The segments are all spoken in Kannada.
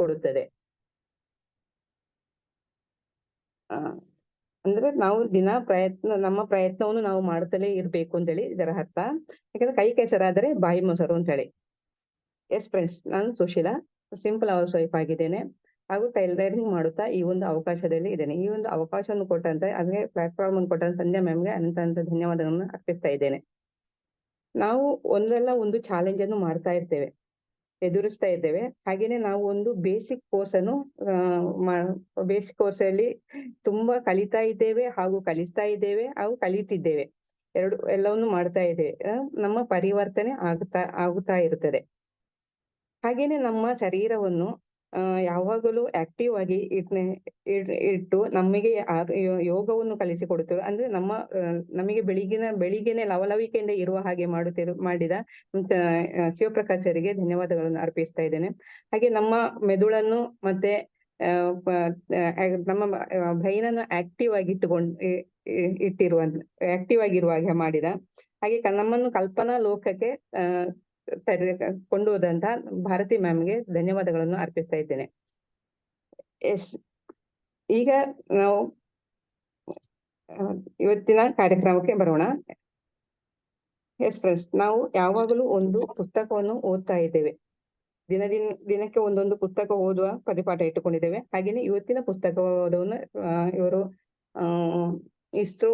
ಕೊಡುತ್ತದೆ. ಅಂದ್ರೆ ನಾವು ನಮ್ಮ ಪ್ರಯತ್ನವನ್ನು ನಾವು ಮಾಡುತ್ತಲೇ ಇರ್ಬೇಕು ಅಂತೇಳಿ ಇದರ ಅರ್ಥ. ಯಾಕಂದ್ರೆ ಕೈ ಕೆಸರಾದರೆ ಬಾಯಿ ಮೊಸರು ಅಂತೇಳಿ. ಎಸ್ ಫ್ರೆಂಡ್ಸ್, ನಾನು ಸುಶೀಲಾ, ಸಿಂಪಲ್ ಹೌಸ್ ವೈಫ್ ಆಗಿದ್ದೇನೆ ಹಾಗೂ ಟೈಲರಿಂಗ್ ಮಾಡುತ್ತಾ ಈ ಒಂದು ಅವಕಾಶದಲ್ಲಿ ಇದ್ದೇನೆ. ಈ ಒಂದು ಅವಕಾಶವನ್ನು ಕೊಟ್ಟಂತೆ ಅದಕ್ಕೆ ಪ್ಲಾಟ್ಫಾರ್ಮ್ ಅನ್ನು ಕೊಟ್ಟಂತ ಸಂಧ್ಯಾ ಮ್ಯಾಮ್ಗೆ ಅನಂತ ಧನ್ಯವಾದಗಳನ್ನು ಅರ್ಪಿಸ್ತಾ ಇದ್ದೇನೆ. ನಾವು ಒಂದಲ್ಲ ಒಂದು ಚಾಲೆಂಜ್ ಅನ್ನು ಮಾಡ್ತಾ ಇರ್ತೇವೆ, ಎದುರಿಸ್ತಾ ಇದ್ದೇವೆ. ಹಾಗೇನೆ ನಾವು ಒಂದು ಬೇಸಿಕ್ ಕೋರ್ಸ್ ಅನ್ನು ಬೇಸಿಕ್ ಕೋರ್ಸ್ ಅಲ್ಲಿ ತುಂಬಾ ಕಲಿತಾ ಇದ್ದೇವೆ ಹಾಗೂ ಕಲಿಸ್ತಾ ಇದ್ದೇವೆ ಹಾಗೂ ಕಲಿತಿದ್ದೇವೆ. ಎಲ್ಲವನ್ನು ಮಾಡ್ತಾ ಇದ್ದೇವೆ. ನಮ್ಮ ಪರಿವರ್ತನೆ ಆಗುತ್ತಾ ಇರುತ್ತದೆ. ಹಾಗೇನೆ ನಮ್ಮ ಶರೀರವನ್ನು ಯಾವಾಗಲೂ ಆಕ್ಟಿವ್ ಆಗಿ ಇಟ್ಟು ನಮಗೆ ಯೋಗವನ್ನು ಕಲಿಸಿಕೊಡುತ್ತೇವೆ. ಅಂದ್ರೆ ನಮಗೆ ಬೆಳಿಗ್ಗೆನೆ ಲವಲವಿಕೆಯಿಂದ ಇರುವ ಹಾಗೆ ಮಾಡಿದ ಶಿವಪ್ರಕಾಶ್ ಸರಿಗೆ ಧನ್ಯವಾದಗಳನ್ನು ಅರ್ಪಿಸ್ತಾ ಇದ್ದೇನೆ. ಹಾಗೆ ನಮ್ಮ ಮೆದುಳನ್ನು ಮತ್ತೆ ನಮ್ಮ ಬ್ರೈನ್ ಅನ್ನು ಆಕ್ಟಿವ್ ಆಗಿ ಆಕ್ಟಿವ್ ಆಗಿರುವ ಹಾಗೆ ಮಾಡಿದ ಹಾಗೆ ನಮ್ಮನ್ನು ಕಲ್ಪನಾ ಲೋಕಕ್ಕೆ ಕೊಂಡು ಹೋದಂತ ಭಾರತಿ ಮ್ಯಾಮ್ಗೆ ಧನ್ಯವಾದಗಳನ್ನು ಅರ್ಪಿಸ್ತಾ ಇದ್ದೇನೆ. ಎಸ್, ಈಗ ನಾವು ಇವತ್ತಿನ ಕಾರ್ಯಕ್ರಮಕ್ಕೆ ಬರೋಣ. ಎಸ್ ಫ್ರೆಂಡ್ಸ್, ನಾವು ಯಾವಾಗಲೂ ಒಂದು ಪುಸ್ತಕವನ್ನು ಓದ್ತಾ ಇದ್ದೇವೆ. ದಿನಕ್ಕೆ ಒಂದೊಂದು ಪುಸ್ತಕ ಓದುವ ಪರಿಪಾಠ ಇಟ್ಟುಕೊಂಡಿದ್ದೇವೆ. ಹಾಗೇನೆ ಇವತ್ತಿನ ಪುಸ್ತಕ ಓದೋನು ಇವರು ಇಸ್ರೋ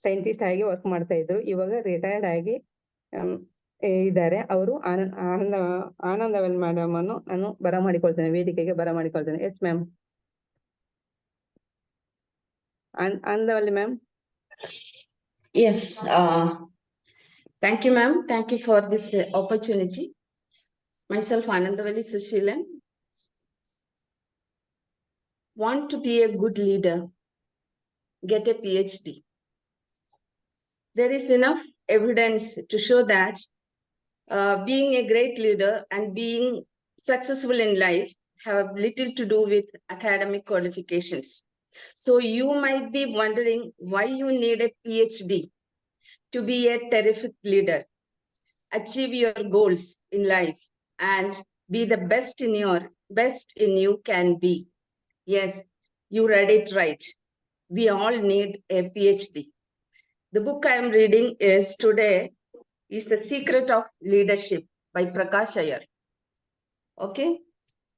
ಸೈಂಟಿಸ್ಟ್ ಆಗಿ ವರ್ಕ್ ಮಾಡ್ತಾ ಇದ್ರು. ಇವಾಗ ರಿಟೈರ್ಡ್ ಆಗಿ ಇದ್ದಾರೆ. ಅವರು ಆನಂದವಲ್ ಮೇಡಮ್ ಅನ್ನು ನಾನು ಬರಮಾಡಿಕೊಳ್ತೇನೆ, ವೇದಿಕೆಗೆ ಬರಮಾಡಿಕೊಳ್ತೇನೆ. Yes ma'am. Anandavalli ma'am. Yes, thank you ma'am. Thank you for this opportunity. Myself Anandavalli Sushilan. Want to be a good leader? Get a PhD. There is enough evidence to show that being a great leader and being successful in life have little to do with academic qualifications. So you might be wondering why you need a PhD to be a terrific leader, achieve your goals in life, and be the best in you can be. Yes, you read it right. We all need a PhD. The book I am reading today is The Secret of Leadership by Prakash Iyer. Okay,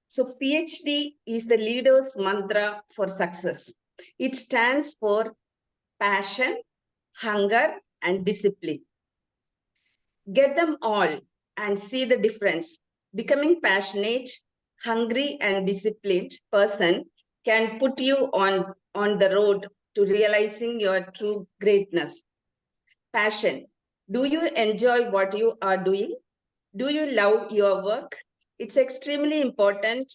so PhD is the leader's mantra for success. It stands for passion, hunger, and discipline. Get them all and see the difference. Becoming passionate, hungry, and disciplined person can put you on the road to realizing your true greatness. Passion. Do you enjoy what you are doing? Do you love your work? It's extremely important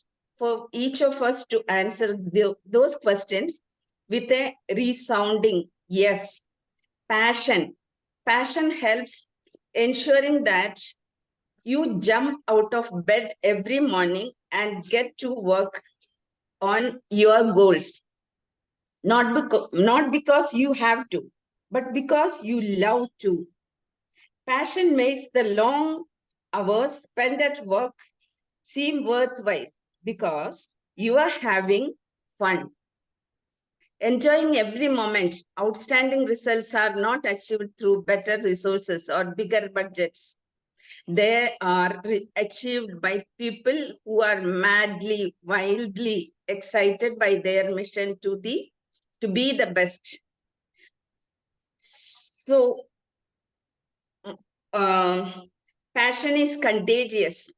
for each of us to answer those questions with a resounding yes. Passion helps ensuring that you jump out of bed every morning and get to work on your goals. Not because you have to, but because you love to. Passion makes the long hours spent at work seem worthwhile because you are having fun. Enjoying every moment. Outstanding results are not achieved through better resources or bigger budgets. They are achieved by people who are madly, wildly excited by their mission to be the best. So, passion is contagious,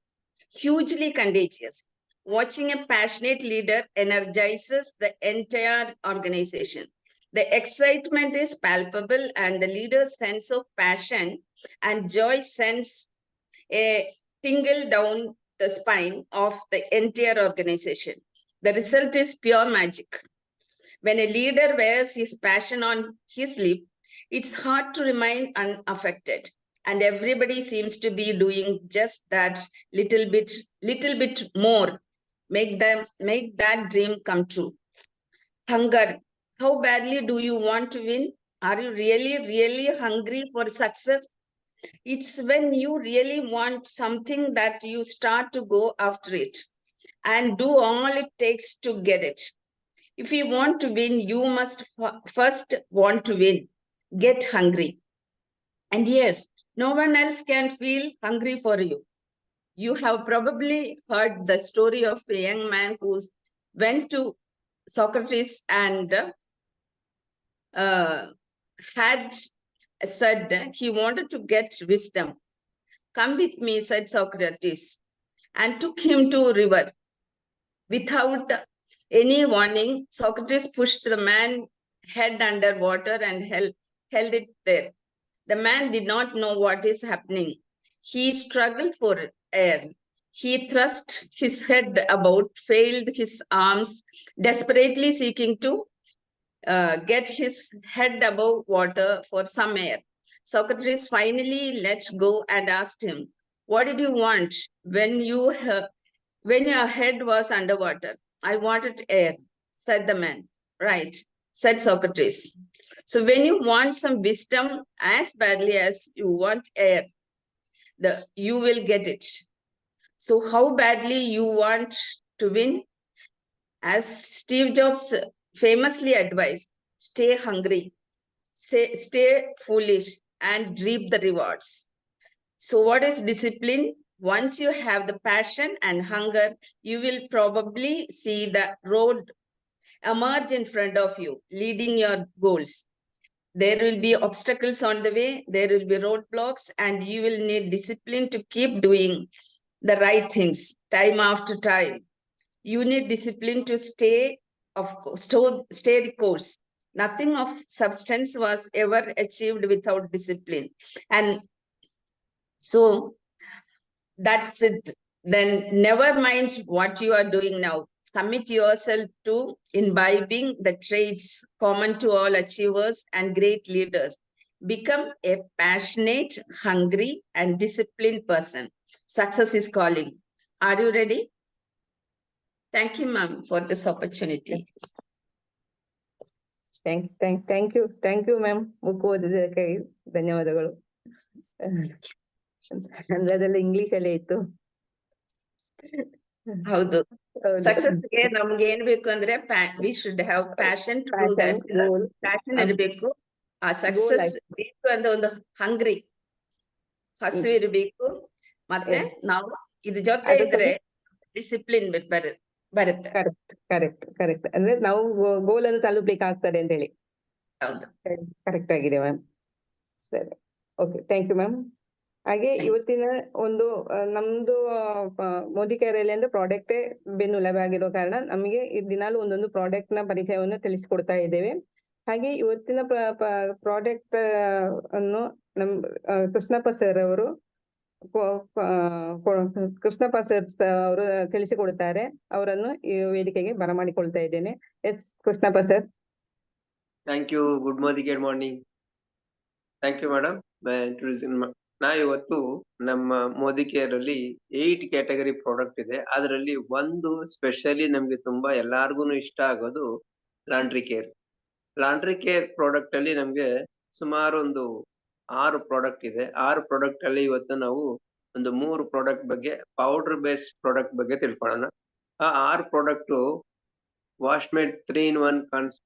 hugely contagious. Watching a passionate leader energizes the entire organization. The excitement is palpable, and the leader's sense of passion and joy sends a tingle down the spine of the entire organization. The result is pure magic. When a leader wears his passion on his sleeve, it's hard to remain unaffected. And everybody seems to be doing just that little bit more. Make that dream come true. Hunger. How badly do you want to win? Are you really, really hungry for success? It's when you really want something that you start to go after it. and do all it takes to get it. If you want to win, you must first want to win. Get hungry. And yes, no one else can feel hungry for you. You have probably heard the story of a young man who went to Socrates and had said he wanted to get wisdom. Come with me, said Socrates, and took him to a river. Without any warning, Socrates pushed the man head under water and held it there. The man did not know what is happening. He struggled for air. He thrust his head about, failed his arms, desperately seeking to get his head above water for some air. Socrates finally let go and asked him, "What did you want when when your head was underwater?" "I wanted air," said the man. "Right," said Socrates. So when you want some wisdom as badly as you want air, you will get it. So how badly you want to win? As Steve Jobs famously advised, stay hungry, stay foolish, and reap the rewards. So what is discipline? Once you have the passion and hunger, you will probably see the road emerge in front of you, leading your goals. There will be obstacles on the way, there will be roadblocks, and you will need discipline to keep doing the right things time after time. You need discipline to stay the course. Nothing of substance was ever achieved without discipline. And so that's it. Then never mind what you are doing now. Commit yourself to imbibing the traits common to all achievers and great leaders. Become a passionate, hungry, and disciplined person. Success is calling. Are you ready? Thank you, ma'am, for this opportunity. Thank you ma'am. Book ಓದಿದ್ದಕ್ಕೆ ಧನ್ಯವಾದಗಳು. ಅಂದ್ರೆ ಅದೆಲ್ಲ ಇಂಗ್ಲಿಷ್ ಅಲ್ಲೇ ಇತ್ತು. ಹೌದು, ಸಕ್ಸಸ್ ಗೆ ನಮ್ಗೆ ಏನ್ ಬೇಕು ಅಂದ್ರೆ we should have passion to do that. Passion ಇರಬೇಕು. ಆ ಸಕ್ಸಸ್ ಬೇಕು ಅಂದ್ರೆ ಒಂದು ಹಂಗ್ರಿ, ಹಸು ಇರಬೇಕು. ಮತ್ತೆ ನಾವು ಇದ್ರ ಜೊತೆ ಇದ್ರೆ ಡಿಸಿಪ್ಲಿನ್ ಬರುತ್ತೆ. ಕರೆಕ್ಟ್ ಅಂದ್ರೆ ನಾವು ಗೋಲ್ ಅನ್ನು ತಲುಪಲಿಕ್ಕೆ ಆಗ್ತದೆ ಅಂತ ಹೇಳಿ. ಹೌದು, ಕರೆಕ್ಟ್ ಆಗಿದೆ ಮ್ಯಾಮ್. ಸರಿ, ಓಕೆ, ಥ್ಯಾಂಕ್ ಯು ಮ್ಯಾಮ್. ಹಾಗೆ ಇವತ್ತಿನ ಒಂದು ನಮ್ದು ಮೋದಿ ಕೇರಲ್ಲಿ ಅಂದ್ರೆ ಪ್ರಾಡಕ್ಟೇ ಬೆನ್ನೆಲುಬು ಆಗಿರೋ ಕಾರಣ ನಮಗೆ ದಿನಾಲು ಒಂದೊಂದು ಪ್ರಾಡಕ್ಟ್ ನ ಪರಿಚಯವನ್ನು ತಿಳಿಸಿಕೊಡ್ತಾ ಇದ್ದೇವೆ. ಹಾಗೆ ಇವತ್ತಿನ ಪ್ರಾಡಕ್ಟ್ ಅನ್ನು ನಮ್ ಕೃಷ್ಣಪ್ಪ ಸರ್ ಅವರು ಅವರು ತಿಳಿಸಿಕೊಡುತ್ತಾರೆ. ಅವರನ್ನು ಈ ವೇದಿಕೆಗೆ ಬರಮಾಡಿಕೊಳ್ತಾ ಇದ್ದೇನೆ. Yes Krishnappa sir. Thank you. Good morning. Thank you madam. ನಾ ಇವತ್ತು ನಮ್ಮ ಮೋದಿ ಕೇರ್ ಅಲ್ಲಿ 8 ಕ್ಯಾಟಗರಿ ಪ್ರಾಡಕ್ಟ್ ಇದೆ. ಅದರಲ್ಲಿ ಒಂದು ಸ್ಪೆಷಲಿ ನಮ್ಗೆ ತುಂಬಾ ಎಲ್ಲಾರ್ಗು ಇಷ್ಟ ಆಗೋದು laundry care. Laundry care product ಅಲ್ಲಿ ನಮ್ಗೆ ಸುಮಾರು ಒಂದು 6 ಪ್ರಾಡಕ್ಟ್ ಇದೆ. 6 ಪ್ರಾಡಕ್ಟ್ ಅಲ್ಲಿ ಇವತ್ತು ನಾವು ಒಂದು 3 ಪ್ರಾಡಕ್ಟ್ ಬಗ್ಗೆ, ಪೌಡರ್ ಬೇಸ್ ಪ್ರಾಡಕ್ಟ್ ಬಗ್ಗೆ ತಿಳ್ಕೊಳ್ಳೋಣ. ಆ 6 ಪ್ರಾಡಕ್ಟ್ ವಾಶ್ಮೇಡ್ 3-in-1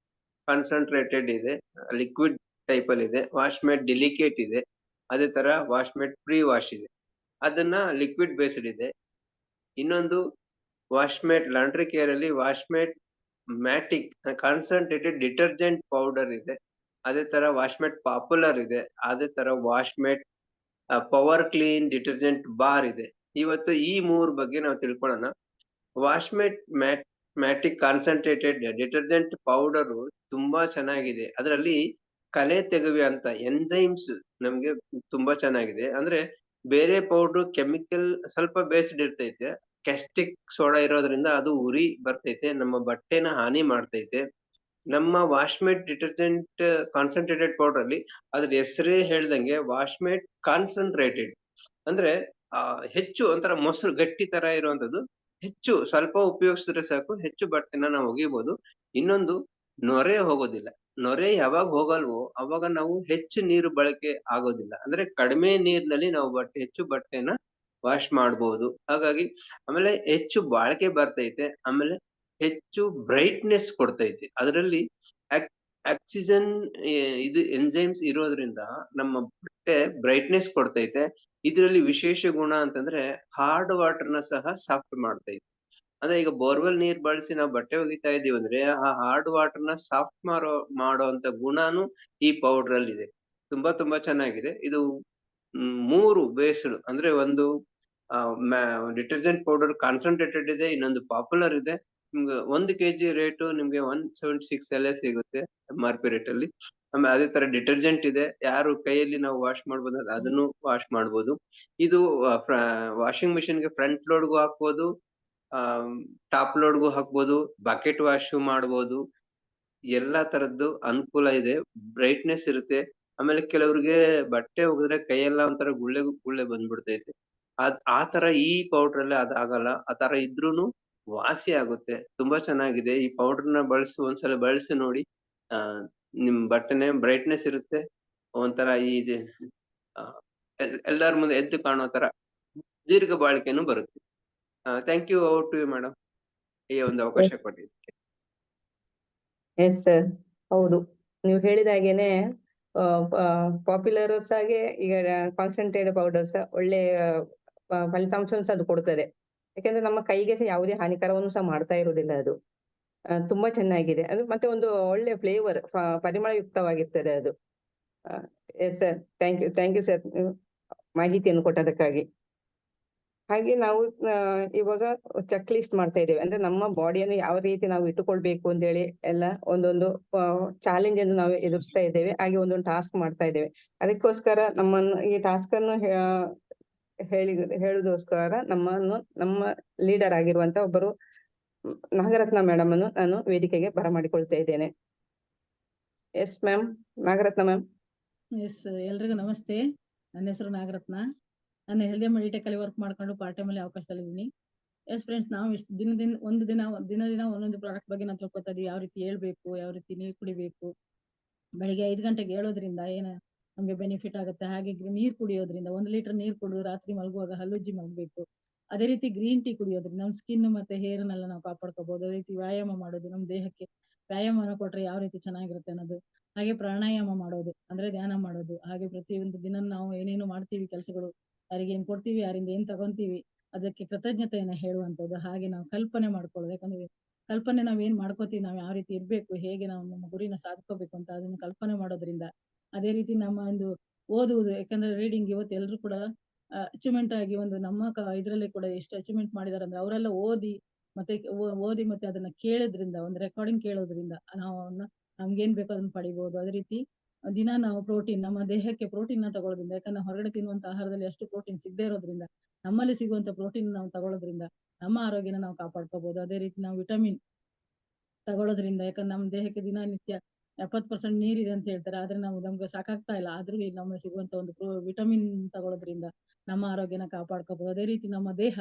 ಕಾನ್ಸಂಟ್ರೇಟೆಡ್ ಇದೆ, ಲಿಕ್ವಿಡ್ ಟೈಪ್ ಅಲ್ಲಿ ಇದೆ, ವಾಶ್ಮೇಡ್ ಡೆಲಿಕೇಟ್ ಇದೆ, ಅದೇ ತರ ವಾಶ್ಮೇಡ್ ಪ್ರೀ ವಾಶ್ ಇದೆ, ಅದನ್ನ ಲಿಕ್ವಿಡ್ ಬೇಸ್ಡ್ ಇದೆ. ಇನ್ನೊಂದು ವಾಶ್ಮೇಡ್ ಲಾಂಡ್ರಿ ಕೇರ್ ಅಲ್ಲಿ ವಾಶ್ಮೇಡ್ ಮ್ಯಾಟಿಕ್ ಕಾನ್ಸಂಟ್ರೇಟೆಡ್ ಡಿಟರ್ಜೆಂಟ್ ಪೌಡರ್ ಇದೆ, ಅದೇ ತರ ವಾಶ್ಮೇಡ್ ಪಾಪ್ಯುಲರ್ ಇದೆ, ಅದೇ ತರ ವಾಶ್ಮೇಡ್ ಪವರ್ ಕ್ಲೀನ್ ಡಿಟರ್ಜೆಂಟ್ ಬಾರ್ ಇದೆ. ಇವತ್ತು ಈ 3 ಬಗ್ಗೆ ನಾವು ತಿಳ್ಕೊಳ್ಳೋಣ. ವಾಶ್ಮೇಡ್ ಮ್ಯಾಟಿಕ್ ಕಾನ್ಸಂಟ್ರೇಟೆಡ್ ಡಿಟರ್ಜೆಂಟ್ ಪೌಡರ್ ತುಂಬಾ ಚೆನ್ನಾಗಿದೆ. ಅದರಲ್ಲಿ ಕಲೆ ತೆಗೆಯುವಂತ ಎನ್ಸೈಮ್ಸ್ ನಮ್ಗೆ ತುಂಬಾ ಚೆನ್ನಾಗಿದೆ. ಅಂದ್ರೆ ಬೇರೆ ಪೌಡರ್ ಕೆಮಿಕಲ್ ಸ್ವಲ್ಪ ಬೇಸ್ಡ್ ಇರ್ತೈತೆ, ಕ್ಯಾಸ್ಟಿಕ್ ಸೋಡಾ ಇರೋದ್ರಿಂದ ಅದು ಉರಿ ಬರ್ತೈತೆ, ನಮ್ಮ ಬಟ್ಟೆನ ಹಾನಿ ಮಾಡ್ತೈತೆ. ನಮ್ಮ ವಾಶ್ಮೇಡ್ ಡಿಟರ್ಜೆಂಟ್ ಕಾನ್ಸಂಟ್ರೇಟೆಡ್ ಪೌಡರ್ ಅಲ್ಲಿ ಅದ್ರ ಹೆಸರೇ ಹೇಳ್ದಂಗೆ ವಾಶ್ಮೇಡ್ ಕಾನ್ಸಂಟ್ರೇಟೆಡ್ ಅಂದ್ರೆ ಹೆಚ್ಚು ಒಂಥರ ಮೊಸರು ಗಟ್ಟಿ ತರ ಇರುವಂತದ್ದು. ಹೆಚ್ಚು ಸ್ವಲ್ಪ ಉಪಯೋಗಿಸಿದ್ರೆ ಸಾಕು, ಹೆಚ್ಚು ಬಟ್ಟೆನ ನಾವು ಒಗಿಬಹುದು. ಇನ್ನೊಂದು ನೊರೆ ಹೋಗೋದಿಲ್ಲ. ನೊರೆ ಯಾವಾಗ ಹೋಗಲ್ವೋ ಅವಾಗ ನಾವು ಹೆಚ್ಚು ನೀರು ಬಳಕೆ ಆಗೋದಿಲ್ಲ. ಅಂದ್ರೆ ಕಡಿಮೆ ನೀರಿನಲ್ಲಿ ನಾವು ಹೆಚ್ಚು ಬಟ್ಟೆನ ವಾಶ್ ಮಾಡ್ಬೋದು. ಹಾಗಾಗಿ ಆಮೇಲೆ ಹೆಚ್ಚು ಬಾಳಿಕೆ ಬರ್ತೈತೆ, ಆಮೇಲೆ ಹೆಚ್ಚು ಬ್ರೈಟ್ನೆಸ್ ಕೊಡ್ತೈತೆ. ಅದರಲ್ಲಿ ಆಕ್ಸಿಜನ್ ಇದು ಎಂಜೈಮ್ಸ್ ಇರೋದ್ರಿಂದ ನಮ್ಮ ಬಟ್ಟೆ ಬ್ರೈಟ್ನೆಸ್ ಕೊಡ್ತೈತೆ. ಇದರಲ್ಲಿ ವಿಶೇಷ ಗುಣ ಅಂತಂದ್ರೆ ಹಾರ್ಡ್ ವಾಟರ್ ನ ಸಹ ಸಾಫ್ಟ್ ಮಾಡ್ತೈತೆ. ಅಂದ್ರೆ ಈಗ ಬೋರ್ವೆಲ್ ನೀರ್ ಬಳಸಿ ನಾವು ಬಟ್ಟೆ ಒಗಿತಾ ಇದೀವಿ ಅಂದ್ರೆ ಆ ಹಾರ್ಡ್ ವಾಟರ್ ನ ಸಾಫ್ಟ್ ಮಾಡೋಂತ ಗುಣಾನು ಈ ಪೌಡರ್ ಅಲ್ಲಿ ಇದೆ. ತುಂಬಾ ಚೆನ್ನಾಗಿದೆ ಇದು. 3 ಬೇಸ್ಡ್ ಅಂದ್ರೆ ಒಂದು ಡಿಟರ್ಜೆಂಟ್ ಪೌಡರ್ ಕಾನ್ಸಂಟ್ರೇಟೆಡ್ ಇದೆ, ಇನ್ನೊಂದು ಪಾಪ್ಯುಲರ್ ಇದೆ. ನಿಮ್ಗೆ 1 kg ರೇಟು ನಿಮ್ಗೆ 176 ಅಲ್ಲೇ ಸಿಗುತ್ತೆ MRP ರೇಟ್ ಅಲ್ಲಿ. ಆಮೇಲೆ ಅದೇ ತರ ಡಿಟರ್ಜೆಂಟ್ ಇದೆ, ಯಾರು ಕೈಯಲ್ಲಿ ನಾವು ವಾಶ್ ಮಾಡ್ಬೋದು ಅದನ್ನು ವಾಶ್ ಮಾಡ್ಬೋದು. ಇದು ವಾಷಿಂಗ್ ಮಿಷಿನ್ ಗೆ ಫ್ರಂಟ್ ಲೋಡ್ಗೂ ಹಾಕ್ಬೋದು, ಟಾಪ್ ಲೋಡ್ಗೂ ಹಾಕ್ಬೋದು, ಬಕೆಟ್ ವಾಶ್ ಮಾಡ್ಬೋದು. ಎಲ್ಲಾ ತರದ್ದು ಅನುಕೂಲ ಇದೆ, ಬ್ರೈಟ್ನೆಸ್ ಇರುತ್ತೆ. ಆಮೇಲೆ ಕೆಲವ್ರಿಗೆ ಬಟ್ಟೆ ಒಗೆದ್ರೆ ಕೈಯೆಲ್ಲ ಒಂಥರ ಗುಳ್ಳೆ ಬಂದ್ಬಿಡ್ತೈತೆ. ಆ ತರ ಈ ಪೌಡರ್ ಅಲ್ಲಿ ಅದಾಗಲ್ಲ. ಆ ತರ ಇದ್ರೂನು ವಾಸಿ ಆಗುತ್ತೆ. ತುಂಬಾ ಚೆನ್ನಾಗಿದೆ. ಈ ಪೌಡರ್ನ ಒಂದ್ಸಲ ಬಳಸಿ ನೋಡಿ. ಆ ನಿಮ್ ಬಟ್ಟೆನೆ ಬ್ರೈಟ್ನೆಸ್ ಇರುತ್ತೆ. ಒಂಥರ ಆ, ಎಲ್ಲಾರ್ ಮುಂದೆ ಎದ್ದು ಕಾಣೋ ತರ ದೀರ್ಘ ಬಾಳಿಕೆನೂ ಬರುತ್ತೆ. Thank you. Out to you madam, ಈ ಒಂದು ಅವಕಾಶ ಕೊಟ್ಟಿದ್ದಕ್ಕೆ. ಎಸ್ ಸರ್, ಹೌದು, ನೀವು ಹೇಳಿದ ಹಾಗೇನೆ ಪಾಪ್ಯುಲರ್ ಹಾಗೆ ಈಗ ಕಾನ್ಸಂಟ್ರೇಟೆಡ್ ಪೌಡರ್ಸ್ ಒಳ್ಳೆ ಫಲಿತಾಂಶವನ್ನು ಸಹ ಅದು ಕೊಡ್ತದೆ. ಯಾಕಂದ್ರೆ ನಮ್ಮ ಕೈಗೆ ಸಹ ಯಾವುದೇ ಹಾನಿಕರವನ್ನು ಸಹ ಮಾಡ್ತಾ ಇರುವುದಿಲ್ಲ ಅದು. ತುಂಬಾ ಚೆನ್ನಾಗಿದೆ ಅದು, ಮತ್ತೆ ಒಂದು ಒಳ್ಳೆ ಫ್ಲೇವರ್, ಪರಿಮಳಯುಕ್ತವಾಗಿರ್ತದೆ ಅದು. Yes sir, thank you sir, ಮಾಹಿತಿಯನ್ನು ಕೊಟ್ಟದಕ್ಕಾಗಿ. ಹಾಗೆ ನಾವು ಇವಾಗ ಚೆಕ್ ಲಿಸ್ಟ್ ಮಾಡ್ತಾ ಇದ್ದೇವೆ. ಅಂದ್ರೆ ನಮ್ಮ ಬಾಡಿಯನ್ನು ಯಾವ ರೀತಿ ನಾವು ಇಟ್ಟುಕೊಳ್ಬೇಕು ಅಂತ ಹೇಳಿ ಎಲ್ಲ ಒಂದೊಂದು ಚಾಲೆಂಜ್ ಅನ್ನು ನಾವು ಎದುರಿಸ್ತಾ ಇದ್ದೇವೆ. ಹಾಗೆ ಒಂದೊಂದು ಟಾಸ್ಕ್ ಮಾಡ್ತಾ ಇದ್ದೇವೆ. ಅದಕ್ಕೋಸ್ಕರ ನಮ್ಮನ್ನು ಈ ಟಾಸ್ಕ್ ಅನ್ನು ಹೇಳುದೋಸ್ಕರ ನಮ್ಮ ಲೀಡರ್ ಆಗಿರುವಂತ ಒಬ್ಬರು ನಾಗರತ್ನ ಮೇಡಮ್ ಅನ್ನು ನಾನು ವೇದಿಕೆಗೆ ಬರಮಾಡಿಕೊಳ್ತಾ ಇದ್ದೇನೆ. Yes ma'am, Nagaratna ma'am. Yes, ಎಲ್ರಿಗೂ ನಮಸ್ತೆ. ನನ್ನ ಹೆಸರು ನಾಗರತ್ನ. ನಾನು ಹೆಲ್ದಿ ಮೆಡಿಟೆಕ್ ಅಲ್ಲಿ ವರ್ಕ್ ಮಾಡ್ಕೊಂಡು ಪಾರ್ಟ್ ಟೈಮ್ ಅಲ್ಲಿ ಅವಕಾಶದಲ್ಲಿದ್ದೀನಿ. ಎಸ್ ಫ್ರೆಂಡ್ಸ್, ನಾವು ದಿನ ಒಂದೊಂದು ಪ್ರಾಡಕ್ಟ್ ಬಗ್ಗೆ ನಾವು ತಿಳ್ಕೊತಾ ಇದೀವಿ. ಯಾವ ರೀತಿ ಹೇಳ್ಬೇಕು, ಯಾವ ರೀತಿ ನೀರು ಕುಡಿಬೇಕು, ಬೆಳಿಗ್ಗೆ 5 ಗಂಟೆಗೆ ಹೇಳೋದ್ರಿಂದ ನಮ್ಗೆ ಬೆನಿಫಿಟ್ ಆಗುತ್ತೆ. ಹಾಗೆ ನೀರು ಕುಡಿಯೋದ್ರಿಂದ 1 ಲೀಟರ್ ನೀರು ಕುಡಿದು ರಾತ್ರಿ ಮಲಗುವಾಗ ಹಲ್ಲುಜ್ಜಿ ಮಲಗಬೇಕು. ಅದೇ ರೀತಿ ಗ್ರೀನ್ ಟೀ ಕುಡಿಯೋದ್ರಿಂದ ನಮ್ಮ ಸ್ಕಿನ್ ಮತ್ತೆ ಹೇರ್ನೆಲ್ಲ ನಾವು ಕಾಪಾಡ್ಕೋಬಹುದು. ಅದೇ ರೀತಿ ವ್ಯಾಯಾಮ ಮಾಡೋದು, ನಮ್ಮ ದೇಹಕ್ಕೆ ವ್ಯಾಯಾಮವನ್ನು ಕೊಟ್ರೆ ಯಾವ ರೀತಿ ಚೆನ್ನಾಗಿರುತ್ತೆ ಅನ್ನೋದು. ಹಾಗೆ ಪ್ರಾಣಾಯಾಮ ಮಾಡೋದು ಅಂದ್ರೆ ಧ್ಯಾನ ಮಾಡೋದು. ಹಾಗೆ ಪ್ರತಿಯೊಂದು ದಿನ ನಾವು ಏನೇನು ಮಾಡ್ತೀವಿ ಕೆಲಸಗಳು, ಯಾರಿಗೆ ಏನ್ ಕೊಡ್ತೀವಿ, ಯಾರಿಂದ ಏನ್ ತಗೊಂತೀವಿ, ಅದಕ್ಕೆ ಕೃತಜ್ಞತೆಯನ್ನ ಹೇಳುವಂಥದ್ದು. ಹಾಗೆ ನಾವು ಕಲ್ಪನೆ ಮಾಡ್ಕೊಳ್ಳೋದು. ಯಾಕಂದ್ರೆ ಕಲ್ಪನೆ ನಾವ್ ಏನ್ ಮಾಡ್ಕೋತೀವಿ, ನಾವ್ ಯಾವ ರೀತಿ ಇರ್ಬೇಕು, ಹೇಗೆ ನಾವು ನಮ್ಮ ಗುರಿನ ಸಾಧಿಸ್ಕೋಬೇಕು ಅಂತ ಅದನ್ನ ಕಲ್ಪನೆ ಮಾಡೋದ್ರಿಂದ. ಅದೇ ರೀತಿ ನಮ್ಮ ಒಂದು ಓದುವುದು, ಯಾಕಂದ್ರೆ ರೀಡಿಂಗ್ ಇವತ್ತು ಎಲ್ರು ಕೂಡ ಅಚೀವ್ಮೆಂಟ್ ಆಗಿ ಒಂದು ನಮ್ಮ ಇದ್ರಲ್ಲಿ ಕೂಡ ಎಷ್ಟು ಅಚೀವ್ಮೆಂಟ್ ಮಾಡಿದಾರೆ ಅಂದ್ರೆ ಅವರೆಲ್ಲ ಓದಿ ಮತ್ತೆ ಅದನ್ನ ಕೇಳೋದ್ರಿಂದ, ಒಂದು ರೆಕಾರ್ಡಿಂಗ್ ಕೇಳೋದ್ರಿಂದ ನಾವು ನಮ್ಗೇನ್ ಬೇಕೋ ಅದನ್ನ ಪಡಿಬಹುದು. ಅದೇ ರೀತಿ ದಿನ ನಾವು ಪ್ರೋಟೀನ್, ನಮ್ಮ ದೇಹಕ್ಕೆ ಪ್ರೋಟೀನ್ ನ ತಗೊಳ್ಳೋದ್ರಿಂದ, ಯಾಕಂದ್ರೆ ಹೊರಗಡೆ ತಿನ್ನುವಂತ ಆಹಾರದಲ್ಲಿ ಅಷ್ಟು ಪ್ರೋಟೀನ್ ಸಿಗದೇ ಇರೋದ್ರಿಂದ ನಮ್ಮಲ್ಲಿ ಸಿಗುವಂತ ಪ್ರೋಟೀನ್ ನಾವು ತಗೊಳ್ಳೋದ್ರಿಂದ ನಮ್ಮ ಆರೋಗ್ಯನ ನಾವು ಕಾಪಾಡ್ಕೋಬಹುದು. ಅದೇ ರೀತಿ ನಾವು ವಿಟಮಿನ್ ತಗೊಳ್ಳೋದ್ರಿಂದ, ಯಾಕಂದ್ರೆ ನಮ್ಮ ದೇಹಕ್ಕೆ ದಿನನಿತ್ಯ 70% ನೀರಿದೆ ಅಂತ ಹೇಳ್ತಾರೆ, ಆದ್ರೆ ನಮ್ಗೆ ಸಾಕಾಗ್ತಾ ಇಲ್ಲ. ಆದ್ರೂ ನಮಗೆ ಸಿಗುವಂತ ಒಂದು ವಿಟಮಿನ್ ತಗೊಳ್ಳೋದ್ರಿಂದ ನಮ್ಮ ಆರೋಗ್ಯನ ಕಾಪಾಡ್ಕೋಬಹುದು. ಅದೇ ರೀತಿ ನಮ್ಮ ದೇಹ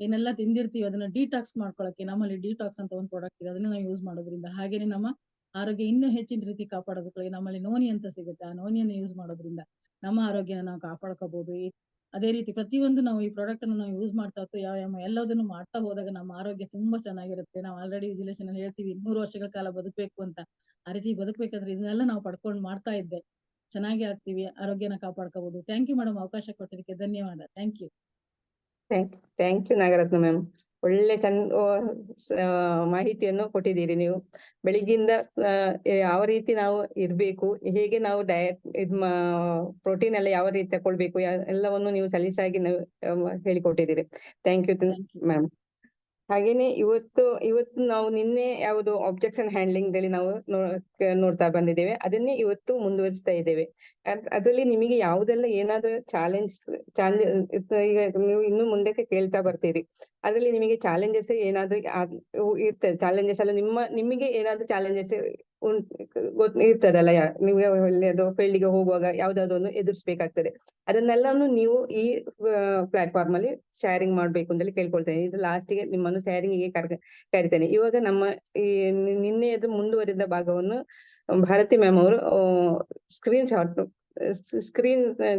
ಏನೆಲ್ಲ ತಿಂದಿರ್ತೀವಿ ಅದನ್ನ ಡಿಟಾಕ್ಸ್ ಮಾಡ್ಕೊಳಕ್ಕೆ ನಮ್ಮಲ್ಲಿ ಡಿಟಾಕ್ಸ್ ಅಂತ ಒಂದು ಪ್ರಾಡಕ್ಟ್ ಇದೆ, ಅದನ್ನ ನಾವು ಯೂಸ್ ಮಾಡೋದ್ರಿಂದ ಹಾಗೇನೆ ನಮ್ಮ ಆರೋಗ್ಯ ಇನ್ನೂ ಹೆಚ್ಚಿನ ರೀತಿ ಕಾಪಾಡೋದಕ್ಕೆ ನಮ್ಮಲ್ಲಿ ನೋನಿ ಅಂತ ಸಿಗುತ್ತೆ, ಆ ನೋನಿಯನ್ನು ಯೂಸ್ ಮಾಡೋದ್ರಿಂದ ನಮ್ಮ ಆರೋಗ್ಯನ ನಾವು ಕಾಪಾಡ್ಕೋಬಹುದು. ಅದೇ ರೀತಿ ಪ್ರತಿಯೊಂದು ನಾವು ಈ ಪ್ರಾಡಕ್ಟ್ ಅನ್ನು ನಾವು ಯೂಸ್ ಮಾಡ್ತಾ ಹೋಗ್ತೀವಿ, ವ್ಯಾಯಾಮ ಎಲ್ಲದನ್ನು ಮಾಡ್ತಾ ಹೋದಾಗ ನಮ್ಮ ಆರೋಗ್ಯ ತುಂಬಾ ಚೆನ್ನಾಗಿರುತ್ತೆ. ನಾವು ಆಲ್ರೆಡಿ ವಿಜಿಲೇಷನ್ ಅಲ್ಲಿ ಹೇಳ್ತೀವಿ 100 ವರ್ಷಗಳ ಕಾಲ ಬದುಕಬೇಕು ಅಂತ. ಆ ರೀತಿ ಬದುಕಬೇಕಾದ್ರೆ ಇದನ್ನೆಲ್ಲ ನಾವು ಪಡ್ಕೊಂಡು ಮಾಡ್ತಾ ಇದ್ದೆ ಚೆನ್ನಾಗಿ ಆಗ್ತೀವಿ, ಆರೋಗ್ಯನ ಕಾಪಾಡ್ಕೋಬಹುದು. ಥ್ಯಾಂಕ್ ಯು ಮೇಡಮ್, ಅವಕಾಶ ಕೊಟ್ಟಿದ್ದಕ್ಕೆ ಧನ್ಯವಾದ. Thank you. Thank you Nagaratna ma'am. ಒಳ್ಳೆ ಮಾಹಿತಿಯನ್ನು ಕೊಟ್ಟಿದ್ದೀರಿ ನೀವು. ಬೆಳಿಗ್ಗಿಂದ ಯಾವ ರೀತಿ ನಾವು ಇರ್ಬೇಕು, ಹೇಗೆ ನಾವು ಡಯಟ್ ಪ್ರೋಟೀನ್ ಎಲ್ಲ ಯಾವ ರೀತಿ ತಕೊಳ್ಬೇಕು, ಎಲ್ಲವನ್ನು ನೀವು ಸಲೀಸಾಗಿ ಹೇಳಿಕೊಟ್ಟಿದ್ದೀರಿ. Thank you ma'am. ಹಾಗೇನೆ ಇವತ್ತು ನಾವು ನಿನ್ನೆ ಯಾವುದು ಆಬ್ಜೆಕ್ಷನ್ ಹ್ಯಾಂಡ್ಲಿಂಗ್ ದಲ್ಲಿ ನಾವು ನೋಡ್ತಾ ಬಂದಿದ್ದೇವೆ, ಅದನ್ನೇ ಇವತ್ತು ಮುಂದುವರಿಸ್ತಾ ಇದ್ದೇವೆ. ಅದರಲ್ಲಿ ನಿಮಗೆ ಯಾವುದೆಲ್ಲ ಏನಾದ್ರು ಚಾಲೆಂಜ್ ಈಗ ನೀವು ಇನ್ನು ಮುಂದಕ್ಕೆ ಕೇಳ್ತಾ ಬರ್ತೀರಿ, ಅದ್ರಲ್ಲಿ ನಿಮಗೆ ಚಾಲೆಂಜಸ್ ಏನಾದ್ರು ಇರ್ತದೆ. ಚಾಲೆಂಜಸ್ ಎಲ್ಲ ನಿಮಗೆ ಏನಾದ್ರು ಚಾಲೆಂಜಸ್ ಇರ್ತದಲ್ಲ, ನಿಮ್ಗೆ ಒಳ್ಳೆಯದು ಫೀಲ್ಡ್ಗೆ ಹೋಗುವಾಗ ಯಾವ್ದಾದ್ರು ಒಂದು ಎದುರಿಸ್ಬೇಕಾಗ್ತದೆ. ಅದನ್ನೆಲ್ಲಾನು ನೀವು ಈ ಪ್ಲಾಟ್ಫಾರ್ಮ್ ಅಲ್ಲಿ ಶೇರಿಂಗ್ ಮಾಡ್ಬೇಕು ಅಂತೇಳಿ ಕೇಳ್ಕೊಳ್ತೇನೆ. ಇದು ಲಾಸ್ಟಿಗೆ ನಿಮ್ಮನ್ನು ಶೇರಿಂಗಿಗೆ ಕರಿತೇನೆ. ಇವಾಗ ನಮ್ಮ ಈ ನಿನ್ನೆಯದು ಮುಂದುವರಿದ ಭಾಗವನ್ನು ಭಾರತಿ ಮ್ಯಾಮ್ ಅವರು ಸ್ಕ್ರೀನ್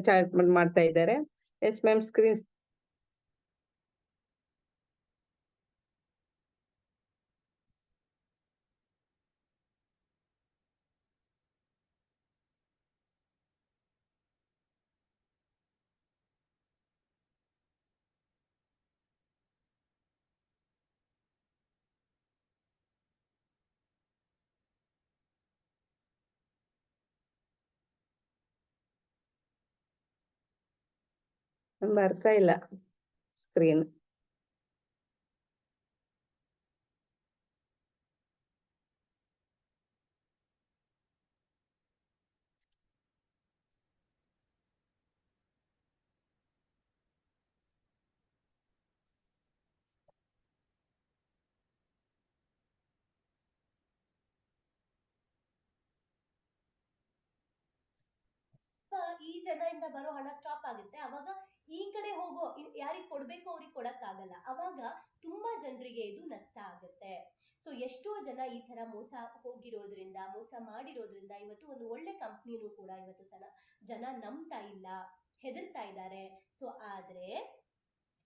ಚಾಟ್ ಮಾಡ್ತಾ ಇದ್ದಾರೆ. ಎಸ್ ಮ್ಯಾಮ್, ಬರ್ತಾ ಇಲ್ಲ ಸ್ಕ್ರೀನ್. ಈ ಜನರಿಂದ ಬರೋ ಹಣ ಸ್ಟಾಪ್ ಆಗುತ್ತೆ, ಅವಾಗ ಈ ಕಡೆ ಹೋಗೋ ಯಾರಿಗೆ ಕೊಡ್ಬೇಕು ಅವ್ರಿಗೆ ಕೊಡಕ್ಕಾಗಲ್ಲ, ಅವಾಗ ತುಂಬಾ ಜನರಿಗೆ ಇದು ನಷ್ಟ ಆಗುತ್ತೆ. ಸೊ ಎಷ್ಟೋ ಜನ ಈ ತರ ಮೋಸ ಹೋಗಿರೋದ್ರಿಂದ, ಮೋಸ ಮಾಡಿರೋದ್ರಿಂದ ಇವತ್ತು ಒಂದು ಒಳ್ಳೆ ಕಂಪ್ನಿನೂ ಕೂಡ ಇವತ್ತು ಜನ ನಂಬ್ತಾ ಇಲ್ಲ, ಹೆದರ್ತಾ ಇದ್ದಾರೆ. ಸೊ ಆದ್ರೆ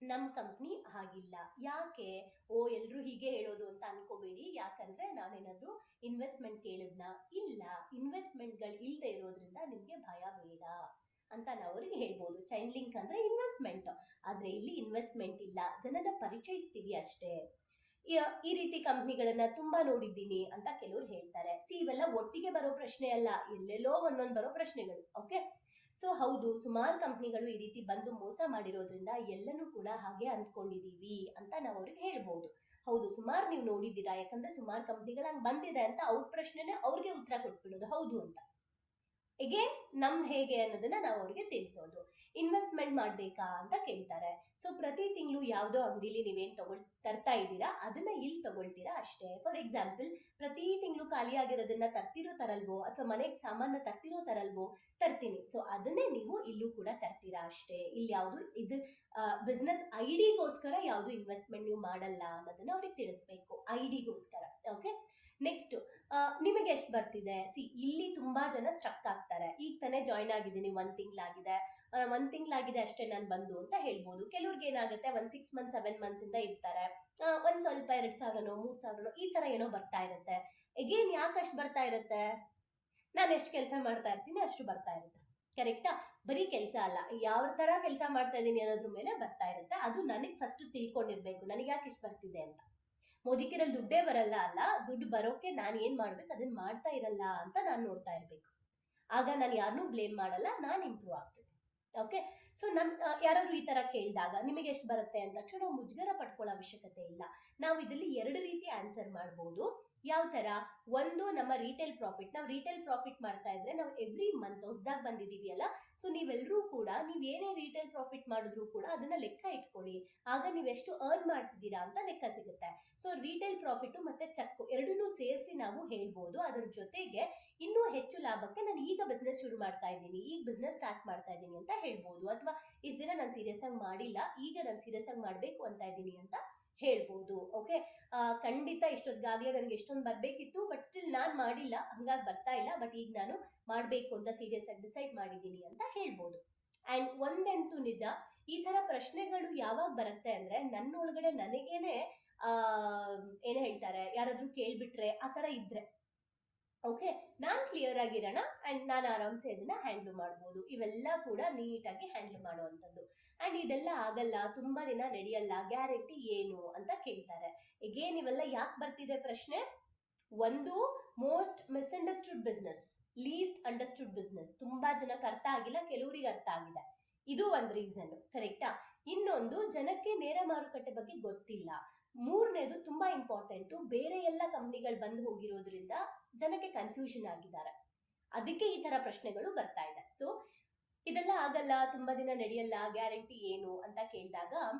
ನಮ್ ಕಂಪ್ನಿ ಹಾಗಿಲ್ಲ. ಯಾಕೆ ಎಲ್ರು ಹೀಗೆ ಹೇಳೋದು ಅಂತ ಅನ್ಕೋಬೇಡಿ, ಯಾಕಂದ್ರೆ ನಾನೇನಾದ್ರೂ ಇನ್ವೆಸ್ಟ್ಮೆಂಟ್ ಕೇಳಿದ್ನ? ಇಲ್ಲ, ಇನ್ವೆಸ್ಟ್ಮೆಂಟ್ಗಳು ಇಲ್ಲದೆ ಇರೋದ್ರಿಂದ ನಿಮ್ಗೆ ಭಯ ಬೇಡ ಅಂತ ನಾವು ಅವ್ರಿಗೆ ಹೇಳ್ಬೋದು. ಚೈನ್ ಲಿಂಕ್ ಅಂದ್ರೆ ಇನ್ವೆಸ್ಟ್ಮೆಂಟ್, ಆದ್ರೆ ಇಲ್ಲಿ ಇನ್ವೆಸ್ಟ್ಮೆಂಟ್ ಇಲ್ಲ, ಜನನ ಪರಿಚಯಿಸ್ತೀವಿ ಅಷ್ಟೇ. ಈ ರೀತಿ ಕಂಪ್ನಿಗಳನ್ನ ತುಂಬಾ ನೋಡಿದ್ದೀನಿ ಅಂತ ಕೆಲವ್ರು ಹೇಳ್ತಾರೆ. ಇವೆಲ್ಲ ಒಟ್ಟಿಗೆ ಬರೋ ಪ್ರಶ್ನೆ ಅಲ್ಲ, ಎಲ್ಲೆಲ್ಲೋ ಒಂದೊಂದು ಬರೋ ಪ್ರಶ್ನೆಗಳು. ಓಕೆ, ಸೊ ಹೌದು, ಸುಮಾರು ಕಂಪ್ನಿಗಳು ಈ ರೀತಿ ಬಂದು ಮೋಸ ಮಾಡಿರೋದ್ರಿಂದ ಎಲ್ಲನೂ ಕೂಡ ಹಾಗೆ ಅಂದ್ಕೊಂಡಿದೀವಿ ಅಂತ ನಾವು ಅವ್ರಿಗೆ ಹೇಳ್ಬೋದು. ಹೌದು, ಸುಮಾರು ನೀವು ನೋಡಿದ್ದೀರಾ, ಯಾಕಂದ್ರೆ ಸುಮಾರು ಕಂಪ್ನಿಗಳು ಹಂಗೆ ಬಂದಿದೆ ಅಂತ ಅವ್ರ ಪ್ರಶ್ನೆನೇ ಅವ್ರಿಗೆ ಉತ್ತರ ಕೊಟ್ಬಿಡೋದು ಹೌದು ಅಂತ. ಎಗೇನ್ ನಮ್ದು ಹೇಗೆ ಅನ್ನೋದನ್ನ ನಾವು ಅವ್ರಿಗೆ ತಿಳಿಸೋದು. ಇನ್ವೆಸ್ಟ್ಮೆಂಟ್ ಮಾಡ್ಬೇಕಾ ಅಂತ ಕೇಳ್ತಾರೆ. ಸೊ ಪ್ರತಿ ತಿಂಗಳು ಯಾವ್ದೋ ಅಂಗಡಿಲಿ ನೀವೇನ್ ತರ್ತಾ ಇದ್ದೀರಾ ಅದನ್ನ ಇಲ್ಲಿ ತಗೊಳ್ತೀರಾ ಅಷ್ಟೇ. ಫಾರ್ ಎಕ್ಸಾಂಪಲ್, ಪ್ರತಿ ತಿಂಗಳು ಖಾಲಿ ಆಗಿರೋದನ್ನ ತರಲ್ವೋ, ಅಥವಾ ಮನೆಗೆ ಸಾಮಾನ ತರಲ್ವೋ? ತರ್ತೀನಿ. ಸೊ ಅದನ್ನೇ ನೀವು ಇಲ್ಲೂ ಕೂಡ ತರ್ತೀರಾ ಅಷ್ಟೇ. ಇಲ್ಲಿ ಯಾವುದು ಇದು ಬಿಸ್ನೆಸ್ ಐಡಿಗೋಸ್ಕರ ಯಾವುದು ಇನ್ವೆಸ್ಟ್ಮೆಂಟ್ ನೀವು ಮಾಡಲ್ಲ ಅನ್ನೋದನ್ನ ಅವ್ರಿಗೆ ತಿಳಿಸ್ಬೇಕು, ಐಡಿಗೋಸ್ಕರ. ಓಕೆ, ನೆಕ್ಸ್ಟ್, ನಿಮಗೆ ಎಷ್ಟು ಬರ್ತಿದೆ? ಇಲ್ಲಿ ತುಂಬಾ ಜನ ಸ್ಟ್ರಕ್ ಆಗ್ತಾರೆ. ಈಗ ತಾನೇ ಜಾಯ್ನ್ ಆಗಿದ್ದೀನಿ, 1 ತಿಂಗಳಾಗಿದೆ ಅಷ್ಟೇ ನಾನು ಬಂದು ಅಂತ ಹೇಳ್ಬೋದು. ಕೆಲವ್ರಿಗೆ ಏನಾಗುತ್ತೆ, 6 ಮಂತ್ಸ್ 7 ಮಂತ್ಸ್ ಇಂದ ಇರ್ತಾರೆ, ಒಂದ್ ಸ್ವಲ್ಪ 2,000ನೋ 3,000ನೋ ಈ ತರ ಏನೋ ಬರ್ತಾ ಇರುತ್ತೆ. ಎಗೇನ್ ಯಾಕೆ ಅಷ್ಟು ಬರ್ತಾ ಇರುತ್ತೆ? ನಾನು ಎಷ್ಟು ಕೆಲಸ ಮಾಡ್ತಾ ಇರ್ತೀನಿ ಅಷ್ಟು ಬರ್ತಾ ಇರುತ್ತೆ, ಕರೆಕ್ಟಾ? ಬರೀ ಕೆಲಸ ಅಲ್ಲ, ಯಾವ ತರ ಕೆಲಸ ಮಾಡ್ತಾ ಇದ್ದೀನಿ ಅನ್ನೋದ್ರ ಮೇಲೆ ಬರ್ತಾ ಇರುತ್ತೆ. ಅದು ನನಗೆ ಫಸ್ಟ್ ತಿಳ್ಕೊಂಡಿರ್ಬೇಕು, ನನಗೆ ಯಾಕೆ ಇಷ್ಟು ಬರ್ತಿದೆ ಅಂತ. ಮೋದಿಕೆರಲ್ಲಿ ದುಡ್ಡೇ ಬರಲ್ಲ ಅಲ್ಲ, ದುಡ್ಡು ಬರೋಕೆ ನಾನು ಏನ್ ಮಾಡ್ಬೇಕು ಅದನ್ನ ಮಾಡ್ತಾ ಇರಲ್ಲ ಅಂತ ನಾನು ನೋಡ್ತಾ ಇರ್ಬೇಕು. ಆಗ ನಾನು ಯಾರನ್ನೂ ಬ್ಲೇಮ್ ಮಾಡಲ್ಲ, ನಾನು ಇಂಪ್ರೂವ್ ಆಗ್ತೀನಿ. ಓಕೆ, ಸೊ ಯಾರಾದ್ರೂ ಈ ತರ ಕೇಳಿದಾಗ ನಿಮಗೆ ಎಷ್ಟು ಬರುತ್ತೆ ಅಂತ ತಕ್ಷಣ ನಾವು ಮುಜುಗರ ಪಡ್ಕೊಳ್ಳೋ ಅವಶ್ಯಕತೆ ಇಲ್ಲ. ನಾವು ಇದರಲ್ಲಿ 2 ರೀತಿ ಆನ್ಸರ್ ಮಾಡ್ಬೋದು. ಯಾವ ತರ? ಒಂದು, ನಮ್ಮ ರಿಟೇಲ್ ಪ್ರಾಫಿಟ್. ನಾವು ರಿಟೇಲ್ ಪ್ರಾಫಿಟ್ ಮಾಡ್ತಾ ಇದ್ರೆ ನಾವು ಎವ್ರಿ ಮಂತ್ ಹೊಸದಾಗಿ ಬಂದಿದೀವಿ ಅಲ್ಲ, ಸೊ ನೀವೆಲ್ಲರೂ ಕೂಡ ನೀವ್ ಏನೇ ರಿಟೇಲ್ ಪ್ರಾಫಿಟ್ ಮಾಡಿದ್ರು ಕೂಡ ಅದನ್ನ ಲೆಕ್ಕ ಇಟ್ಕೊಳ್ಳಿ, ಆಗ ನೀವೆಷ್ಟು ಅರ್ನ್ ಮಾಡ್ತಿದ್ದೀರಾ ಅಂತ ಲೆಕ್ಕ ಸಿಗುತ್ತೆ. ಸೊ ರಿಟೇಲ್ ಪ್ರಾಫಿಟ್ ಮತ್ತೆ ಚೆಕ್ ಎರಡನ್ನೂ ಸೇರಿಸಿ ನಾವು ಹೇಳ್ಬೋದು. ಅದ್ರ ಜೊತೆಗೆ ಇನ್ನೂ ಹೆಚ್ಚು ಲಾಭಕ್ಕೆ ನಾನು ಈಗ ಬಿಸ್ನೆಸ್ ಶುರು ಮಾಡ್ತಾ ಇದ್ದೀನಿ, ಈಗ ಬಿಸ್ನೆಸ್ ಸ್ಟಾರ್ಟ್ ಮಾಡ್ತಾ ಇದ್ದೀನಿ ಅಂತ ಹೇಳ್ಬೋದು. ಅಥವಾ ಇಷ್ಟು ದಿನ ನಾನು ಸೀರಿಯಸ್ ಆಗಿ ಮಾಡಿಲ್ಲ, ಈಗ ನಾನು ಸೀರಿಯಸ್ ಆಗಿ ಮಾಡ್ಬೇಕು ಅಂತ ಇದ್ದೀನಿ ಅಂತ ಹೇಳ್ಬೋದು. ಓಕೆ, ಖಂಡಿತ ಇಷ್ಟೊತ್ತಿಗಾಗ್ಲೇ ನನಗೆ ಎಷ್ಟೊಂದು ಬರ್ಬೇಕಿತ್ತು, ಬಟ್ ಸ್ಟಿಲ್ ನಾನು ಮಾಡಿಲ್ಲ, ಹಂಗಾಗಿ ಬರ್ತಾ ಇಲ್ಲ, ಬಟ್ ಈಗ ನಾನು ಮಾಡ್ಬೇಕು ಅಂತ ಸೀರಿಯಸ್ ಆಗಿ ಡಿಸೈಡ್ ಮಾಡಿದ್ದೀನಿ ಅಂತ ಹೇಳ್ಬೋದು. ಅಂಡ್ ಒಂದಂತೂ ನಿಜ, ಈ ತರ ಪ್ರಶ್ನೆಗಳು ಯಾವಾಗ ಬರುತ್ತೆ ಅಂದ್ರೆ ನನ್ನೊಳಗಡೆ ನನಗೇನೆ ಏನ್ ಹೇಳ್ತಾರೆ, ಯಾರಾದ್ರೂ ಕೇಳ್ಬಿಟ್ರೆ ಆ ತರ ಇದ್ರೆ ಓಕೆ, ನಾನ್ ಕ್ಲಿಯರ್ ಆಗಿರೋಣ ಅಂಡ್ ನಾನು ಆರಾಮ್ಸೆ ಇದನ್ನ ಹ್ಯಾಂಡಲ್ ಮಾಡ್ಬೋದು. ಇವೆಲ್ಲ ಕೂಡ ನೀಟಾಗಿ ಹ್ಯಾಂಡಲ್ ಮಾಡುವಂಥದ್ದು. ಅಂಡ್ ಇದೆಲ್ಲ ಆಗಲ್ಲ, ತುಂಬಾ ದಿನ ನಡೆಯಲ್ಲ, ಗ್ಯಾರಂಟಿ ಏನು ಅಂತ ಕೇಳ್ತಾರೆ. ಎಗೇನ್ ಇವೆಲ್ಲ ಯಾಕೆ ಬರ್ತಿದೆ ಪ್ರಶ್ನೆ? ಒಂದು, most misunderstood business, least understood business. ತುಂಬಾ ಜನಕ್ಕೆ ಅರ್ಥ ಆಗಿಲ್ಲ, ಕೆಲವರಿಗೆ ಅರ್ಥ ಆಗಿದೆ, ಇದು ಒಂದು ರೀಸನ್, ಕರೆಕ್ಟಾ? ಇನ್ನೊಂದು, ಜನಕ್ಕೆ ನೇರ ಮಾರುಕಟ್ಟೆ ಬಗ್ಗೆ ಗೊತ್ತಿಲ್ಲ. ಮೂರನೇದು ತುಂಬಾ ಇಂಪಾರ್ಟೆಂಟ್, ಬೇರೆ ಎಲ್ಲ ಕಂಪ್ನಿಗಳು ಬಂದು ಹೋಗಿರೋದ್ರಿಂದ ಜನಕ್ಕೆ ಕನ್ಫ್ಯೂಷನ್ ಆಗಿದ್ದಾರೆ, ಅದಕ್ಕೆ ಈ ತರ ಪ್ರಶ್ನೆಗಳು ಬರ್ತಾ ಇದೆ. ಸೊ ಇದೆಲ್ಲ ಆಗಲ್ಲ, ತುಂಬಾ ದಿನ ನಡೆಯಲ್ಲ, ಗ್ಯಾರಂಟಿ ಏನು ಅಂತ ಕೇಳಿದಾಗ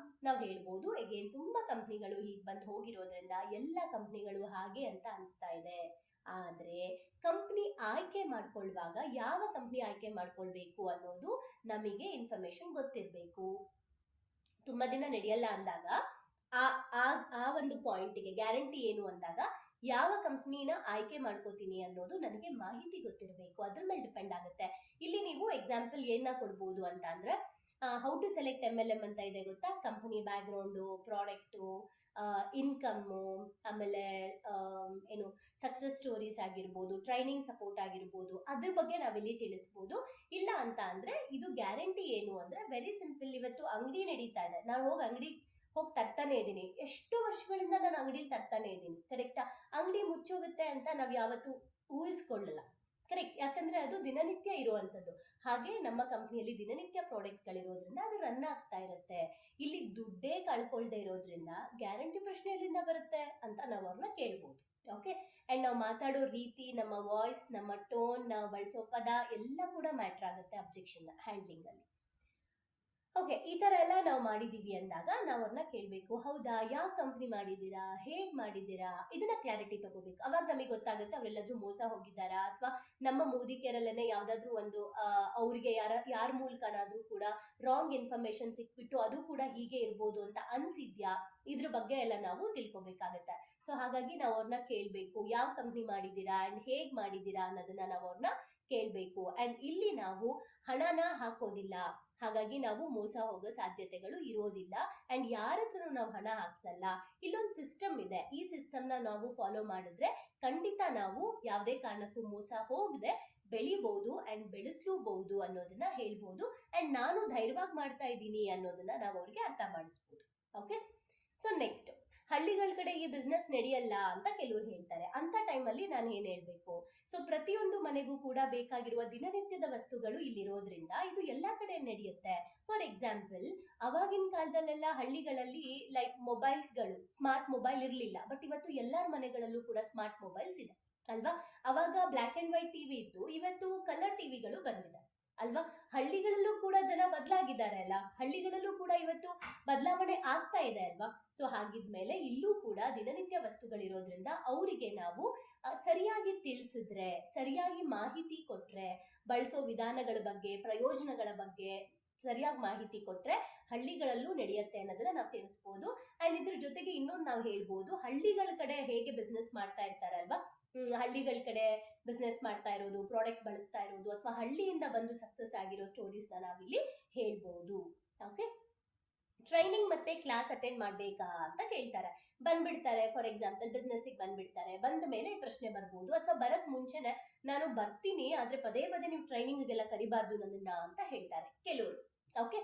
ನಾವು ಹೇಳ್ಬೋದು, ಎಗೇನ್ ತುಂಬಾ ಕಂಪ್ನಿಗಳು ಹೀಗೆ ಬಂದು ಹೋಗಿರೋದ್ರಿಂದ ಎಲ್ಲ ಕಂಪ್ನಿಗಳು ಹಾಗೆ ಅಂತ ಅನಿಸ್ತಾ ಇದೆ. ಆದ್ರೆ ಕಂಪ್ನಿ ಆಯ್ಕೆ ಮಾಡ್ಕೊಳ್ಳುವಾಗ ಯಾವ ಕಂಪ್ನಿ ಆಯ್ಕೆ ಮಾಡ್ಕೊಳ್ಬೇಕು ಅನ್ನೋದು ನಮಗೆ ಇನ್ಫಾರ್ಮೇಶನ್ ಗೊತ್ತಿರ್ಬೇಕು. ತುಂಬಾ ದಿನ ನಡೆಯಲ್ಲ ಅಂದಾಗ ಆ ಒಂದು ಪಾಯಿಂಟ್ಗೆ ಗ್ಯಾರಂಟಿ ಏನು ಅಂದಾಗ ಯಾವ ಕಂಪ್ನಿನ ಆಯ್ಕೆ ಮಾಡ್ಕೋತೀನಿ ಅನ್ನೋದು ನನಗೆ ಮಾಹಿತಿ ಗೊತ್ತಿರಬೇಕು, ಅದ್ರ ಮೇಲೆ ಡಿಪೆಂಡ್ ಆಗುತ್ತೆ. ಇಲ್ಲಿ ನೀವು ಎಕ್ಸಾಂಪಲ್ ಏನ ಕೊಡ್ಬೋದು ಅಂತ ಅಂದ್ರೆ, ಹೌ ಟು ಸೆಲೆಕ್ಟ್ MLM ಅಂತ ಇದೆ ಗೊತ್ತಾ? Company back ground, product, income, ಆಮೇಲೆ ಏನು ಸಕ್ಸಸ್ ಸ್ಟೋರೀಸ್ ಆಗಿರ್ಬೋದು, ಟ್ರೈನಿಂಗ್ ಸಪೋರ್ಟ್ ಆಗಿರ್ಬೋದು, ಅದ್ರ ಬಗ್ಗೆ ನಾವಿಲ್ಲಿ ತಿಳಿಸ್ಬೋದು. ಇಲ್ಲ ಅಂತ ಅಂದ್ರೆ ಇದು ಗ್ಯಾರಂಟಿ ಏನು ಅಂದ್ರೆ ವೆರಿ ಸಿಂಪಲ್. ಇವತ್ತು ಅಂಗಡಿ ನಡೀತಾ ಇದೆ, ನಾನು ಹೋಗಿ ತರ್ತಾನೆ ಇದ್ದೀನಿ, ಎಷ್ಟು ವರ್ಷಗಳಿಂದ ನಾನು ಅಂಗಡಿಲಿ ತರ್ತಾನೆ ಇದ್ದೀನಿ, ಕರೆಕ್ಟಾ? ಅಂಗಡಿ ಮುಚ್ಚೋಗುತ್ತೆ ಅಂತ ನಾವ್ ಯಾವತ್ತು ಊಹಿಸ್ಕೊಳ್ಳಲ್ಲ, ಕರೆಕ್ಟ್, ಯಾಕಂದ್ರೆ ಅದು ದಿನನಿತ್ಯ ಇರುವಂತದ್ದು. ಹಾಗೆ ನಮ್ಮ ಕಂಪ್ನಿಯಲ್ಲಿ ದಿನನಿತ್ಯ ಪ್ರಾಡಕ್ಟ್ಸ್ ಗಳಿರೋದ್ರಿಂದ ಅದು ರನ್ ಆಗ್ತಾ ಇರುತ್ತೆ. ಇಲ್ಲಿ ದುಡ್ಡೇ ಕಳ್ಕೊಳ್ದೆ ಇರೋದ್ರಿಂದ ಗ್ಯಾರಂಟಿ ಪ್ರಶ್ನೆ ಎಲ್ಲಿಂದ ಬರುತ್ತೆ ಅಂತ ನಾವು ಅವ್ರನ್ನ ಕೇಳ್ಬೋದು. ಓಕೆ, ಅಂಡ್ ನಾವು ಮಾತಾಡೋ ರೀತಿ, ನಮ್ಮ ವಾಯ್ಸ್, ನಮ್ಮ ಟೋನ್, ನಾವು ಬಳಸೋ ಪದ ಎಲ್ಲ ಕೂಡ ಮ್ಯಾಟರ್ ಆಗುತ್ತೆ ಅಬ್ಜೆಕ್ಷನ್ ಹ್ಯಾಂಡ್ಲಿಂಗ್ ಅಲ್ಲಿ. ಓಕೆ, ಈ ತರ ಎಲ್ಲ ನಾವು ಮಾಡಿದೀವಿ ಅಂದಾಗ ನಾವು ಅವ್ರನ್ನ ಕೇಳ್ಬೇಕು, ಹೌದಾ, ಯಾವ ಕಂಪ್ನಿ ಮಾಡಿದ್ದೀರಾ, ಹೇಗ್ ಮಾಡಿದ್ದೀರಾ, ಇದನ್ನ ಕ್ಲಾರಿಟಿ ತಗೋಬೇಕು. ಅವಾಗ ನಮಗೆ ಗೊತ್ತಾಗುತ್ತೆ ಅವರೆಲ್ಲಾದ್ರೂ ಮೋಸ ಹೋಗಿದ್ದಾರಾ, ಅಥವಾ ನಮ್ಮ ಮೋದಿಕೇರಲ್ಲೇನೆ ಯಾವ್ದಾದ್ರು ಒಂದು ಅವ್ರಿಗೆ ಯಾರ ಮೂಲಕನಾದ್ರೂ ಕೂಡ ರಾಂಗ್ ಇನ್ಫಾರ್ಮೇಶನ್ ಸಿಕ್ಬಿಟ್ಟು ಅದು ಕೂಡ ಹೀಗೆ ಇರ್ಬೋದು ಅಂತ ಅನ್ಸಿದ್ಯಾ, ಇದ್ರ ಬಗ್ಗೆ ಎಲ್ಲ ನಾವು ತಿಳ್ಕೊಬೇಕಾಗತ್ತೆ. ಸೊ ಹಾಗಾಗಿ ನಾವು ಅವ್ರನ್ನ ಕೇಳ್ಬೇಕು, ಯಾವ ಕಂಪ್ನಿ ಮಾಡಿದ್ದೀರಾ ಅಂಡ್ ಹೇಗ್ ಮಾಡಿದ್ದೀರಾ ಅನ್ನೋದನ್ನ ನಾವು ಅವ್ರನ್ನ ಕೇಳ್ಬೇಕು. ಅಂಡ್ ಇಲ್ಲಿ ನಾವು ಹಣನ ಹಾಕೋದಿಲ್ಲ, ಹಾಗಾಗಿ ನಾವು ಮೋಸ ಹೋಗೋ ಸಾಧ್ಯತೆಗಳು ಇರೋದಿಲ್ಲ. ಅಂಡ್ ಯಾರ ಹತ್ರನೂ ನಾವು ಹಣ ಹಾಕ್ಸಲ್ಲ. ಇಲ್ಲೊಂದು ಸಿಸ್ಟಮ್ ಇದೆ, ಈ ಸಿಸ್ಟಮ್ ನ ನಾವು ಫಾಲೋ ಮಾಡಿದ್ರೆ ಖಂಡಿತ ನಾವು ಯಾವುದೇ ಕಾರಣಕ್ಕೂ ಮೋಸ ಹೋಗದೆ ಬೆಳಿಬಹುದು ಅಂಡ್ ಬೆಳೆಸ್ಲೂಬಹುದು ಅನ್ನೋದನ್ನ ಹೇಳ್ಬೋದು. ಅಂಡ್ ನಾನು ಧೈರ್ಯವಾಗಿ ಮಾಡ್ತಾ ಇದ್ದೀನಿ ಅನ್ನೋದನ್ನ ನಾವು ಅವ್ರಿಗೆ ಅರ್ಥ ಮಾಡಿಸ್ಬೋದು. ಓಕೆ, ಸೊ ನೆಕ್ಸ್ಟ್, ಹಳ್ಳಿಗಳ ಕಡೆ ಈ ಬಿಸ್ನೆಸ್ ನಡೆಯಲ್ಲ ಅಂತ ಕೆಲವರು ಹೇಳ್ತಾರೆ. ಅಂತ ಟೈಮಲ್ಲಿ ನಾನು ಏನ್ ಹೇಳ್ಬೇಕು, ಸೊ ಪ್ರತಿಯೊಂದು ಮನೆಗೂ ಕೂಡ ಬೇಕಾಗಿರುವ ದಿನನಿತ್ಯದ ವಸ್ತುಗಳು ಇಲ್ಲಿರೋದ್ರಿಂದ ಇದು ಎಲ್ಲಾ ಕಡೆ ನಡೆಯುತ್ತೆ. ಫಾರ್ ಎಕ್ಸಾಂಪಲ್, ಅವಾಗಿನ ಕಾಲದಲ್ಲೆಲ್ಲ ಹಳ್ಳಿಗಳಲ್ಲಿ ಲೈಕ್ ಮೊಬೈಲ್ಸ್ಗಳು, ಸ್ಮಾರ್ಟ್ ಮೊಬೈಲ್ ಇರಲಿಲ್ಲ, ಬಟ್ ಇವತ್ತು ಎಲ್ಲಾರ ಮನೆಗಳಲ್ಲೂ ಕೂಡ ಸ್ಮಾರ್ಟ್ ಮೊಬೈಲ್ಸ್ ಇದೆ ಅಲ್ವಾ. ಅವಾಗ ಬ್ಲಾಕ್ ಅಂಡ್ ವೈಟ್ ಟಿವಿ ಇತ್ತು, ಇವತ್ತು ಕಲರ್ ಟಿವಿಗಳು ಬಂದಿದೆ ಅಲ್ವಾ. ಹಳ್ಳಿಗಳಲ್ಲೂ ಕೂಡ ಜನ ಬದಲಾಗಿದ್ದಾರೆ ಅಲ್ಲ, ಹಳ್ಳಿಗಳಲ್ಲೂ ಕೂಡ ಇವತ್ತು ಬದಲಾವಣೆ ಆಗ್ತಾ ಇದೆ ಅಲ್ವಾ. ಸೊ ಹಾಗಿದ್ಮೇಲೆ ಇಲ್ಲೂ ಕೂಡ ದಿನನಿತ್ಯ ವಸ್ತುಗಳಿರೋದ್ರಿಂದ ಅವರಿಗೆ ನಾವು ಸರಿಯಾಗಿ ತಿಳಿಸಿದ್ರೆ, ಸರಿಯಾಗಿ ಮಾಹಿತಿ ಕೊಟ್ರೆ, ಬಳಸೋ ವಿಧಾನಗಳ ಬಗ್ಗೆ, ಪ್ರಯೋಜನಗಳ ಬಗ್ಗೆ ಸರಿಯಾಗಿ ಮಾಹಿತಿ ಕೊಟ್ರೆ ಹಳ್ಳಿಗಳಲ್ಲೂ ನಡೆಯುತ್ತೆ ಅನ್ನೋದನ್ನ ನಾವು ತಿಳಿಸ್ಬೋದು. ಅಂಡ್ ಇದ್ರ ಜೊತೆಗೆ ಇನ್ನೊಂದು ನಾವು ಹೇಳ್ಬೋದು, ಹಳ್ಳಿಗಳ ಕಡೆ ಹೇಗೆ ಬಿಸ್ನೆಸ್ ಮಾಡ್ತಾ ಇರ್ತಾರಲ್ವಾ, ಹಳ್ಳಿಗಳ ಕಡೆ ಬಿಸ್ನೆಸ್ ಮಾಡ್ತಾ ಇರೋದು, ಪ್ರಾಡಕ್ಟ್ಸ್ ಬಳಸ್ತಾ ಇರೋದು, ಅಥವಾ ಹಳ್ಳಿಯಿಂದ ಬಂದು ಸಕ್ಸಸ್ ಆಗಿರೋ ಸ್ಟೋರೀಸ್ ನಾವಿಲ್ಲಿ ಹೇಳ್ಬೋದು. ಓಕೆ, ಟ್ರೈನಿಂಗ್ ಮತ್ತೆ ಕ್ಲಾಸ್ ಅಟೆಂಡ್ ಮಾಡ್ಬೇಕಾ ಅಂತ ಕೇಳ್ತಾರೆ. ಬಂದ್ಬಿಡ್ತಾರೆ, ಫಾರ್ ಎಕ್ಸಾಂಪಲ್ ಬಿಸ್ನೆಸ್ ಬಂದ್ಬಿಡ್ತಾರೆ, ಬಂದ ಮೇಲೆ ಪ್ರಶ್ನೆ ಬರ್ಬೋದು, ಅಥವಾ ಬರಕ್ ಮುಂಚೆನೆ ನಾನು ಬರ್ತೀನಿ ಆದ್ರೆ ಪದೇ ಪದೇ ನೀವು ಟ್ರೈನಿಂಗ್ಗೆಲ್ಲ ಕರಿಬಾರ್ದು ನನ್ನನ್ನ ಅಂತ ಹೇಳ್ತಾರೆ ಕೆಲವರು. ಓಕೆ,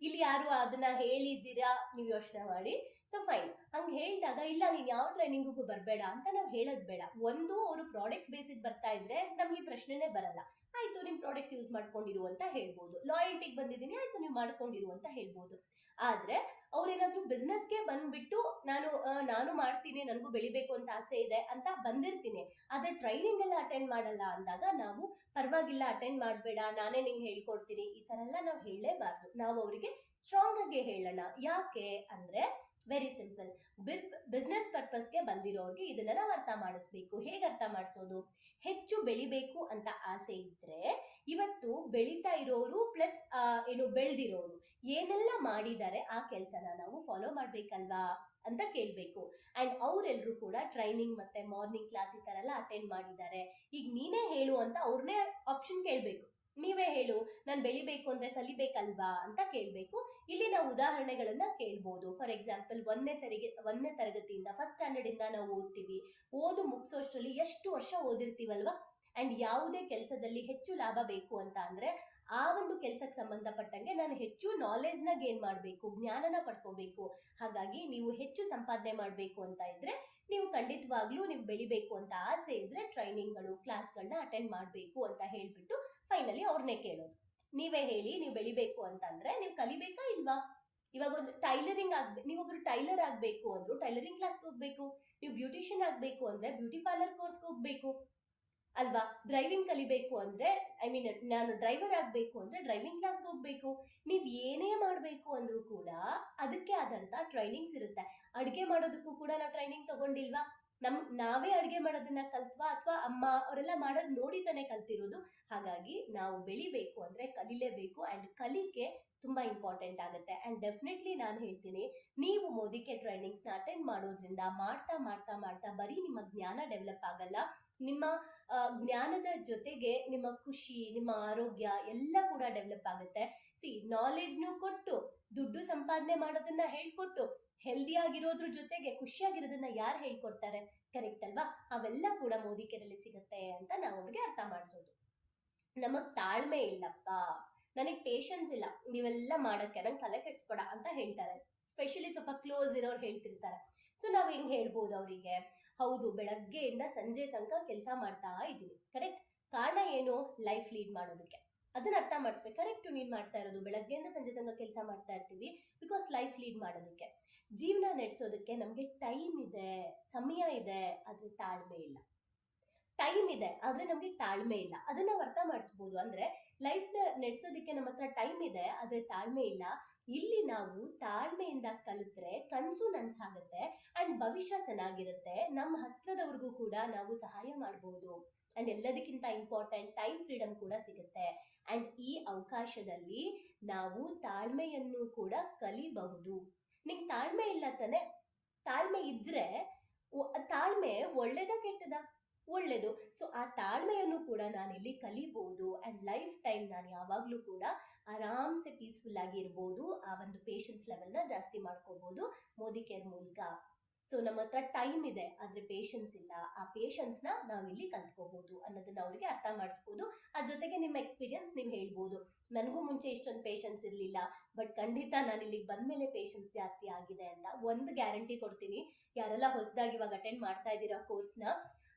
ಇಲ್ಲಿ ಯಾರು ಅದನ್ನ ಹೇಳಿದ್ದೀರಾ ನೀವು ಯೋಚನೆ ಮಾಡಿ. ಸೊ ಫೈನ್, ಹಂಗೆ ಹೇಳಿದಾಗ ಇಲ್ಲ ನೀನ್ ಯಾವ ಟ್ರೈನಿಂಗಿಗೂ ಬರಬೇಡ ಅಂತ ನಾವು ಹೇಳೋದ್ ಬೇಡ. ಒಂದು, ಅವರು ಪ್ರಾಡಕ್ಟ್ಸ್ ಬೇಸಿಕ್ ಬರ್ತಾ ಇದ್ರೆ ನಮ್ಗೆ ಪ್ರಶ್ನೆನೇ ಬರಲ್ಲ, ಆಯ್ತು ನಿಮ್ ಪ್ರಾಡಕ್ಟ್ಸ್ ಯೂಸ್ ಮಾಡ್ಕೊಂಡಿರು ಅಂತ ಹೇಳ್ಬೋದು. ಲಾಯಲ್ಟಿಗೆ ಬಂದಿದ್ದೀನಿ, ಆಯ್ತು ನೀವು ಮಾಡ್ಕೊಂಡಿರು ಅಂತ ಹೇಳ್ಬೋದು. ಆದ್ರೆ ಅವ್ರೇನಾದ್ರೂ ಬಿಸ್ನೆಸ್ಗೆ ಬಂದ್ಬಿಟ್ಟು ನಾನು ಮಾಡ್ತೀನಿ, ನನಗೂ ಬೆಳಿಬೇಕು ಅಂತ ಆಸೆ ಇದೆ ಅಂತ ಬಂದಿರ್ತೀನಿ, ಆದ್ರೆ ಟ್ರೈನಿಂಗ್ ಎಲ್ಲ ಅಟೆಂಡ್ ಮಾಡಲ್ಲ ಅಂದಾಗ ನಾವು ಪರವಾಗಿಲ್ಲ ಅಟೆಂಡ್ ಮಾಡಬೇಡ, ನಾನೇ ನಿಂಗೆ ಹೇಳ್ಕೊಡ್ತೀನಿ, ಈ ತರ ಎಲ್ಲ ನಾವು ಹೇಳಲೇಬಾರ್ದು. ನಾವು ಅವರಿಗೆ ಸ್ಟ್ರಾಂಗ್ ಆಗಿ ಹೇಳೋಣ. ಯಾಕೆ ಅಂದ್ರೆ ವೆರಿ ಸಿಂಪಲ್, ಬಿಸ್ನೆಸ್ ಪರ್ಪಸ್ಗೆ ಬಂದಿರೋರ್ಗೆ ಇದನ್ನ ನಾವು ಅರ್ಥ ಮಾಡಿಸ್ಬೇಕು. ಹೇಗೆ ಅರ್ಥ ಮಾಡಿಸೋದು, ಹೆಚ್ಚು ಬೆಳಿಬೇಕು ಅಂತ ಆಸೆ ಇದ್ರೆ ಇವತ್ತು ಬೆಳೀತಾ ಇರೋರು ಪ್ಲಸ್ ಬೆಳೆದಿರೋರು ಏನೆಲ್ಲ ಮಾಡಿದ್ದಾರೆ ಆ ಕೆಲಸನ ನಾವು ಫಾಲೋ ಮಾಡ್ಬೇಕಲ್ವಾ ಅಂತ ಕೇಳ್ಬೇಕು. ಅಂಡ್ ಅವರೆಲ್ಲರೂ ಕೂಡ ಟ್ರೈನಿಂಗ್ ಮತ್ತೆ ಮಾರ್ನಿಂಗ್ ಕ್ಲಾಸ್ ಈ ತರ ಎಲ್ಲ ಅಟೆಂಡ್ ಮಾಡಿದ್ದಾರೆ, ಈಗ ನೀನೇ ಹೇಳು ಅಂತ ಅವ್ರನ್ನೇ ಆಪ್ಷನ್ ಕೇಳ್ಬೇಕು. ನೀವೇ ಹೇಳು, ನಾನು ಬೆಳಿಬೇಕು ಅಂದ್ರೆ ಕಲಿಬೇಕಲ್ವಾ ಅಂತ ಕೇಳ್ಬೇಕು. ಇಲ್ಲಿ ನಾವು ಉದಾಹರಣೆಗಳನ್ನ ಕೇಳ್ಬೋದು. ಫಾರ್ ಎಕ್ಸಾಂಪಲ್, ಒಂದನೇ ತರಗತಿಯಿಂದ ಫಸ್ಟ್ ಸ್ಟ್ಯಾಂಡರ್ಡ್ ಇಂದ ನಾವು ಓದ್ತೀವಿ, ಓದು ಮುಗಿಸೋಷ್ಟ್ರಲ್ಲಿ ಎಷ್ಟು ವರ್ಷ ಓದಿರ್ತೀವಲ್ವಾ. ಅಂಡ್ ಯಾವುದೇ ಕೆಲಸದಲ್ಲಿ ಹೆಚ್ಚು ಲಾಭ ಬೇಕು ಅಂತ ಅಂದ್ರೆ ಆ ಒಂದು ಕೆಲಸಕ್ಕೆ ಸಂಬಂಧಪಟ್ಟಂಗೆ ನಾನು ಹೆಚ್ಚು ನಾಲೆಜ್ ನ ಗೇನ್ ಮಾಡಬೇಕು, ಜ್ಞಾನನ ಪಡ್ಕೋಬೇಕು. ಹಾಗಾಗಿ ನೀವು ಹೆಚ್ಚು ಸಂಪಾದನೆ ಮಾಡಬೇಕು ಅಂತ ಇದ್ರೆ ನೀವು ಖಂಡಿತವಾಗ್ಲೂ ನೀವು ಬೆಳಿಬೇಕು ಅಂತ ಆಸೆ ಇದ್ರೆ ಟ್ರೈನಿಂಗ್ಗಳು, ಕ್ಲಾಸ್ಗಳನ್ನ ಅಟೆಂಡ್ ಮಾಡಬೇಕು ಅಂತ ಹೇಳ್ಬಿಟ್ಟು ಫೈನಲಿ ಅವ್ರನ್ನೇ ಕೇಳೋದು. ನೀವೇ ಹೇಳಿ, ನೀವು ಬೆಳಿಬೇಕು ಅಂತಂದ್ರೆ ನೀವು ಕಲಿಬೇಕಾ ಇಲ್ವಾ. ಇವಾಗ ಒಂದು ಟೈಲರಿಂಗ್ ನೀವೊಬ್ರು ಟೈಲರ್ ಆಗ್ಬೇಕು ಅಂದ್ರು ಟೈಲರಿಂಗ್ ಕ್ಲಾಸ್ಗೆ ಹೋಗ್ಬೇಕು, ನೀವು ಬ್ಯೂಟಿಷಿಯನ್ ಆಗ್ಬೇಕು ಅಂದ್ರೆ ಬ್ಯೂಟಿ ಪಾರ್ಲರ್ ಕೋರ್ಸ್ಗೆ ಹೋಗ್ಬೇಕು ಅಲ್ವಾ. ಡ್ರೈವಿಂಗ್ ಕಲಿಬೇಕು ಅಂದ್ರೆ ನಾನು ಡ್ರೈವರ್ ಆಗ್ಬೇಕು ಅಂದ್ರೆ ಡ್ರೈವಿಂಗ್ ಕ್ಲಾಸ್ಗೆ ಹೋಗ್ಬೇಕು. ನೀವ್ ಏನೇ ಮಾಡ್ಬೇಕು ಅಂದ್ರೂ ಕೂಡ ಅದಕ್ಕೆ ಆದಂತ ಟ್ರೈನಿಂಗ್ಸ್ ಇರುತ್ತೆ. ಅಡ್ಗೆ ಮಾಡೋದಕ್ಕೂ ಕೂಡ ನಾವು ಟ್ರೈನಿಂಗ್ ತಗೊಂಡಿಲ್ವಾ, ನಾವೇ ಅಡ್ಗೆ ಮಾಡೋದನ್ನ ಕಲ್ತ್ವಾ, ಅಥವಾ ಅಮ್ಮ ಅವರೆಲ್ಲ ಮಾಡೋದ್ ನೋಡಿ ತಾನೇ ಕಲ್ತಿರೋದು. ಹಾಗಾಗಿ ನಾವು ಬೆಳಿಬೇಕು ಅಂದ್ರೆ ಕಲಿಲೇಬೇಕು. ಅಂಡ್ ಕಲಿಕೆ ತುಂಬಾ ಇಂಪಾರ್ಟೆಂಟ್ ಆಗುತ್ತೆ. ಅಂಡ್ ಡೆಫಿನೆಟ್ಲಿ ನಾನು ಹೇಳ್ತೀನಿ, ನೀವು ಮೋದಿಕೆ ಟ್ರೈನಿಂಗ್ಸ್ ನ ಅಟೆಂಡ್ ಮಾಡೋದ್ರಿಂದ ಮಾಡ್ತಾ ಮಾಡ್ತಾ ಮಾಡ್ತಾ ಬರೀ ನಿಮ್ಮ ಜ್ಞಾನ ಡೆವಲಪ್ ಆಗಲ್ಲ, ನಿಮ್ಮ ಜ್ಞಾನದ ಜೊತೆಗೆ ನಿಮ್ಮ ಖುಷಿ, ನಿಮ್ಮ ಆರೋಗ್ಯ ಎಲ್ಲ ಕೂಡ ಡೆವಲಪ್ ಆಗುತ್ತೆ. ನಾಲೆಜ್ನು ಕೊಟ್ಟು ದುಡ್ಡು ಸಂಪಾದನೆ ಮಾಡೋದನ್ನ ಹೇಳ್ಕೊಟ್ಟು ಹೆಲ್ದಿ ಆಗಿರೋದ್ರ ಜೊತೆಗೆ ಖುಷಿಯಾಗಿರೋದನ್ನ ಯಾರು ಹೇಳ್ಕೊಡ್ತಾರೆ, ಕರೆಕ್ಟ್ ಅಲ್ವಾ. ಅವೆಲ್ಲ ಕೂಡ ಮೋದಿಕೆರಲ್ಲಿ ಸಿಗುತ್ತೆ ಅಂತ ನಾವು ಅವ್ರಿಗೆ ಅರ್ಥ ಮಾಡಿಸೋದು. ನಮಗ್ ತಾಳ್ಮೆ ಇಲ್ಲಪ್ಪ, ನನಗ್ ಪೇಷನ್ಸ್ ಇಲ್ಲ ನೀವೆಲ್ಲ ಮಾಡಕ್ಕೆ, ನಂಗೆ ತಲೆ ಕೆಡ್ಸ್ಬೇಡ ಅಂತ ಹೇಳ್ತಾರೆ. ಸ್ಪೆಷಲಿ ಸ್ವಲ್ಪ ಕ್ಲೋಸ್ ಇರೋರು ಹೇಳ್ತಿರ್ತಾರೆ. ಸೊ ನಾವ್ ಹೆಂಗ್ ಹೇಳ್ಬೋದು ಅವರಿಗೆ, ಹೌದು ಬೆಳಗ್ಗೆಯಿಂದ ಸಂಜೆ ತನಕ ಕೆಲಸ ಮಾಡ್ತಾ ಇದ್ದೀನಿ, ಕರೆಕ್ಟ್, ಕಾರಣ ಏನು? ಲೈಫ್ ಲೀಡ್ ಮಾಡೋದಕ್ಕೆ. ಅದನ್ನ ಅರ್ಥ ಮಾಡಿಸ್ಬೇಕು. ಕರೆಕ್ಟ್, ನೀನ್ ಮಾಡ್ತಾ ಇರೋದು ಬೆಳಗ್ಗೆಯಿಂದ ಸಂಜೆ ತನಕ ಕೆಲಸ ಮಾಡ್ತಾ ಇರ್ತೀವಿ ಬಿಕಾಸ್ ಲೈಫ್ ಲೀಡ್ ಮಾಡೋದಕ್ಕೆ. ಜೀವನ ನಡೆಸೋದಕ್ಕೆ ನಮ್ಗೆ ಟೈಮ್ ಇದೆ, ಸಮಯ ಇದೆ, ಆದ್ರೆ ತಾಳ್ಮೆ ಇಲ್ಲ. ಟೈಮ್ ಇದೆ ಆದ್ರೆ ನಮ್ಗೆ ತಾಳ್ಮೆ ಇಲ್ಲ. ಅದನ್ನ ನಾವು ಅರ್ಥ ಮಾಡಿಸ್ಬೋದು. ಅಂದ್ರೆ ಲೈಫ್ ನ ನಡೆಸೋದಕ್ಕೆ ನಮ್ಮ ಹತ್ರ ಟೈಮ್ ಇದೆ ಆದ್ರೆ ತಾಳ್ಮೆ ಇಲ್ಲ. ಇಲ್ಲಿ ನಾವು ತಾಳ್ಮೆಯಿಂದ ಕಲಿತ್ರೆ ಕನ್ಸು ನನ್ಸಾಗುತ್ತೆ ಅಂಡ್ ಭವಿಷ್ಯ ಚೆನ್ನಾಗಿರುತ್ತೆ. ನಮ್ಮ ಹತ್ರದವ್ರಿಗೂ ಕೂಡ ನಾವು ಸಹಾಯ ಮಾಡಬಹುದು ಅಂಡ್ ಎಲ್ಲದಕ್ಕಿಂತ ಇಂಪಾರ್ಟೆಂಟ್ ಟೈಮ್ ಫ್ರೀಡಮ್ ಕೂಡ ಸಿಗುತ್ತೆ. ಅಂಡ್ ಈ ಅವಕಾಶದಲ್ಲಿ ನಾವು ತಾಳ್ಮೆಯನ್ನು ಕೂಡ ಕಲಿಬಹುದು. ನಿಂಗೆ ತಾಳ್ಮೆ ಇಲ್ಲ ತಾನೆ? ತಾಳ್ಮೆ ಇದ್ರೆ ತಾಳ್ಮೆ ಒಳ್ಳೇದ ಕೆಟ್ಟದ? ಒಳ್ಳೇದು. ಸೊ ಆ ತಾಳ್ಮೆಯನ್ನು ಕೂಡ ನಾನು ಇಲ್ಲಿ ಕಲಿಬಹುದು ಅಂಡ್ ಲೈಫ್ ಟೈಮ್ ನಾನು ಯಾವಾಗ್ಲೂ ಕೂಡ ಆರಾಮ್ಸೆ ಪೀಸ್ಫುಲ್ ಆಗಿ ಇರ್ಬೋದು. ಆ ಒಂದು ಪೇಷನ್ಸ್ ಲೆವೆಲ್ನ ಜಾಸ್ತಿ ಮಾಡ್ಕೋಬಹುದು ಮೋದಿ ಕೇರ್ ಮೂಲಕ. ಸೊ ನಮ್ಮ ಹತ್ರ ಟೈಮ್ ಇದೆ ಆದ್ರೆ ಪೇಷನ್ಸ್ ಇಲ್ಲ. ಆ ಪೇಷನ್ಸ್ ನ ನಾವಿಲ್ಲಿ ಕಲ್ತ್ಕೋಬಹುದು ಅನ್ನೋದನ್ನ ಅವ್ರಿಗೆ ಅರ್ಥ ಮಾಡಿಸ್ಬೋದು. ಅದ್ರ ಜೊತೆಗೆ ನಿಮ್ಮ ಎಕ್ಸ್ಪೀರಿಯನ್ಸ್ ನೀವು ಹೇಳ್ಬೋದು, ನನಗೂ ಮುಂಚೆ ಇಷ್ಟೊಂದು ಪೇಷನ್ಸ್ ಇರ್ಲಿಲ್ಲ ಬಟ್ ಖಂಡಿತ ನಾನು ಇಲ್ಲಿಗೆ ಬಂದ್ಮೇಲೆ ಪೇಷನ್ಸ್ ಜಾಸ್ತಿ ಆಗಿದೆ ಅಂತ. ಒಂದು ಗ್ಯಾರಂಟಿ ಕೊಡ್ತೀನಿ, ಯಾರೆಲ್ಲ ಹೊಸದಾಗಿ ಇವಾಗ ಅಟೆಂಡ್ ಮಾಡ್ತಾ ಇದ್ದೀರಾ ಕೋರ್ಸ್ನ,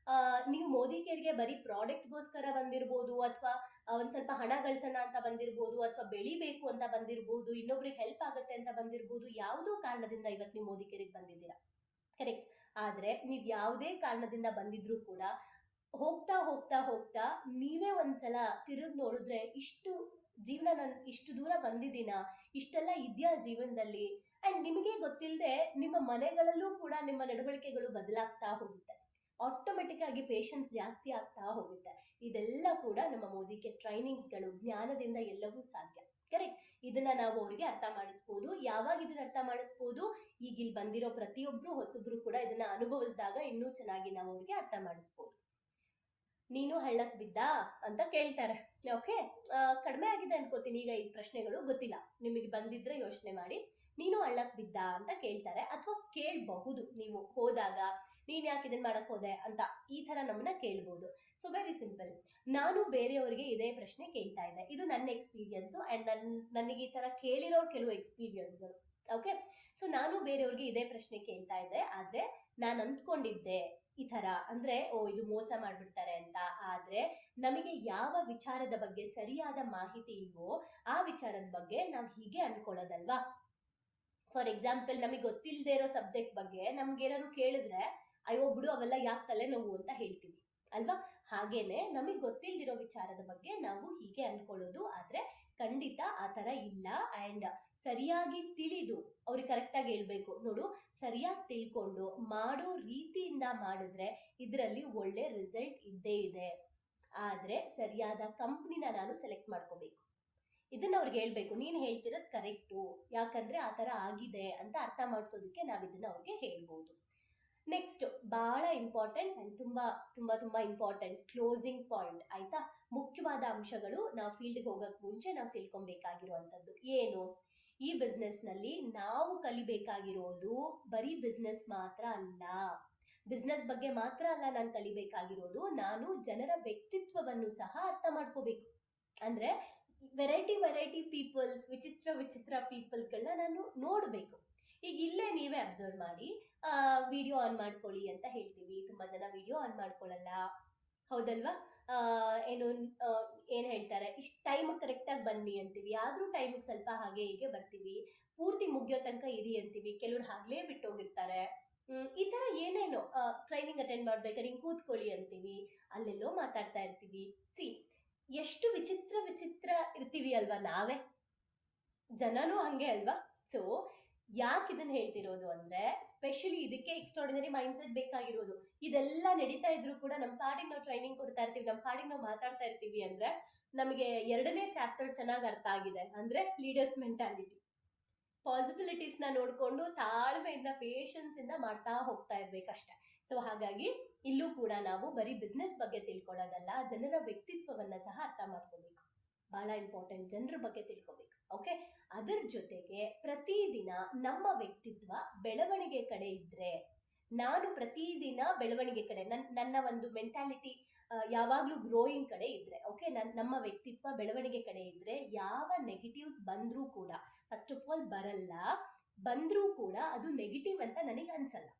ನೀವು ಮೋದಿ ಕೇರ್ಗೆ ಬರೀ ಪ್ರಾಡಕ್ಟ್ಗೋಸ್ಕರ ಬಂದಿರ್ಬೋದು, ಅಥವಾ ಒಂದ್ ಸ್ವಲ್ಪ ಹಣ ಗಳಿಸೋಣ ಅಂತ ಬಂದಿರ್ಬೋದು, ಅಥವಾ ಬೆಳಿಬೇಕು ಅಂತ ಬಂದಿರ್ಬೋದು, ಇನ್ನೊಬ್ರಿಗೆ ಹೆಲ್ಪ್ ಆಗುತ್ತೆ ಅಂತ ಬಂದಿರ್ಬೋದು. ಯಾವುದೋ ಕಾರಣದಿಂದ ಇವತ್ತು ನೀವು ಮೋದಿ ಕೇರಿಗೆ ಬಂದಿದ್ದೀರಾ, ಕರೆಕ್ಟ್. ಆದ್ರೆ ನೀವ್ ಯಾವುದೇ ಕಾರಣದಿಂದ ಬಂದಿದ್ರು ಕೂಡ ಹೋಗ್ತಾ ಹೋಗ್ತಾ ಹೋಗ್ತಾ ನೀವೇ ಒಂದ್ಸಲ ತಿರುಗಿ ನೋಡಿದ್ರೆ ಇಷ್ಟು ಜೀವನ ನಾನು ಇಷ್ಟು ದೂರ ಬಂದಿದ್ದೀನ, ಇಷ್ಟೆಲ್ಲ ಇದೆಯಾ ಜೀವನದಲ್ಲಿ. ಅಂಡ್ ನಿಮಗೆ ಗೊತ್ತಿಲ್ಲದೆ ನಿಮ್ಮ ಮನೆಗಳಲ್ಲೂ ಕೂಡ ನಿಮ್ಮ ನಡವಳಿಕೆಗಳು ಬದಲಾಗ್ತಾ ಹೋಗುತ್ತೆ. ಆಟೋಮೆಟಿಕ್ ಆಗಿ ಪೇಷನ್ಸ್ ಜಾಸ್ತಿ ಆಗ್ತಾ ಹೋಗುತ್ತೆ. ಇದೆಲ್ಲ ಕೂಡ ನಮ್ಮ ಮೋದಿ ಕೇರ್ ಟ್ರೈನಿಂಗ್ಸ್ಗಳು, ಜ್ಞಾನದಿಂದ ಎಲ್ಲವೂ ಸಾಧ್ಯ, ಕರೆಕ್ಟ್. ಇದನ್ನ ನಾವು ಅವ್ರಿಗೆ ಅರ್ಥ ಮಾಡಿಸ್ಬೋದು. ಯಾವಾಗ ಇದನ್ನ ಅರ್ಥ ಮಾಡಿಸ್ಬೋದು? ಈಗ ಇಲ್ಲಿ ಬಂದಿರೋ ಪ್ರತಿಯೊಬ್ರು ಹೊಸಬ್ರು ಕೂಡ ಇದನ್ನ ಅನುಭವಿಸಿದಾಗ ಇನ್ನೂ ಚೆನ್ನಾಗಿ ನಾವು ಅವ್ರಿಗೆ ಅರ್ಥ ಮಾಡಿಸ್ಬೋದು. ನೀನು ಹಳ್ಳಕ್ ಬಿದ್ದ ಅಂತ ಕೇಳ್ತಾರೆ, ಓಕೆ. ಕಡಿಮೆ ಆಗಿದೆ ಅನ್ಕೋತೀನಿ ಈಗ ಈ ಪ್ರಶ್ನೆಗಳು, ಗೊತ್ತಿಲ್ಲ, ನಿಮಗೆ ಬಂದಿದ್ರೆ ಯೋಚನೆ ಮಾಡಿ. ನೀನು ಹಳ್ಳಕ್ ಬಿದ್ದ ಅಂತ ಕೇಳ್ತಾರೆ, ಅಥವಾ ಕೇಳಬಹುದು ನೀವು ಹೋದಾಗ, ನೀನ್ ಯಾಕೆ ಇದನ್ನ ಮಾಡಕ್ ಹೋದೆ ಅಂತ ಈ ತರ ನಮ್ಮನ್ನ ಕೇಳ್ಬೋದು. ಸೊ ವೆರಿ ಸಿಂಪಲ್, ನಾನು ಬೇರೆಯವರಿಗೆ ಇದೇ ಪ್ರಶ್ನೆ ಕೇಳ್ತಾ ಇದ್ದೆ. ಇದು ನನ್ನ ಎಕ್ಸ್ಪೀರಿಯನ್ಸು ಅಂಡ್ ನನಗೆ ಈ ತರ ಕೇಳಿರೋ ಕೆಲವು ಎಕ್ಸ್ಪೀರಿಯನ್ಸ್ಗಳು, ಓಕೆ. ಸೊ ನಾನು ಬೇರೆಯವ್ರಿಗೆ ಇದೇ ಪ್ರಶ್ನೆ ಕೇಳ್ತಾ ಇದ್ದೆ. ಆದ್ರೆ ನಾನು ಅಂದ್ಕೊಂಡಿದ್ದೆ ಈ ತರ, ಅಂದ್ರೆ ಇದು ಮೋಸ ಮಾಡ್ಬಿಡ್ತಾರೆ ಅಂತ. ಆದ್ರೆ ನಮಗೆ ಯಾವ ವಿಚಾರದ ಬಗ್ಗೆ ಸರಿಯಾದ ಮಾಹಿತಿ ಇಲ್ವೋ ಆ ವಿಚಾರದ ಬಗ್ಗೆ ನಾವು ಹೀಗೆ ಅನ್ಕೊಳ್ಳೋದಲ್ವಾ. ಫಾರ್ ಎಕ್ಸಾಂಪಲ್, ನಮಗೆ ಗೊತ್ತಿಲ್ಲದೆ ಇರೋ ಸಬ್ಜೆಕ್ಟ್ ಬಗ್ಗೆ ನಮ್ಗೇನಾದ್ರು ಕೇಳಿದ್ರೆ ಅಯ್ಯೋ ಬಿಡು ಅವೆಲ್ಲ ಯಾಕೆ ತಲೆನೋವು ಅಂತ ಹೇಳ್ತೀವಿ ಅಲ್ವಾ. ಹಾಗೇನೆ ನಮಗೆ ಗೊತ್ತಿಲ್ದಿರೋ ವಿಚಾರದ ಬಗ್ಗೆ ನಾವು ಹೀಗೆ ಅನ್ಕೊಳ್ಳೋದು. ಆದ್ರೆ ಖಂಡಿತ ಆ ತರ ಇಲ್ಲ. ಅಂಡ್ ಸರಿಯಾಗಿ ತಿಳಿದು ಅವ್ರಿಗೆ ಕರೆಕ್ಟಾಗಿ ಹೇಳ್ಬೇಕು, ನೋಡು ಸರಿಯಾಗಿ ತಿಳ್ಕೊಂಡು ಮಾಡೋ ರೀತಿಯಿಂದ ಮಾಡಿದ್ರೆ ಇದರಲ್ಲಿ ಒಳ್ಳೆ ರಿಸಲ್ಟ್ ಇದ್ದೇ ಇದೆ. ಆದ್ರೆ ಸರಿಯಾದ ಕಂಪ್ನಿನ ನಾನು ಸೆಲೆಕ್ಟ್ ಮಾಡ್ಕೋಬೇಕು. ಇದನ್ನ ಅವ್ರಿಗೆ ಹೇಳ್ಬೇಕು, ನೀನ್ ಹೇಳ್ತಿರೋದು ಕರೆಕ್ಟು, ಯಾಕಂದ್ರೆ ಆ ತರ ಆಗಿದೆ ಅಂತ ಅರ್ಥ ಮಾಡಿಸೋದಕ್ಕೆ ನಾವ್ ಇದನ್ನ ಅವ್ರಿಗೆ ಹೇಳ್ಬೋದು. ನೆಕ್ಸ್ಟ್ ಬಹಳ ಇಂಪಾರ್ಟೆಂಟ್ ಅಂಡ್ ತುಂಬಾ ತುಂಬಾ ತುಂಬಾ ಇಂಪಾರ್ಟೆಂಟ್ ಕ್ಲೋಸಿಂಗ್ ಪಾಯಿಂಟ್, ಆಯ್ತಾ. ಮುಖ್ಯವಾದ ಅಂಶಗಳು ನಾವು ಫೀಲ್ಡ್ಗೆ ಹೋಗಕ್ ಮುಂಚೆ ನಾವು ತಿಳ್ಕೊಬೇಕಾಗಿರುವಂತದ್ದು ಏನು? ಈ ಬಿಸ್ನೆಸ್ ನಲ್ಲಿ ನಾವು ಕಲಿಬೇಕಾಗಿರೋದು ಬರೀ ಬಿಸ್ನೆಸ್ ಮಾತ್ರ ಅಲ್ಲ. ಬಿಸ್ನೆಸ್ ಬಗ್ಗೆ ಮಾತ್ರ ಅಲ್ಲ ನಾನು ಕಲಿಬೇಕಾಗಿರೋದು, ನಾನು ಜನರ ವ್ಯಕ್ತಿತ್ವವನ್ನು ಸಹ ಅರ್ಥ ಮಾಡ್ಕೋಬೇಕು. ಅಂದ್ರೆ ವೆರೈಟಿ ಪೀಪಲ್ಸ್, ವಿಚಿತ್ರ ಪೀಪಲ್ಸ್ಗಳನ್ನ ನಾನು ನೋಡ್ಬೇಕು. ಈಗ ಇಲ್ಲೇ ನೀವೇ ಅಬ್ಸರ್ವ್ ಮಾಡಿ, ವಿಡಿಯೋ ಆನ್ ಮಾಡ್ಕೊಳ್ಳಿ ಅಂತ ಹೇಳ್ತೀವಿ, ತುಂಬಾ ಜನ ವಿಡಿಯೋ ಆನ್ ಮಾಡ್ಕೊಳ್ಳಲ್ಲ, ಹೌದಲ್ವಾ. ಏನ್ ಹೇಳ್ತಾರೆ, ಇಷ್ಟ ಟೈಮ್ ಕರೆಕ್ಟಾಗಿ ಬನ್ನಿ ಅಂತೀವಿ, ಆದ್ರೂ ಟೈಮಿಗೆ ಸ್ವಲ್ಪ ಹಾಗೆ ಹೀಗೆ ಬರ್ತೀವಿ. ಪೂರ್ತಿ ಮುಗಿಯೋ ತನಕ ಇರಿ ಅಂತೀವಿ, ಕೆಲವ್ರು ಹಾಗ್ಲೇ ಬಿಟ್ಟೋಗಿರ್ತಾರೆ. ಈ ತರ ಏನೇನೋ ಟ್ರೈನಿಂಗ್ ಅಟೆಂಡ್ ಮಾಡ್ಬೇಕಾದ್ರೆ ಹಿಂಗ್ ಕೂತ್ಕೊಳ್ಳಿ ಅಂತೀವಿ, ಅಲ್ಲೆಲ್ಲೋ ಮಾತಾಡ್ತಾ ಇರ್ತೀವಿ. ಎಷ್ಟು ವಿಚಿತ್ರ ಇರ್ತೀವಿ ಅಲ್ವಾ ನಾವೇ, ಜನನೂ ಹಂಗೆ ಅಲ್ವಾ. ಸೊ ಯಾಕೆ ಇದನ್ನ ಹೇಳ್ತಿರೋದು ಅಂದ್ರೆ, ಸ್ಪೆಷಲಿ ಇದಕ್ಕೆ ಎಕ್ಸ್ಟ್ರಾರ್ಡಿನರಿ ಮೈಂಡ್ ಸೆಟ್ ಬೇಕಾಗಿರೋದು. ಇದೆಲ್ಲ ನಡೀತಾ ಇದ್ರು ಕೂಡ ನಮ್ಮ ಪಾಡಿಗೆ ನಾವು ಟ್ರೈನಿಂಗ್ ಕೊಡ್ತಾ ಇರ್ತೀವಿ, ನಮ್ಮ ಪಾಡಿಗೆ ನಾವು ಮಾತಾಡ್ತಾ ಇರ್ತೀವಿ ಅಂದ್ರೆ ನಮಗೆ 2ನೇ ಚಾಪ್ಟರ್ ಚೆನ್ನಾಗಿ ಅರ್ಥ ಆಗಿದೆ, ಅಂದ್ರೆ ಲೀಡರ್ಸ್ ಮೆಂಟಾಲಿಟಿ. ಪಾಸಿಬಿಲಿಟೀಸ್ ನ ನೋಡ್ಕೊಂಡು ತಾಳ್ಮೆಯಿಂದ ಪೇಷನ್ಸ್ ಇಂದ ಮಾಡ್ತಾ ಹೋಗ್ತಾ ಇರ್ಬೇಕಷ್ಟೆ. ಸೊ ಹಾಗಾಗಿ ಇಲ್ಲೂ ಕೂಡ ನಾವು ಬರೀ ಬಿಸ್ನೆಸ್ ಬಗ್ಗೆ ತಿಳ್ಕೊಳ್ಳೋದಲ್ಲ, ಜನರ ವ್ಯಕ್ತಿತ್ವವನ್ನ ಸಹ ಅರ್ಥ ಮಾಡ್ಕೋಬೇಕು. ಬಹಳ ಇಂಪಾರ್ಟೆಂಟ್, ಜನರ ಬಗ್ಗೆ ತಿಳ್ಕೋಬೇಕು, ಓಕೆ. ಅದರ ಜೊತೆಗೆ ಪ್ರತಿದಿನ ನಮ್ಮ ವ್ಯಕ್ತಿತ್ವ ಬೆಳವಣಿಗೆ ಕಡೆ ಇದ್ರೆ, ನಾನು ಪ್ರತಿದಿನ ಬೆಳವಣಿಗೆ ಕಡೆ ನನ್ನ ಒಂದು ಮೆಂಟಾಲಿಟಿ ಯಾವಾಗ್ಲೂ ಗ್ರೋಯಿಂಗ್ ಕಡೆ ಇದ್ರೆ, ಓಕೆ, ನಮ್ಮ ವ್ಯಕ್ತಿತ್ವ ಬೆಳವಣಿಗೆ ಕಡೆ ಇದ್ರೆ ಯಾವ ನೆಗೆಟಿವ್ಸ್ ಬಂದ್ರೂ ಕೂಡ, ಫಸ್ಟ್ ಆಫ್ ಆಲ್ ಬರಲ್ಲ, ಬಂದ್ರೂ ಕೂಡ ಅದು ನೆಗೆಟಿವ್ ಅಂತ ನನಗೆ ಅನ್ಸಲ್ಲ.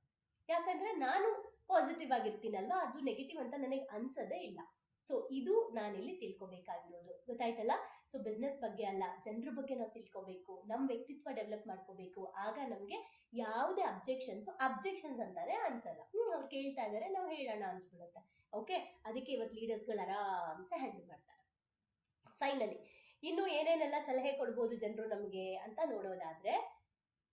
ಯಾಕಂದ್ರೆ ನಾನು ಪಾಸಿಟಿವ್ ಆಗಿರ್ತೀನಲ್ವಾ, ಅದು ನೆಗೆಟಿವ್ ಅಂತ ನನಗೆ ಅನ್ಸೋದೇ ಇಲ್ಲ. ಸೊ ಇದು ನಾನಿಲ್ಲಿ ತಿಳ್ಕೊಬೇಕಾಗಿರೋದು, ಗೊತ್ತಾಯ್ತಲ್ಲ? ಸೊ ಬಿಸ್ನೆಸ್ ಬಗ್ಗೆ ಅಲ್ಲ, ಜನರ ಬಗ್ಗೆ ನಾವು ತಿಳ್ಕೊಬೇಕು, ನಮ್ಮ ವ್ಯಕ್ತಿತ್ವ ಡೆವಲಪ್ ಮಾಡ್ಕೋಬೇಕು. ಆಗ ನಮ್ಗೆ ಯಾವುದೇ ಅಬ್ಜೆಕ್ಷನ್ಸ್ ಅಂತಾನೆ ಅನ್ಸಲ್ಲ. ಅವ್ರು ಕೇಳ್ತಾ ಇದಾರೆ, ನಾವು ಹೇಳೋಣ ಅನ್ಸ್ಬಿಡುತ್ತೆ. ಓಕೆ, ಅದಕ್ಕೆ ಇವತ್ತು ಲೀಡರ್ಸ್ಗಳು ಆರಾಮ್ಸೆ ಹ್ಯಾಂಡಲ್ ಮಾಡ್ತಾರೆ. ಫೈನಲಿ ಇನ್ನು ಏನೇನೆಲ್ಲ ಸಲಹೆ ಕೊಡ್ಬೋದು ಜನರು ನಮ್ಗೆ ಅಂತ ನೋಡೋದಾದ್ರೆ,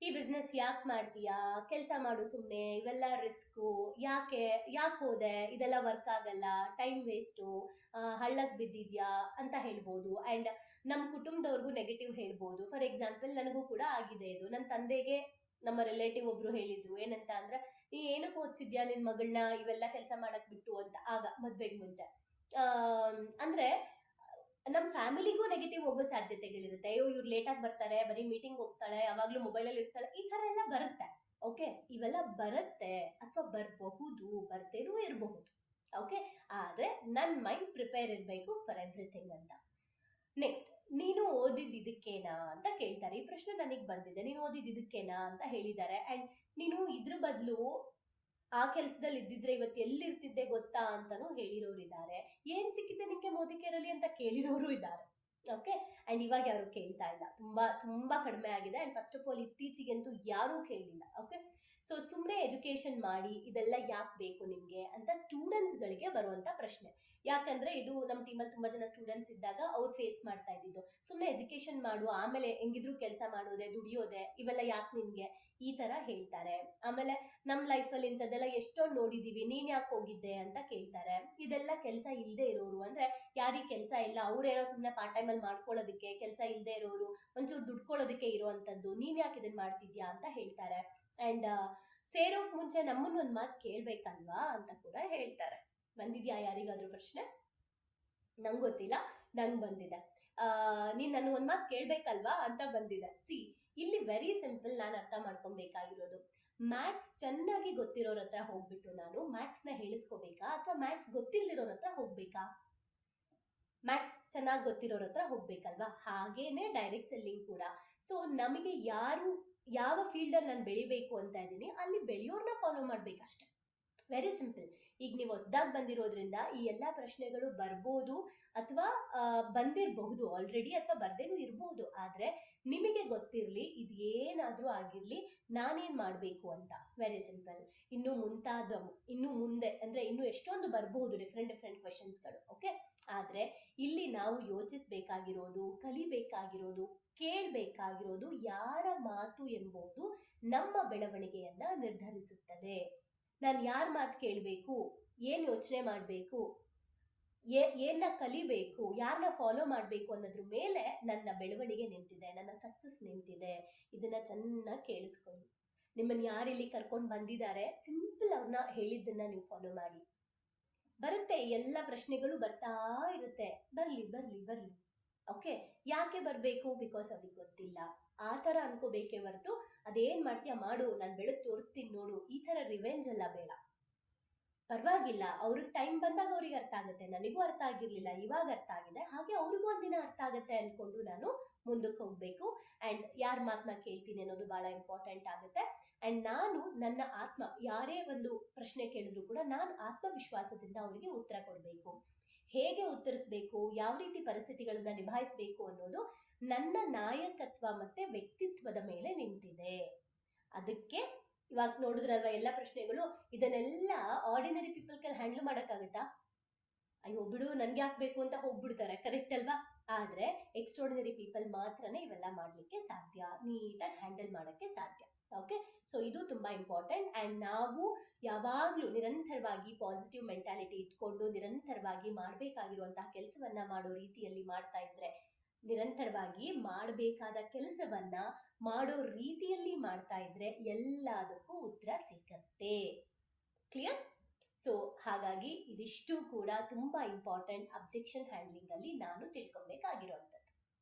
ಈ ಬಿಸ್ನೆಸ್ ಯಾಕೆ ಮಾಡ್ತೀಯಾ, ಕೆಲಸ ಮಾಡು ಸುಮ್ಮನೆ, ಇವೆಲ್ಲ ರಿಸ್ಕು, ಯಾಕೆ ಹೋದೆ, ಇದೆಲ್ಲ ವರ್ಕ್ ಆಗಲ್ಲ, ಟೈಮ್ ವೇಸ್ಟು, ಹಳ್ಳಕ್ ಬಿದ್ದಿದ್ಯಾ ಅಂತ ಹೇಳ್ಬೋದು. ಅಂಡ್ ನಮ್ಮ ಕುಟುಂಬದವ್ರಿಗೂ ನೆಗೆಟಿವ್ ಹೇಳ್ಬೋದು. ಫಾರ್ ಎಕ್ಸಾಂಪಲ್ ನನಗೂ ಕೂಡ ಆಗಿದೆ ಇದು. ನನ್ನ ತಂದೆಗೆ ನಮ್ಮ ರಿಲೇಟಿವ್ ಒಬ್ರು ಹೇಳಿದ್ರು, ಏನಂತ ಅಂದ್ರೆ, ನೀ ಏನಕ್ಕೆ ಓದಿಸಿದ್ಯಾ ನಿನ್ ಮಗಳನ್ನ ಇವೆಲ್ಲ ಕೆಲಸ ಮಾಡಕ್ ಬಿಟ್ಟು ಅಂತ, ಆಗ ಮದ್ವೆಗೆ ಮುಂಚೆ. ಅಂದ್ರೆ ನಮ್ಮ ಫ್ಯಾಮಿಲಿಗೂ ನೆಗೆಟಿವ್ ಹೋಗೋ ಸಾಧ್ಯತೆಗಳಿರುತ್ತೆ. ಅಯ್ಯೋ ಇವ್ರು ಲೇಟಾಗಿ ಬರ್ತಾರೆ, ಬರೀ ಮೀಟಿಂಗ್ ಹೋಗ್ತಾಳೆ, ಯಾವಾಗ್ಲೂ ಮೊಬೈಲಲ್ಲಿ ಇರ್ತಾಳೆ, ಈ ತರ ಎಲ್ಲ ಬರುತ್ತೆ. ಓಕೆ, ಇವೆಲ್ಲ ಬರುತ್ತೆ ಅಥವಾ ಬರಬಹುದು, ಬರ್ದೇನೂ ಇರಬಹುದು. ಓಕೆ, ಆದ್ರೆ ನನ್ನ ಮೈಂಡ್ ಪ್ರಿಪೇರ್ ಇರಬೇಕು ಫಾರ್ ಎವ್ರಿಥಿಂಗ್ ಅಂತ. ನೆಕ್ಸ್ಟ್, ನೀನು ಓದಿದ್ದು ಇದಕ್ಕೇನಾ ಅಂತ ಕೇಳ್ತಾರೆ. ಈ ಪ್ರಶ್ನೆ ನನಗೆ ಬಂದಿದೆ, ನೀನು ಓದಿದ್ದು ಇದಕ್ಕೇನಾ ಅಂತ ಹೇಳಿದ್ದಾರೆ. ಅಂಡ್ ನೀನು ಇದ್ರ ಬದಲು ಆ ಕೆಲಸದಲ್ಲಿ ಇದ್ದಿದ್ರೆ ಇವತ್ತು ಎಲ್ಲಿರ್ತಿದ್ದೆ ಗೊತ್ತಾ ಅಂತಾನು ಹೇಳಿರೋರು ಇದ್ದಾರೆ. ಏನ್ ಸಿಕ್ಕಿದೆ ನಿಂಗೆ ಮೋದಿ ಕೇರಲ್ಲಿ ಅಂತ ಕೇಳಿರೋರು ಇದ್ದಾರೆ. ಓಕೆ, ಅಂಡ್ ಇವಾಗ ಯಾರು ಕೇಳ್ತಾ ಇಲ್ಲ, ತುಂಬಾ ಕಡಿಮೆ ಆಗಿದೆ. ಅಂಡ್ ಫಸ್ಟ್ ಆಫ್ ಆಲ್ ಇತ್ತೀಚೆಗಂತೂ ಯಾರೂ ಕೇಳಿಲ್ಲ. ಓಕೆ, ಸೊ ಸುಮ್ಮನೆ ಎಜುಕೇಶನ್ ಮಾಡಿ ಇದೆಲ್ಲ ಯಾಕೆ ಬೇಕು ನಿಮ್ಗೆ ಅಂತ ಸ್ಟೂಡೆಂಟ್ಸ್ಗಳಿಗೆ ಬರುವಂತ ಪ್ರಶ್ನೆ. ಯಾಕಂದ್ರೆ ಇದು ನಮ್ಮ ಟೀಮಲ್ಲಿ ತುಂಬಾ ಜನ ಸ್ಟೂಡೆಂಟ್ಸ್ ಇದ್ದಾಗ ಅವ್ರು ಫೇಸ್ ಮಾಡ್ತಾ ಇದ್ದಿದ್ದು, ಸುಮ್ಮನೆ ಎಜುಕೇಶನ್ ಮಾಡು, ಆಮೇಲೆ ಹೆಂಗಿದ್ರು ಕೆಲಸ ಮಾಡೋದೆ, ದುಡಿಯೋದೆ, ಇವೆಲ್ಲ ಯಾಕೆ ನಿನ್ಗೆ, ಈ ತರ ಹೇಳ್ತಾರೆ. ಆಮೇಲೆ ನಮ್ಮ ಲೈಫಲ್ಲಿ ಇಂಥದ್ದೆಲ್ಲ ಎಷ್ಟೊಂದು ನೋಡಿದೀವಿ, ನೀನ್ ಯಾಕೆ ಹೋಗಿದ್ದೆ ಅಂತ ಕೇಳ್ತಾರೆ. ಇದೆಲ್ಲ ಕೆಲಸ ಇಲ್ಲದೆ ಇರೋರು, ಅಂದ್ರೆ ಯಾರಿಗೆ ಕೆಲಸ ಇಲ್ಲ, ಅವ್ರೇನೋ ಸುಮ್ಮನೆ ಪಾರ್ಟ್ ಟೈಮ್ ಅಲ್ಲಿ ಮಾಡ್ಕೊಳ್ಳೋದಕ್ಕೆ, ಕೆಲಸ ಇಲ್ಲದೆ ಇರೋರು ಒಂಚೂರು ದುಡ್ಕೊಳ್ಳೋದಕ್ಕೆ ಇರುವಂತದ್ದು, ನೀನ್ ಯಾಕೆ ಇದನ್ನ ಮಾಡ್ತಿದ್ಯಾ ಅಂತ ಹೇಳ್ತಾರೆ. ಅಂಡ್ ಸೇರೋಕ್ ಮುಂಚೆ ನಮ್ಮನ್ನ ಒಂದ್ ಮಾತು ಕೇಳ್ಬೇಕಲ್ವಾ ಅಂತ ಕೂಡ ಹೇಳ್ತಾರೆ. ಬಂದಿದ್ಯಾ ಯಾರಿಗಾದ್ರೂ ಪ್ರಶ್ನೆ? ನಂಗೆ ಗೊತ್ತಿಲ್ಲ, ನಂಗೆ ಬಂದಿದೆ. ನೀನ್ ನನ್ನ ಒಂದ್ ಮಾತು ಕೇಳ್ಬೇಕಲ್ವಾ ಅಂತ ಬಂದಿದೆ. ಇಲ್ಲಿ ವೆರಿ ಸಿಂಪಲ್, ನಾನು ಅರ್ಥ ಮಾಡ್ಕೊಬೇಕಾಗಿರೋದು, ಮ್ಯಾಥ್ಸ್ ಚೆನ್ನಾಗಿ ಗೊತ್ತಿರೋರ ಹತ್ರ ಹೋಗ್ಬಿಟ್ಟು ನಾನು ಮ್ಯಾಥ್ಸ್ ನ ಹೇಳಿಸ್ಕೋಬೇಕಾ ಅಥವಾ ಮ್ಯಾಥ್ಸ್ ಗೊತ್ತಿಲ್ದಿರೋರ ಹತ್ರ ಹೋಗ್ಬೇಕಾ? ಮ್ಯಾಥ್ಸ್ ಚೆನ್ನಾಗಿ ಗೊತ್ತಿರೋರ ಹತ್ರ ಹೋಗ್ಬೇಕಲ್ವಾ? ಹಾಗೇನೆ ಡೈರೆಕ್ಟ್ ಸೆಲ್ಲಿಂಗ್ ಕೂಡ. ಸೊ ನಮಗೆ ಯಾವ ಫೀಲ್ಡ್ ಅಲ್ಲಿ ನಾನು ಬೆಳಿಬೇಕು ಅಂತ ಇದ್ದೀನಿ, ಅಲ್ಲಿ ಬೆಳೆಯೋರ್ನ ಫಾಲೋ ಮಾಡ್ಬೇಕಷ್ಟೆ. Very simple. ಈಗ ನೀವು ಹೊಸದಾಗಿ ಬಂದಿರೋದ್ರಿಂದ ಈ ಎಲ್ಲಾ ಪ್ರಶ್ನೆಗಳು ಬರ್ಬೋದು, ಅಥವಾ ಬಂದಿರಬಹುದು ಆಲ್ರೆಡಿ, ಅಥವಾ ಬರ್ದೇನೂ ಇರಬಹುದು. ಆದ್ರೆ ನಿಮಗೆ ಗೊತ್ತಿರ್ಲಿ, ಇದೇನಾದ್ರೂ ಆಗಿರ್ಲಿ ನಾನೇನ್ ಮಾಡ್ಬೇಕು ಅಂತ. Very simple. ಇನ್ನು ಮುಂದೆ ಅಂದ್ರೆ ಇನ್ನು ಎಷ್ಟೊಂದು ಬರ್ಬಹುದು, ಡಿಫ್ರೆಂಟ್ ಕ್ವೆಶನ್ಸ್ಗಳು. ಓಕೆ, ಆದ್ರೆ ಇಲ್ಲಿ ನಾವು ಯೋಚಿಸ್ಬೇಕಾಗಿರೋದು, ಕಲಿಬೇಕಾಗಿರೋದು, ಕೇಳ್ಬೇಕಾಗಿರೋದು, ಯಾರ ಮಾತು ಎಂಬುದು ನಮ್ಮ ಬೆಳವಣಿಗೆಯನ್ನ ನಿರ್ಧರಿಸುತ್ತದೆ. ನಾನು ಯಾರ ಮಾತು ಕೇಳಬೇಕು, ಏನ್ ಯೋಚನೆ ಮಾಡಬೇಕು, ಏನ್ನ ಕಲಿಬೇಕು, ಯಾರನ್ನ ಫಾಲೋ ಮಾಡಬೇಕು ಅನ್ನೋದ್ರ ಮೇಲೆ ನನ್ನ ಬೆಳವಣಿಗೆ ನಿಂತಿದೆ, ನನ್ನ ಸಕ್ಸಸ್ ನಿಂತಿದೆ. ಇದನ್ನ ಚೆನ್ನಾಗಿ ಕೇಳಿಸ್ಕೊಳ್ಳಿ. ನಿಮ್ಮನ್ನ ಯಾರು ಇಲ್ಲಿ ಕರ್ಕೊಂಡು ಬಂದಿದ್ದಾರೆ, ಸಿಂಪಲ್ ಅವ್ರನ್ನ ಹೇಳಿದ್ದನ್ನ ನೀವು ಫಾಲೋ ಮಾಡಿ. ಬರುತ್ತೆ, ಎಲ್ಲ ಪ್ರಶ್ನೆಗಳು ಬರ್ತಾ ಇರುತ್ತೆ, ಬರ್ಲಿ. ಓಕೆ, ಯಾಕೆ ಬರ್ಬೇಕು? ಬಿಕಾಸ್ ಅವ್ರಿಗೆ ಗೊತ್ತಿಲ್ಲ. ಆ ತರ ಅನ್ಕೋಬೇಕೇ ಹೊರತು ಅದೇನ್ ಮಾಡ್ತೀಯ ಮಾಡು, ನಾನು ಬೆಳಕು ತೋರಿಸ್ತೀನಿ ನೋಡು, ಈ ತರ ರಿವೆಂಜ್ ಎಲ್ಲ ಬೇಡ. ಪರವಾಗಿಲ್ಲ, ಅವ್ರಿಗೆ ಟೈಮ್ ಬಂದಾಗ ಅವ್ರಿಗೆ ಅರ್ಥ ಆಗುತ್ತೆ. ನನಗೂ ಅರ್ಥ ಆಗಿರ್ಲಿಲ್ಲ, ಇವಾಗ ಅರ್ಥ ಆಗಿದೆ, ಹಾಗೆ ಅವ್ರಿಗೂ ಒಂದಿನ ಅರ್ಥ ಆಗುತ್ತೆ ಅನ್ಕೊಂಡು ನಾನು ಮುಂದಕ್ಕೆ ಹೋಗ್ಬೇಕು. ಅಂಡ್ ಯಾರ ಮಾತನ್ನ ಕೇಳ್ತೀನಿ ಅನ್ನೋದು ಬಹಳ ಇಂಪಾರ್ಟೆಂಟ್ ಆಗುತ್ತೆ. ಅಂಡ್ ನಾನು ನನ್ನ ಯಾರೇ ಒಂದು ಪ್ರಶ್ನೆ ಕೇಳಿದ್ರು ಕೂಡ ನಾನು ಆತ್ಮವಿಶ್ವಾಸದಿಂದ ಅವರಿಗೆ ಉತ್ತರ ಕೊಡಬೇಕು. ಹೇಗೆ ಉತ್ತರಿಸಬೇಕು, ಯಾವ ರೀತಿ ಪರಿಸ್ಥಿತಿಗಳನ್ನ ನಿಭಾಯಿಸಬೇಕು ಅನ್ನೋದು ನನ್ನ ನಾಯಕತ್ವ ಮತ್ತೆ ವ್ಯಕ್ತಿತ್ವದ ಮೇಲೆ ನಿಂತಿದೆ. ಅದಕ್ಕೆ ಇವಾಗ ನೋಡಿದ್ರಲ್ವಾ ಎಲ್ಲ ಪ್ರಶ್ನೆಗಳು, ಇದನ್ನೆಲ್ಲ ಆರ್ಡಿನರಿ ಪೀಪಲ್ ಕೈಲಿ ಹ್ಯಾಂಡಲ್ ಮಾಡಕ್ಕಾಗತ್ತಾ? ಅಯ್ಯೋ ಬಿಡು, ನನ್ಗೆ ಹಾಕ್ಬೇಕು ಅಂತ ಹೋಗ್ಬಿಡ್ತಾರೆ, ಕರೆಕ್ಟ್ ಅಲ್ವಾ? ಆದ್ರೆ ಎಕ್ಸ್ಟ್ರಾರ್ಡಿನರಿ ಪೀಪಲ್ ಮಾತ್ರನೇ ಇವೆಲ್ಲ ಮಾಡ್ಲಿಕ್ಕೆ ಸಾಧ್ಯ, ನೀಟಾಗಿ ಹ್ಯಾಂಡಲ್ ಮಾಡಕ್ಕೆ ಸಾಧ್ಯ. ಓಕೆ, ಸೊ ಇದು ತುಂಬಾ ಇಂಪಾರ್ಟೆಂಟ್. ಅಂಡ್ ನಾವು ಯಾವಾಗ್ಲೂ ನಿರಂತರವಾಗಿ ಪಾಸಿಟಿವ್ ಮೆಂಟಾಲಿಟಿ ಇಟ್ಕೊಂಡು ನಿರಂತರವಾಗಿ ಮಾಡ್ಬೇಕಾಗಿರುವಂತಹ ಕೆಲಸವನ್ನ ಮಾಡೋ ರೀತಿಯಲ್ಲಿ ಮಾಡ್ತಾ ಇದ್ರೆ, ನಿರಂತರವಾಗಿ ಮಾಡಬೇಕಾದ ಕೆಲಸವನ್ನ ಮಾಡೋ ರೀತಿಯಲ್ಲಿ ಮಾಡ್ತಾ ಇದ್ರೆ ಎಲ್ಲದಕ್ಕೂ ಉತ್ತರ ಸಿಕ್ಕತ್ತೆ. ಕ್ಲಿಯರ್? ಸೊ ಹಾಗಾಗಿ ಇದಿಷ್ಟು ಕೂಡ ತುಂಬಾ ಇಂಪಾರ್ಟೆಂಟ್ ಅಬ್ಜೆಕ್ಷನ್ ಹ್ಯಾಂಡ್ಲಿಂಗ್ ಅಲ್ಲಿ ನಾನು ತಿಳ್ಕೊಬೇಕಾಗಿರುವಂಥದ್ದು.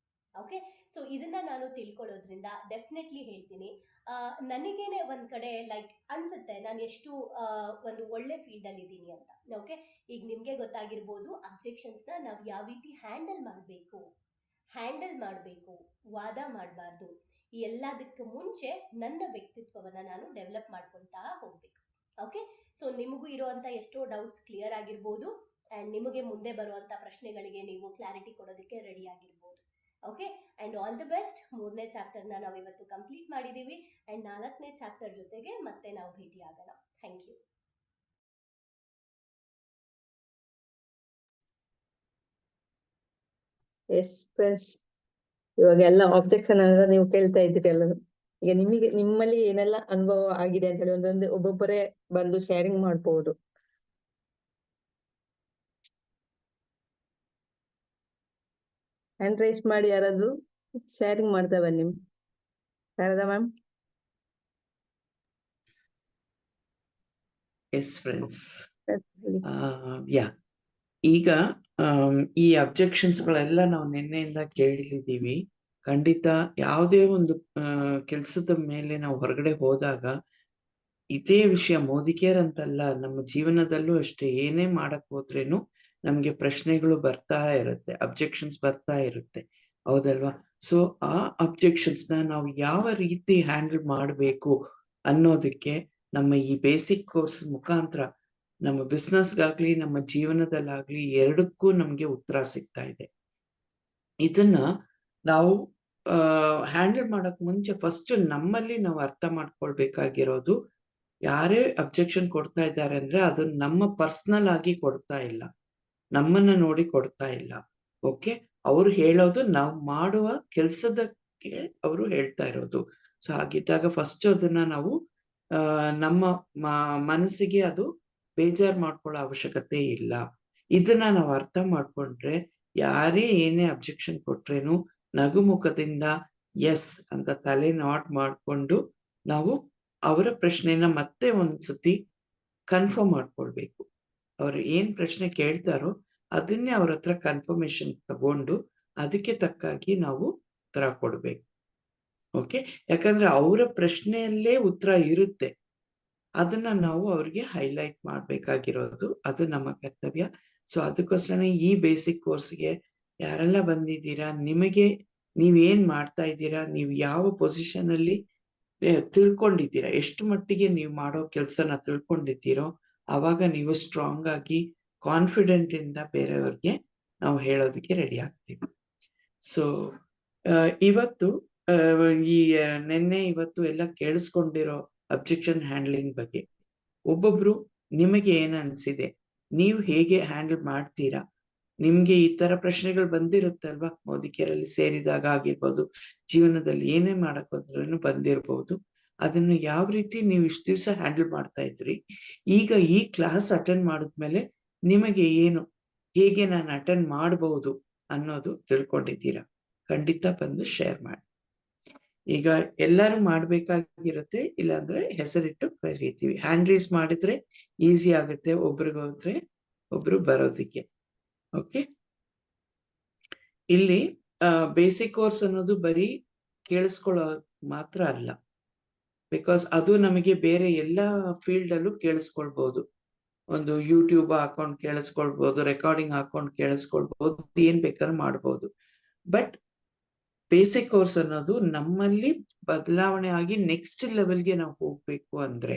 ಓಕೆ, ಸೊ ಇದನ್ನ ನಾನು ತಿಳ್ಕೊಳ್ಳೋದ್ರಿಂದ ಡೆಫಿನೆಟ್ಲಿ ಹೇಳ್ತೀನಿ, ನನಗೇನೆ ಒಂದ್ ಕಡೆ ಲೈಕ್ ಅನ್ಸುತ್ತೆ ನಾನು ಎಷ್ಟು ಒಂದು ಒಳ್ಳೆ ಫೀಲ್ಡ್ ಅಲ್ಲಿ ಇದ್ದೀನಿ ಅಂತ. ಓಕೆ, ಈಗ ನಿಮ್ಗೆ ಗೊತ್ತಾಗಿರ್ಬೋದು ಅಬ್ಜೆಕ್ಷನ್ಸ್ ನ ನಾವು ಯಾವ ರೀತಿ ಹ್ಯಾಂಡಲ್ ಮಾಡಬೇಕು, ವಾದ ಮಾಡಬಾರ್ದು. ಈ ಎಲ್ಲದಕ್ಕೆ ಮುಂಚೆ ನನ್ನ ವ್ಯಕ್ತಿತ್ವವನ್ನ ನಾನು ಡೆವಲಪ್ ಮಾಡ್ಕೊಳ್ತಾ ಹೋಗ್ಬೇಕು. ಓಕೆ, ಸೊ ನಿಮಗೂ ಇರುವಂತ ಎಷ್ಟೋ ಡೌಟ್ಸ್ ಕ್ಲಿಯರ್ ಆಗಿರ್ಬೋದು. ಅಂಡ್ ನಿಮಗೆ ಮುಂದೆ ಬರುವಂತ ಪ್ರಶ್ನೆಗಳಿಗೆ ನೀವು ಕ್ಲಾರಿಟಿ ಕೊಡೋದಕ್ಕೆ ರೆಡಿ ಆಗಿರ್ಬೋದು. Okay, and all the best. 3ನೇ ಚಾಪ್ಟರ್ನ ನಾವು ಇವತ್ತು ಕಂಪ್ಲೀಟ್ ಮಾಡಿದೀವಿ ಅಂಡ್ 4ನೇ ಚಾಪ್ಟರ್ ಜೊತೆಗೆ ಮತ್ತೆ ನಾವು ಭೇಟಿ ಆಗೋಣ. Thank you. ಎಸ್ ಫ್ರೆಂಡ್ಸ್, ಇವಾಗ ಎಲ್ಲ ಆಬ್ಜೆಕ್ಷನ್ ಎಲ್ಲ ನೀವು ಕೇಳ್ತಾ ಇದ್ದೀರಿ ಎಲ್ಲ. ಈಗ ನಿಮ್ಮಲ್ಲಿ ಏನೆಲ್ಲ ಅನುಭವ ಆಗಿದೆ ಅಂತ ಹೇಳಿ ಒಂದೊಂದು ಒಬ್ಬೊಬ್ಬರೇ ಬಂದು ಶೇರಿಂಗ್ ಮಾಡ್ಬೋದು. ಹ್ಯಾಂಡ್ ರೈಸ್ ಮಾಡಿ ಯಾರಾದ್ರೂ ಶೇರಿಂಗ್ ಮಾಡ್ತಾ ಬನ್ನಿ. ಶಾರದಾ ಮ್ಯಾಮ್. ಎಸ್ ಫ್ರೆಂಡ್ಸ್, ಯಾ ಈಗ ಈ ಅಬ್ಜೆಕ್ಷನ್ಸ್ ಗಳೆಲ್ಲ ನಾವು ನಿನ್ನೆಯಿಂದ ಕೇಳಿದ್ದೀವಿ. ಖಂಡಿತ ಯಾವುದೇ ಒಂದು ಕೆಲಸದ ಮೇಲೆ ನಾವು ಹೊರಗಡೆ ಹೋದಾಗ ಇದೇ ವಿಷಯ ಮೋದಿಕೇರ್ ಅಂತಲ್ಲ, ನಮ್ಮ ಜೀವನದಲ್ಲೂ ಅಷ್ಟೇ, ಏನೇ ಮಾಡಕ್ ಹೋದ್ರೇನು ನಮ್ಗೆ ಪ್ರಶ್ನೆಗಳು ಬರ್ತಾ ಇರುತ್ತೆ, ಅಬ್ಜೆಕ್ಷನ್ಸ್ ಬರ್ತಾ ಇರುತ್ತೆ, ಹೌದಲ್ವಾ? ಸೊ ಆ ಅಬ್ಜೆಕ್ಷನ್ಸ್ ನ ನಾವು ಯಾವ ರೀತಿ ಹ್ಯಾಂಡಲ್ ಮಾಡಬೇಕು ಅನ್ನೋದಕ್ಕೆ ನಮ್ಮ ಈ ಬೇಸಿಕ್ ಕೋರ್ಸ್ ಮುಖಾಂತರ ನಮ್ಮ ಬಿಸ್ನೆಸ್ಗಾಗ್ಲಿ ನಮ್ಮ ಜೀವನದಲ್ಲಾಗ್ಲಿ ಎರಡಕ್ಕೂ ನಮ್ಗೆ ಉತ್ತರ ಸಿಗ್ತಾ ಇದೆ. ಇದನ್ನ ನಾವು ಹ್ಯಾಂಡಲ್ ಮಾಡಕ್ ಮುಂಚೆ ಫಸ್ಟ್ ನಮ್ಮಲ್ಲಿ ನಾವು ಅರ್ಥ ಮಾಡ್ಕೊಳ್ಬೇಕಾಗಿರೋದು, ಯಾರೇ ಅಬ್ಜೆಕ್ಷನ್ ಕೊಡ್ತಾ ಇದ್ದಾರೆ ಅಂದ್ರೆ ಅದು ನಮ್ಮ ಪರ್ಸನಲ್ ಆಗಿ ಕೊಡ್ತಾ ಇಲ್ಲ, ನಮ್ಮನ್ನ ನೋಡಿ ಕೊಡ್ತಾ ಇಲ್ಲ. ಓಕೆ, ಅವ್ರು ಹೇಳೋದು ನಾವು ಮಾಡುವ ಕೆಲ್ಸದಕ್ಕೆ ಅವರು ಹೇಳ್ತಾ ಇರೋದು. ಸೊ ಹಾಗಿದ್ದಾಗ ಫಸ್ಟ್ ಅದನ್ನ ನಾವು ನಮ್ಮ ಮನಸ್ಸಿಗೆ ಅದು ಬೇಜಾರ್ ಮಾಡ್ಕೊಳ್ಳೋ ಅವಶ್ಯಕತೆ ಇಲ್ಲ. ಇದನ್ನ ನಾವು ಅರ್ಥ ಮಾಡ್ಕೊಂಡ್ರೆ ಯಾರೇ ಏನೇ ಅಬ್ಜೆಕ್ಷನ್ ಕೊಟ್ರೇನು ನಗುಮುಖದಿಂದ ಎಸ್ ಅಂತ ತಲೆ ನಾಟ್ ಮಾಡ್ಕೊಂಡು ನಾವು ಅವರ ಪ್ರಶ್ನೆನ ಮತ್ತೆ ಒಂದ್ಸತಿ ಕನ್ಫರ್ಮ್ ಮಾಡ್ಕೊಳ್ಬೇಕು. ಅವ್ರು ಏನ್ ಪ್ರಶ್ನೆ ಕೇಳ್ತಾರೋ ಅದನ್ನೇ ಅವ್ರ ಹತ್ರ ಕನ್ಫರ್ಮೇಶನ್ ತಗೊಂಡು ಅದಕ್ಕೆ ತಕ್ಕಾಗಿ ನಾವು ಉತ್ತರ ಕೊಡ್ಬೇಕು. ಓಕೆ, ಯಾಕಂದ್ರೆ ಅವರ ಪ್ರಶ್ನೆಯಲ್ಲೇ ಉತ್ತರ ಇರುತ್ತೆ, ಅದನ್ನ ನಾವು ಅವ್ರಿಗೆ ಹೈಲೈಟ್ ಮಾಡ್ಬೇಕಾಗಿರೋದು, ಅದು ನಮ್ಮ ಕರ್ತವ್ಯ. ಸೊ ಅದಕ್ಕೋಸ್ಕರ ಈ ಬೇಸಿಕ್ ಕೋರ್ಸ್ಗೆ ಯಾರೆಲ್ಲ ಬಂದಿದ್ದೀರಾ, ನಿಮಗೆ ನೀವೇನ್ ಮಾಡ್ತಾ ಇದ್ದೀರಾ, ನೀವು ಯಾವ ಪೊಸಿಷನ್ ಅಲ್ಲಿ ತಿಳ್ಕೊಂಡಿದ್ದೀರಾ, ಎಷ್ಟು ಮಟ್ಟಿಗೆ ನೀವು ಮಾಡೋ ಕೆಲ್ಸನ ತಿಳ್ಕೊಂಡಿದ್ದೀರೋ ಅವಾಗ ನೀವು ಸ್ಟ್ರಾಂಗ್ ಆಗಿ ಕಾನ್ಫಿಡೆಂಟ್ ಇಂದ ಬೇರೆಯವ್ರಿಗೆ ನಾವು ಹೇಳೋದಕ್ಕೆ ರೆಡಿ ಆಗ್ತೀವಿ. ಸೊ ಇವತ್ತು ಈ ನಿನ್ನೆ ಇವತ್ತು ಎಲ್ಲ ಕೇಳಿಸ್ಕೊಂಡಿರೋ ಅಬ್ಜೆಕ್ಷನ್ ಹ್ಯಾಂಡ್ಲಿಂಗ್ ಬಗ್ಗೆ ಒಬ್ಬೊಬ್ರು ನಿಮಗೆ ಏನ್ ಅನ್ಸಿದೆ, ನೀವು ಹೇಗೆ ಹ್ಯಾಂಡಲ್ ಮಾಡ್ತೀರಾ? ನಿಮ್ಗೆ ಈ ತರ ಪ್ರಶ್ನೆಗಳು ಬಂದಿರುತ್ತಲ್ವಾ, ಮೋದಿಕೇರಲ್ಲಿ ಸೇರಿದಾಗ ಆಗಿರ್ಬೋದು, ಜೀವನದಲ್ಲಿ ಏನೇ ಮಾಡಕ್ ಹೋದ್ರೂ ಬಂದಿರ್ಬೋದು. ಅದನ್ನು ಯಾವ ರೀತಿ ನೀವು ಇಷ್ಟು ದಿವಸ ಹ್ಯಾಂಡಲ್ ಮಾಡ್ತಾ ಇದ್ರಿ, ಈಗ ಈ ಕ್ಲಾಸ್ ಅಟೆಂಡ್ ಮಾಡಿದ್ಮೇಲೆ ನಿಮಗೆ ಏನು, ಹೇಗೆ ನಾನು ಅಟೆಂಡ್ ಮಾಡಬಹುದು ಅನ್ನೋದು ತಿಳ್ಕೊಂಡಿದ್ದೀರಾ? ಖಂಡಿತ ಬಂದು ಶೇರ್ ಮಾಡಿ. ಈಗ ಎಲ್ಲರೂ ಮಾಡ್ಬೇಕಾಗಿರುತ್ತೆ, ಇಲ್ಲಾಂದ್ರೆ ಹೆಸರಿಟ್ಟು ಕರೀತೀವಿ. ಹ್ಯಾಂಡ್ ರೈಸ್ ಮಾಡಿದ್ರೆ ಈಸಿ ಆಗುತ್ತೆ ಒಬ್ರಿಗೋದ್ರೆ ಒಬ್ರು ಬರೋದಿಕ್ಕೆ. ಓಕೆ, ಇಲ್ಲಿ ಬೇಸಿಕ್ ಕೋರ್ಸ್ ಅನ್ನೋದು ಬರೀ ಕೇಳಿಸ್ಕೊಳ್ಳೋ ಮಾತ್ರ ಅಲ್ಲ, ಬಿಕಾಸ್ ಅದು ನಮಗೆ ಬೇರೆ ಎಲ್ಲ ಫೀಲ್ಡ್ ಅಲ್ಲೂ ಕೇಳಿಸ್ಕೊಳ್ಬಹುದು. ಒಂದು ಯೂಟ್ಯೂಬ್ ಹಾಕೊಂಡು ಕೇಳಿಸ್ಕೊಳ್ಬಹುದು, ರೆಕಾರ್ಡಿಂಗ್ ಹಾಕೊಂಡು ಕೇಳಿಸ್ಕೊಳ್ಬಹುದು, ಏನ್ ಬೇಕಾದ್ರೂ ಮಾಡ್ಬೋದು. ಬಟ್ ಬೇಸಿಕ್ ಕೋರ್ಸ್ ಅನ್ನೋದು ನಮ್ಮಲ್ಲಿ ಬದಲಾವಣೆ ಆಗಿ ನೆಕ್ಸ್ಟ್ ಲೆವೆಲ್ಗೆ ನಾವು ಹೋಗ್ಬೇಕು ಅಂದ್ರೆ,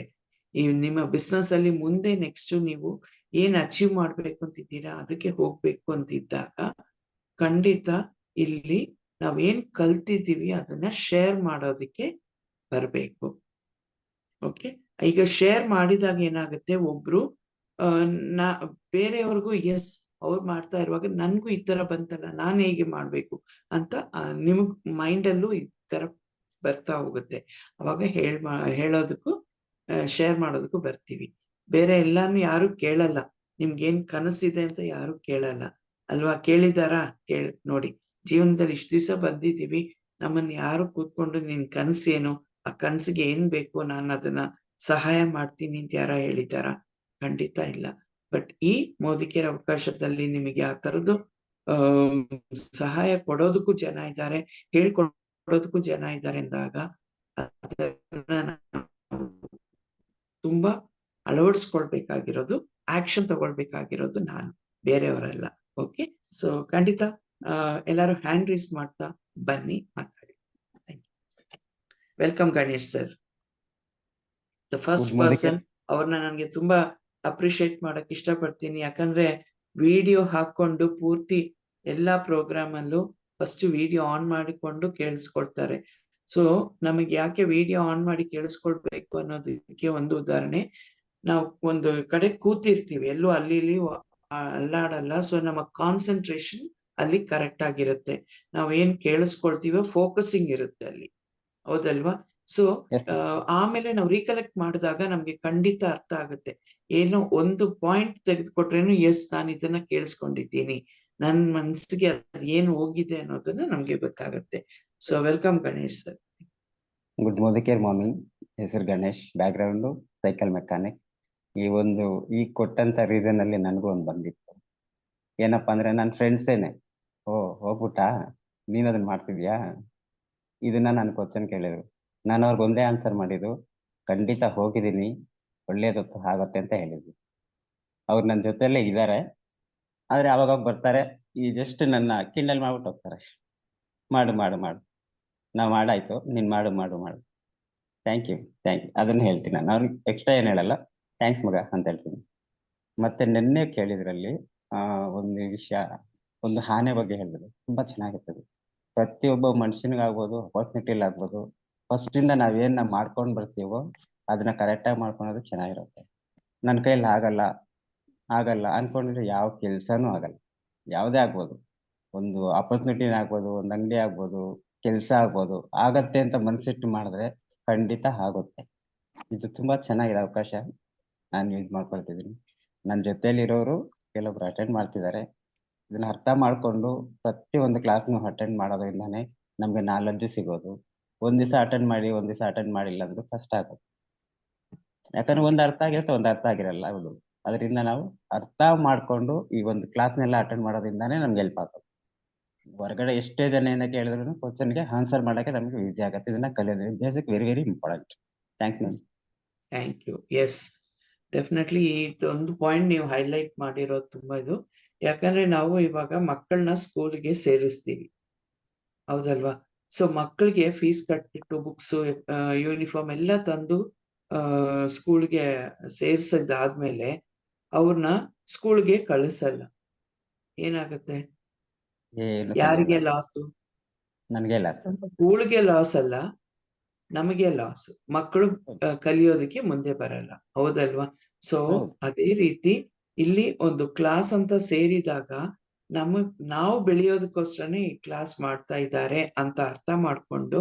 ಈ ನಿಮ್ಮ ಬಿಸ್ನೆಸ್ ಅಲ್ಲಿ ಮುಂದೆ ನೆಕ್ಸ್ಟ್ ನೀವು ಏನ್ ಅಚೀವ್ ಮಾಡ್ಬೇಕು ಅಂತಿದ್ದೀರಾ ಅದಕ್ಕೆ ಹೋಗ್ಬೇಕು ಅಂತಿದ್ದಾಗ ಖಂಡಿತ ಇಲ್ಲಿ ನಾವೇನ್ ಕಲ್ತಿದ್ದೀವಿ ಅದನ್ನ ಶೇರ್ ಮಾಡೋದಕ್ಕೆ ಬರ್ಬೇಕು. ಓಕೆ, ಈಗ ಶೇರ್ ಮಾಡಿದಾಗ ಏನಾಗುತ್ತೆ, ಒಬ್ರು ಬೇರೆಯವ್ರಿಗೂ ಎಸ್ ಅವ್ರು ಮಾಡ್ತಾ ಇರುವಾಗ ನನ್ಗೂ ಈ ತರ ಬಂತಲ್ಲ, ನಾನ್ ಹೇಗೆ ಮಾಡ್ಬೇಕು ಅಂತ ನಿಮಗ್ ಮೈಂಡ್ ಅಲ್ಲೂ ಈ ತರ ಬರ್ತಾ ಹೋಗುತ್ತೆ. ಅವಾಗ ಹೇಳೋದಕ್ಕೂ ಶೇರ್ ಮಾಡೋದಕ್ಕೂ ಬರ್ತೀವಿ. ಬೇರೆ ಎಲ್ಲಾನು ಯಾರು ಕೇಳಲ್ಲ, ನಿಮ್ಗೇನ್ ಕನಸಿದೆ ಅಂತ ಯಾರು ಕೇಳಲ್ಲ ಅಲ್ವಾ? ಕೇಳಿದಾರಾ? ನೋಡಿ, ಜೀವನದಲ್ಲಿ ಇಷ್ಟು ದಿವಸ ಬಂದಿದ್ದೀವಿ, ನಮ್ಮನ್ನ ಯಾರು ಕೂತ್ಕೊಂಡು ನಿನ್ ಕನಸೇನು, ಆ ಕನಸಿಗೆ ಏನ್ ಬೇಕು ನಾನು ಅದನ್ನ ಸಹಾಯ ಮಾಡ್ತೀನಿ ಅಂತ ಯಾರ ಹೇಳಿದಾರ? ಖಂಡಿತ ಇಲ್ಲ. ಬಟ್ ಈ ಮೋದಿಕೇರ್ ಅವಕಾಶದಲ್ಲಿ ನಿಮಗೆ ಆ ತರದ್ದು ಸಹಾಯ ಕೊಡೋದಕ್ಕೂ ಜನ ಇದ್ದಾರೆ, ಹೇಳ್ಕೊಡೋದಕ್ಕೂ ಜನ ಇದ್ದಾರೆ ಅಂದಾಗ ತುಂಬಾ ಅಳವಡಿಸ್ಕೊಳ್ಬೇಕಾಗಿರೋದು, ಆಕ್ಷನ್ ತಗೊಳ್ಬೇಕಾಗಿರೋದು ನಾನು, ಬೇರೆಯವರೆಲ್ಲ. ಓಕೆ, ಸೊ ಖಂಡಿತ ಎಲ್ಲರೂ ಹ್ಯಾಂಡ್ ರೈಸ್ ಮಾಡ್ತಾ ಬನ್ನಿ, ಮಾತಾಡಿ. Welcome Ganesh sir, the first person. ಅವ್ರನ್ನ ನನಗೆ ತುಂಬಾ ಅಪ್ರಿಶಿಯೇಟ್ ಮಾಡಕ್ ಇಷ್ಟಪಡ್ತೀನಿ, ಯಾಕಂದ್ರೆ ವಿಡಿಯೋ ಹಾಕೊಂಡು ಪೂರ್ತಿ ಎಲ್ಲಾ ಪ್ರೋಗ್ರಾಮ್ ಅಲ್ಲೂ ಫಸ್ಟ್ ವಿಡಿಯೋ ಆನ್ ಮಾಡಿಕೊಂಡು ಕೇಳಿಸ್ಕೊಳ್ತಾರೆ. ಸೊ ನಮಗೆ ಯಾಕೆ ವಿಡಿಯೋ ಆನ್ ಮಾಡಿ ಕೇಳಿಸ್ಕೊಳ್ಬೇಕು ಅನ್ನೋದಕ್ಕೆ ಒಂದು ಉದಾಹರಣೆ, ನಾವು ಒಂದು ಕಡೆ ಕೂತಿರ್ತೀವಿ, ಎಲ್ಲೂ ಅಲ್ಲಿ ಇಲ್ಲಿ ಅಲ್ಲಾಡಲ್ಲ. ಸೊ ನಮ್ಮ ಕಾನ್ಸಂಟ್ರೇಷನ್ ಅಲ್ಲಿ ಕರೆಕ್ಟ್ ಆಗಿರುತ್ತೆ. ನಾವೇನ್ ಕೇಳಿಸ್ಕೊಳ್ತೀವೋ ಫೋಕಸಿಂಗ್ ಇರುತ್ತೆ ಅಲ್ಲಿ, ಹೌದಲ್ವಾ? ಸೊ ಆಮೇಲೆ ನಾವು ರೀಕಲೆಕ್ಟ್ ಮಾಡಿದಾಗ ನಮ್ಗೆ ಖಂಡಿತ ಅರ್ಥ ಆಗುತ್ತೆ. ಏನೋ ಒಂದು ಪಾಯಿಂಟ್ ತೆಗೆದುಕೊಟ್ರೇನು ಎಸ್ ನಾನು ಇದನ್ನ ಕೇಳಿಸ್ಕೊಂಡಿದ್ದೀನಿ, ನನ್ ಮನ್ಸಿಗೆ ಅದ್ ಏನು ಹೋಗಿದೆ ಅನ್ನೋದನ್ನ ನಮ್ಗೆ ಗೊತ್ತಾಗುತ್ತೆ. So welcome Ganesh sir. Good morning. ಹೆಸರು ಗಣೇಶ್, ಬ್ಯಾಕ್ಗ್ರೌಂಡು ಸೈಕಲ್ ಮೆಕ್ಯಾನಿಕ್. ಈ ಕೊಟ್ಟಂತ ರೀಸನ್ ಅಲ್ಲಿ ನನಗೂ ಒಂದು ಬಂದಿತ್ತು. ಏನಪ್ಪಾ ಅಂದ್ರೆ ನನ್ನ ಫ್ರೆಂಡ್ಸೇನೆ, ಹೋಗ್ಬಿಟ್ಟಾ ನೀನ್ ಅದನ್ನ ಮಾಡ್ತಿದ್ಯಾ, ಇದನ್ನ ನಾನು ಕ್ವಶನ್ ಕೇಳಿದ್ರು. ನಾನು ಅವ್ರಿಗೆ ಒಂದೇ ಆನ್ಸರ್ ಮಾಡಿದ್ದು, ಖಂಡಿತ ಹೋಗಿದ್ದೀನಿ, ಒಳ್ಳೇದೊತ್ತು ಆಗುತ್ತೆ ಅಂತ ಹೇಳಿದ್ವಿ. ಅವ್ರು ನನ್ನ ಜೊತೆಯಲ್ಲೇ ಇದ್ದಾರೆ, ಆದ್ರೆ ಅವಾಗ ಬರ್ತಾರೆ, ಈ ಜಸ್ಟ್ ನನ್ನ ಕಿಂಡಲ್ ಮಾಡ್ಬಿಟ್ಟು ಹೋಗ್ತಾರೆ. ಮಾಡು ಮಾಡು ಮಾಡು, ನಾವು ಮಾಡಾಯ್ತು, ನೀನ್ ಮಾಡು ಮಾಡು ಮಾಡು, ಥ್ಯಾಂಕ್ ಯು ಅದನ್ನ ಹೇಳ್ತೀನಿ ನಾನು. ಅವ್ರಿಗೆ ಎಕ್ಸ್ಟ್ರಾ ಏನು ಹೇಳಲ್ಲ, ಥ್ಯಾಂಕ್ಸ್ ಮಗ ಅಂತ ಹೇಳ್ತೀನಿ. ಮತ್ತೆ ನಿನ್ನೆ ಕೇಳಿದ್ರಲ್ಲಿ ಒಂದು ವಿಷಯ, ಒಂದು ಆನೆ ಬಗ್ಗೆ ಹೇಳಿದ್ರು, ತುಂಬಾ ಚೆನ್ನಾಗಿರ್ತದೆ. ಪ್ರತಿಯೊಬ್ಬ ಮನುಷ್ಯನಿಗಾಗ್ಬೋದು, ಅಪರ್ಚುನಿಟಿಲಿ ಆಗ್ಬೋದು, ಫಸ್ಟ್ ಇಂದ ನಾವೇನ್ ಮಾಡ್ಕೊಂಡ್ ಬರ್ತೀವೋ ಅದನ್ನ ಕರೆಕ್ಟಾಗಿ ಮಾಡ್ಕೊಳೋದು ಚೆನ್ನಾಗಿರುತ್ತೆ. ನನ್ನ ಕೈಯಲ್ಲಿ ಆಗಲ್ಲ ಅನ್ಕೊಂಡಿದ್ರೆ ಯಾವ ಕೆಲ್ಸನೂ ಆಗಲ್ಲ. ಯಾವುದೇ ಆಗ್ಬೋದು, ಒಂದು ಅಪರ್ಚುನಿಟಿನ ಆಗ್ಬೋದು, ಒಂದು ಅಂಗಡಿ ಆಗ್ಬೋದು, ಕೆಲಸ ಆಗ್ಬೋದು, ಆಗತ್ತೆ ಅಂತ ಮನ್ಸಿಟ್ಟು ಮಾಡಿದ್ರೆ ಖಂಡಿತ ಆಗುತ್ತೆ. ಇದು ತುಂಬಾ ಚೆನ್ನಾಗಿದೆ ಅವಕಾಶ, ನಾನು ಯೂಸ್ ಮಾಡ್ಕೊಳ್ತಿದ್ದೀನಿ. ನನ್ನ ಜೊತೆಲಿರೋರು ಕೆಲವೊಬ್ರು ಅಟೆಂಡ್ ಮಾಡ್ತಿದ್ದಾರೆ. ಇದನ್ನ ಅರ್ಥ ಮಾಡ್ಕೊಂಡು ಪ್ರತಿ ಒಂದು ಕ್ಲಾಸ್ನು ಅಟೆಂಡ್ ಮಾಡೋದ್ರಿಂದಾನೇ ನಮ್ಗೆ ನಾಲೆಡ್ಜ್ ಸಿಗೋದು. ಒಂದ್ ದಿವಸ ಅಟೆಂಡ್ ಮಾಡಿ ಒಂದ್ ದಿವಸ ಅಟೆಂಡ್ ಮಾಡಿಲ್ಲ ಅಂದ್ರೂ ಕಷ್ಟ ಆಗುತ್ತೆ. ಯಾಕಂದ್ರೆ ಒಂದು ಅರ್ಥ ಆಗಿರುತ್ತೆ, ಒಂದು ಅರ್ಥ ಆಗಿರಲ್ಲ. ಹೌದು, ಅದರಿಂದ ನಾವು ಅರ್ಥ ಮಾಡ್ಕೊಂಡು ಈ ಒಂದು ಕ್ಲಾಸ್ನೆಲ್ಲ ಅಟೆಂಡ್ ಮಾಡೋದ್ರಿಂದಾನೇ ನಮ್ಗೆ ಹೆಲ್ಪ್ ಆಗುತ್ತೆ. ಹೊರಗಡೆ ಎಷ್ಟೇ ಜನ ಏನ ಕೇಳಿದ್ರು ಕ್ವಶನ್ಗೆ ಆನ್ಸರ್ ಮಾಡಕ್ಕೆ ನಮ್ಗೆ ಈಸಿ ಆಗುತ್ತೆ. ಇದನ್ನ ಕಲಿಯೋದು basic very very important. Thanks. Thank you. Yes, definitely ಇದೊಂದು ಪಾಯಿಂಟ್ ನೀವು ಹೈಲೈಟ್ ಮಾಡಿರೋದು ತುಂಬಾ ಇದು. ಯಾಕಂದ್ರೆ ನಾವು ಇವಾಗ ಮಕ್ಕಳನ್ನ ಸ್ಕೂಲ್ಗೆ ಸೇರಿಸ್ತೀವಿ, ಹೌದಲ್ವಾ? ಸೊ ಮಕ್ಕಳಿಗೆ ಫೀಸ್ ಕಟ್ಬಿಟ್ಟು ಬುಕ್ಸ್, ಯೂನಿಫಾರ್ಮ್ ಎಲ್ಲ ತಂದು ಸ್ಕೂಲ್ಗೆ ಸೇರ್ಸಿದಾದ್ಮೇಲೆ ಅವ್ರನ್ನ ಸ್ಕೂಲ್ಗೆ ಕಳಿಸಲ್ಲ. ಏನಾಗುತ್ತೆ? ಯಾರಿಗೆ ಲಾಸ್? ನನ್ಗೆ ಸ್ಕೂಲ್ಗೆ ಲಾಸ್ ಅಲ್ಲ, ನಮಗೆ ಲಾಸ್. ಮಕ್ಕಳು ಕಲಿಯೋದಕ್ಕೆ ಮುಂದೆ ಬರಲ್ಲ, ಹೌದಲ್ವಾ? ಸೊ ಅದೇ ರೀತಿ ಇಲ್ಲಿ ಒಂದು ಕ್ಲಾಸ್ ಅಂತ ಸೇರಿದಾಗ ನಾವು ಬೆಳೆಯೋದಕ್ಕೋಸ್ಕರನೇ ಈ ಕ್ಲಾಸ್ ಮಾಡ್ತಾ ಇದ್ದಾರೆ ಅಂತ ಅರ್ಥ ಮಾಡ್ಕೊಂಡು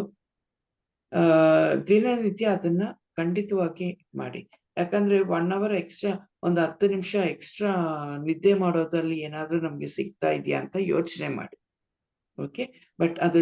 ದಿನನಿತ್ಯ ಅದನ್ನ ಖಂಡಿತವಾಗಿ ಮಾಡಿ. ಯಾಕಂದ್ರೆ 1 hour ಎಕ್ಸ್ಟ್ರಾ, ಒಂದು 10 ನಿಮಿಷ ಎಕ್ಸ್ಟ್ರಾ ನಿದ್ದೆ ಮಾಡೋದ್ರಲ್ಲಿ ಏನಾದ್ರೂ ನಮ್ಗೆ ಸಿಗ್ತಾ ಇದೆಯಾ ಅಂತ ಯೋಚನೆ ಮಾಡಿ. ಓಕೆ, ಬಟ್ ಅದು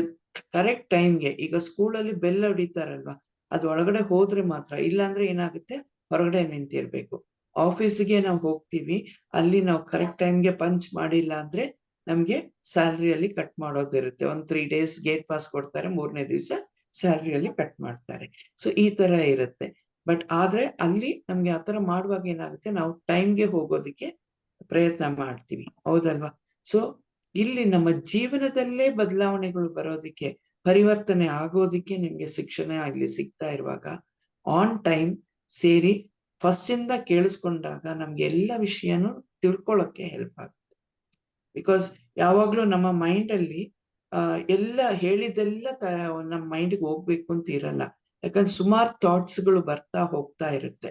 ಕರೆಕ್ಟ್ ಟೈಮ್ಗೆ. ಈಗ ಸ್ಕೂಲಲ್ಲಿ ಬೆಲ್ ಹೊಡಿತಾರಲ್ವಾ, ಅದು ಒಳಗಡೆ ಹೋದ್ರೆ ಮಾತ್ರ, ಇಲ್ಲಾಂದ್ರೆ ಏನಾಗುತ್ತೆ, ಹೊರಗಡೆ ನಿಂತಿರ್ಬೇಕು. ಆಫೀಸ್ಗೆ ನಾವು ಹೋಗ್ತೀವಿ, ಅಲ್ಲಿ ನಾವು ಕರೆಕ್ಟ್ ಟೈಮ್ಗೆ ಪಂಚ್ ಮಾಡಿಲ್ಲ ಅಂದ್ರೆ ನಮ್ಗೆ ಸ್ಯಾಲ್ರಿಯಲ್ಲಿ ಕಟ್ ಮಾಡೋದಿರುತ್ತೆ. ಒಂದು 3 days ಗೇಟ್ ಪಾಸ್ ಕೊಡ್ತಾರೆ, 3ನೇ ದಿವಸ ಸ್ಯಾಲ್ರಿಯಲ್ಲಿ ಕಟ್ ಮಾಡ್ತಾರೆ. ಸೊ ಈ ತರ ಇರುತ್ತೆ. ಬಟ್ ಆದ್ರೆ ಅಲ್ಲಿ ನಮ್ಗೆ ಆತರ ಮಾಡುವಾಗ ಏನಾಗುತ್ತೆ, ನಾವು ಟೈಮ್ಗೆ ಹೋಗೋದಿಕ್ಕೆ ಪ್ರಯತ್ನ ಮಾಡ್ತೀವಿ, ಹೌದಲ್ವಾ? ಸೊ ಇಲ್ಲಿ ನಮ್ಮ ಜೀವನದಲ್ಲೇ ಬದಲಾವಣೆಗಳು ಬರೋದಿಕ್ಕೆ, ಪರಿವರ್ತನೆ ಆಗೋದಿಕ್ಕೆ ನಿಮ್ಗೆ ಶಿಕ್ಷಣ ಇಲ್ಲಿ ಸಿಗ್ತಾ ಇರುವಾಗ ಆನ್ ಟೈಮ್ ಸೇರಿ ಫಸ್ಟ್ ಇಂದ ಕೇಳಿಸ್ಕೊಂಡಾಗ ನಮ್ಗೆ ಎಲ್ಲ ವಿಷಯನೂ ತಿಳ್ಕೊಳ್ಳೋಕೆ ಹೆಲ್ಪ್ ಆಗುತ್ತೆ. ಬಿಕಾಸ್ ಯಾವಾಗ್ಲೂ ನಮ್ಮ ಮೈಂಡ್ ಅಲ್ಲಿ ಎಲ್ಲ ಹೇಳಿದೆಲ್ಲ ನಮ್ಮ ಮೈಂಡ್ಗೆ ಹೋಗ್ಬೇಕು ಅಂತ ಇರಲ್ಲ. ಯಾಕಂದ್ರೆ ಸುಮಾರು ಥಾಟ್ಸ್ ಗಳು ಬರ್ತಾ ಹೋಗ್ತಾ ಇರುತ್ತೆ.